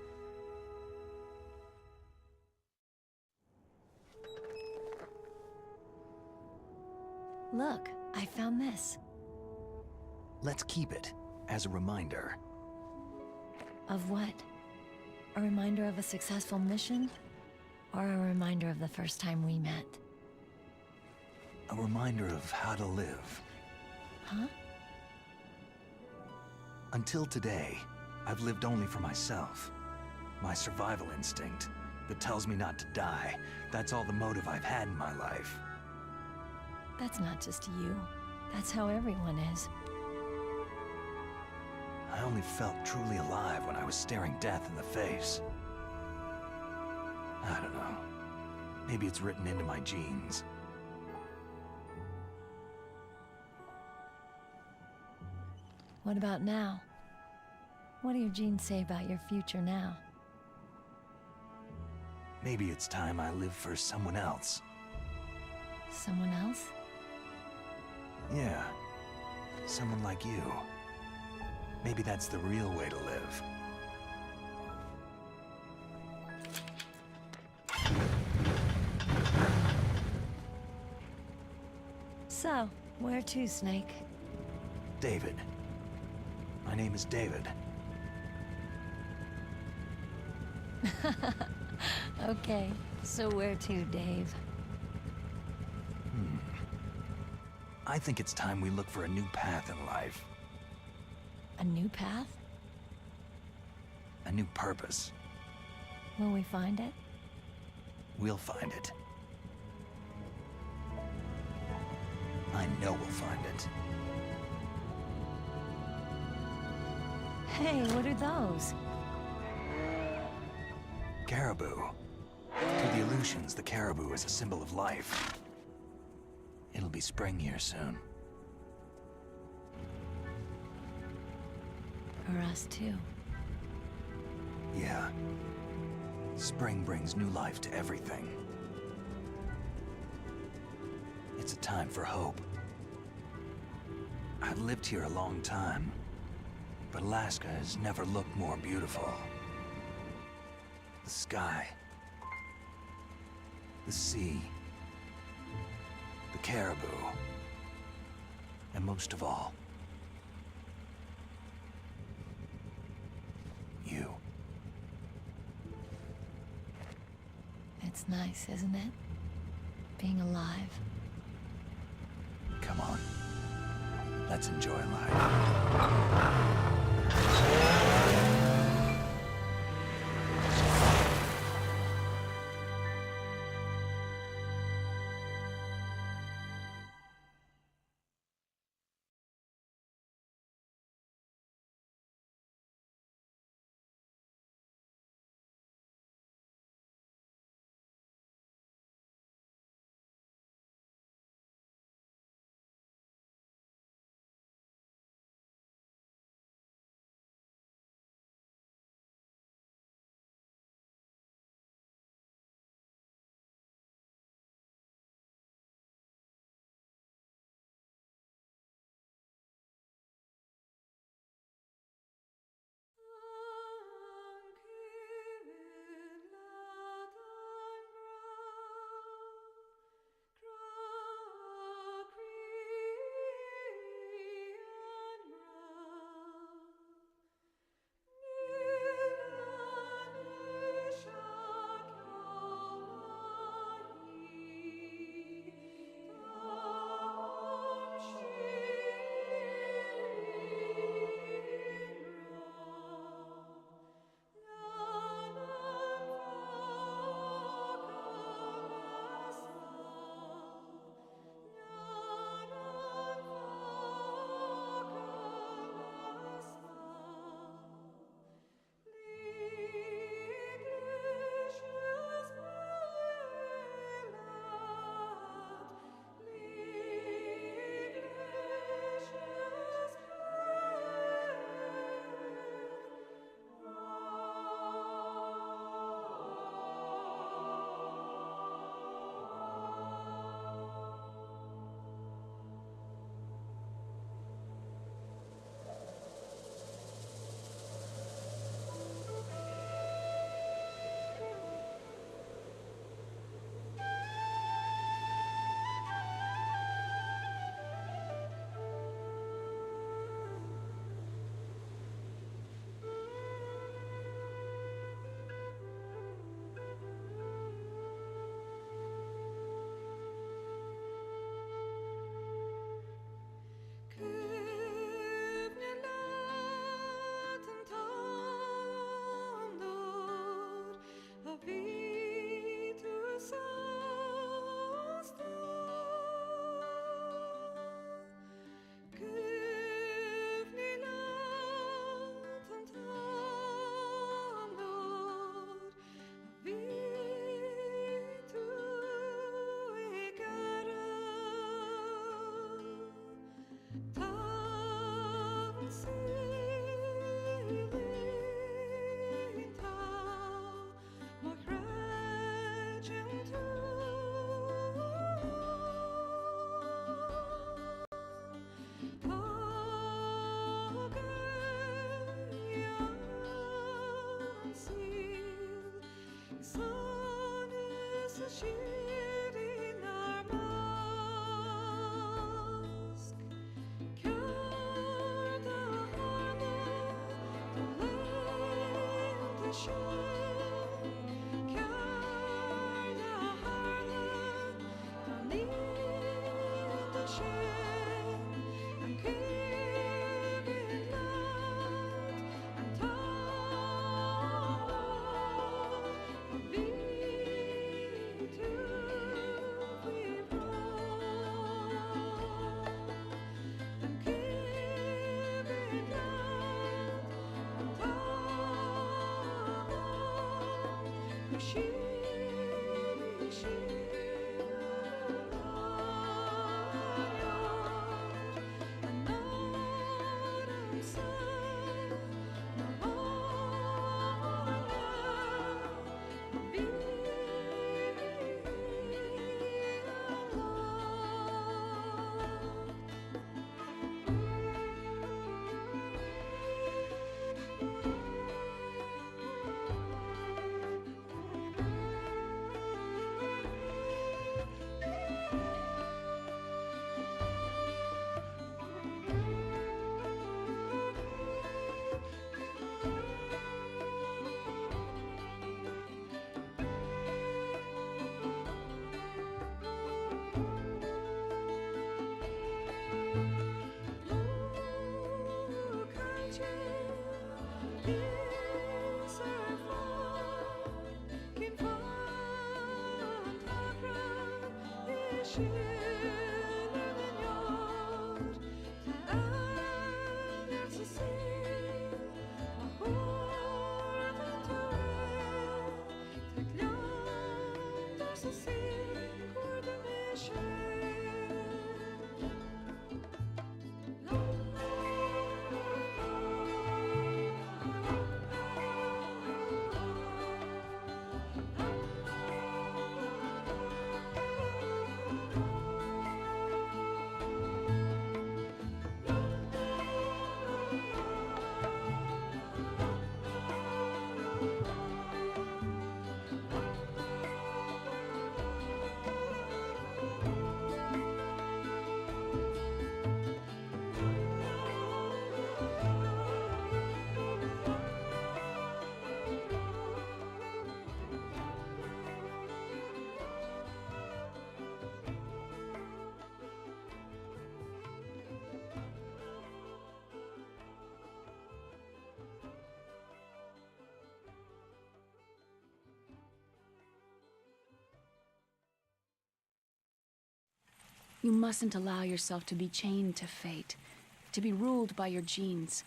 Look, I found this. Let's keep it as a reminder. Of what? A reminder of a successful mission? Or a reminder of the first time we met? A reminder of how to live. Huh? Until today, I've lived only for myself. My survival instinct that tells me not to die. That's all the motive I've had in my life. That's not just you. That's how everyone is. I only felt truly alive when I was staring death in the face. I don't know. Maybe it's written into my genes. What about now? What do your genes say about your future now? Maybe it's time I live for someone else. Someone else? Yeah. Someone like you. Maybe that's the real way to live. So, where to, Snake? David. My name is David. Okay, so where to, Dave? I think it's time we look for a new path in life. A new path? A new purpose. Will we find it? We'll find it. I know we'll find it. Hey, what are those? Caribou. To the Aleutians, the caribou is a symbol of life. It'll be spring here soon. For us, too. Yeah. Spring brings new life to everything. It's a time for hope. I've lived here a long time, but Alaska has never looked more beautiful. The sky, the sea, the caribou, and most of all, you. It's nice, isn't it? Being alive. Come on, let's enjoy life. You mustn't allow yourself to be chained to fate, to be ruled by your genes.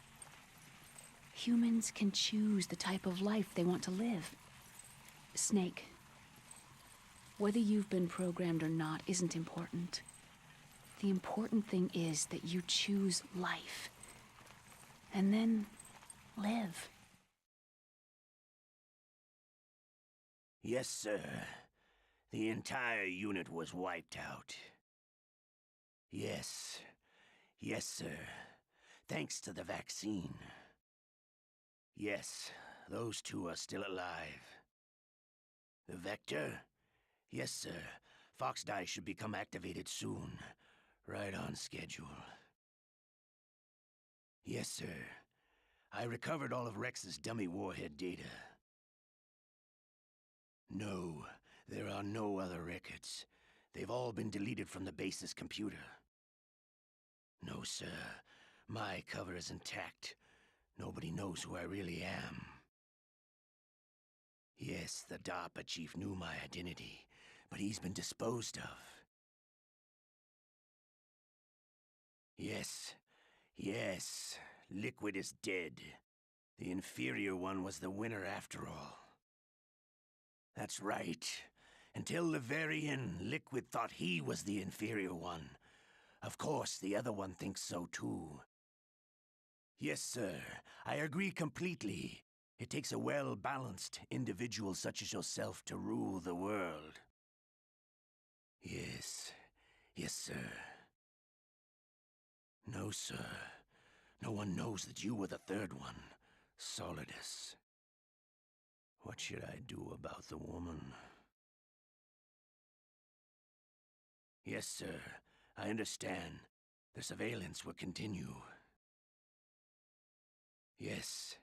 Humans can choose the type of life they want to live. Snake, whether you've been programmed or not isn't important. The important thing is that you choose life. And then live. Yes, sir. The entire unit was wiped out. Yes. Yes, sir. Thanks to the vaccine. Yes, those two are still alive. The Vector? Yes, sir. Fox Die should become activated soon. Right on schedule. Yes, sir. I recovered all of Rex's dummy warhead data. No, there are no other records. They've all been deleted from the base's computer. No, sir. My cover is intact. Nobody knows who I really am. Yes, the DARPA chief knew my identity, but he's been disposed of. Yes. Yes. Liquid is dead. The inferior one was the winner after all. That's right. Until the very end, Liquid thought he was the inferior one. Of course, the other one thinks so too. Yes, sir. I agree completely. It takes a well-balanced individual such as yourself to rule the world. Yes. Yes, sir. No, sir. No one knows that you were the third one, Solidus. What should I do about the woman? Yes, sir. I understand. The surveillance will continue. Yes.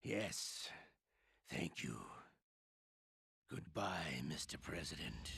Yes. Thank you. Goodbye, Mr. President.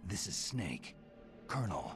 This is Snake. Colonel,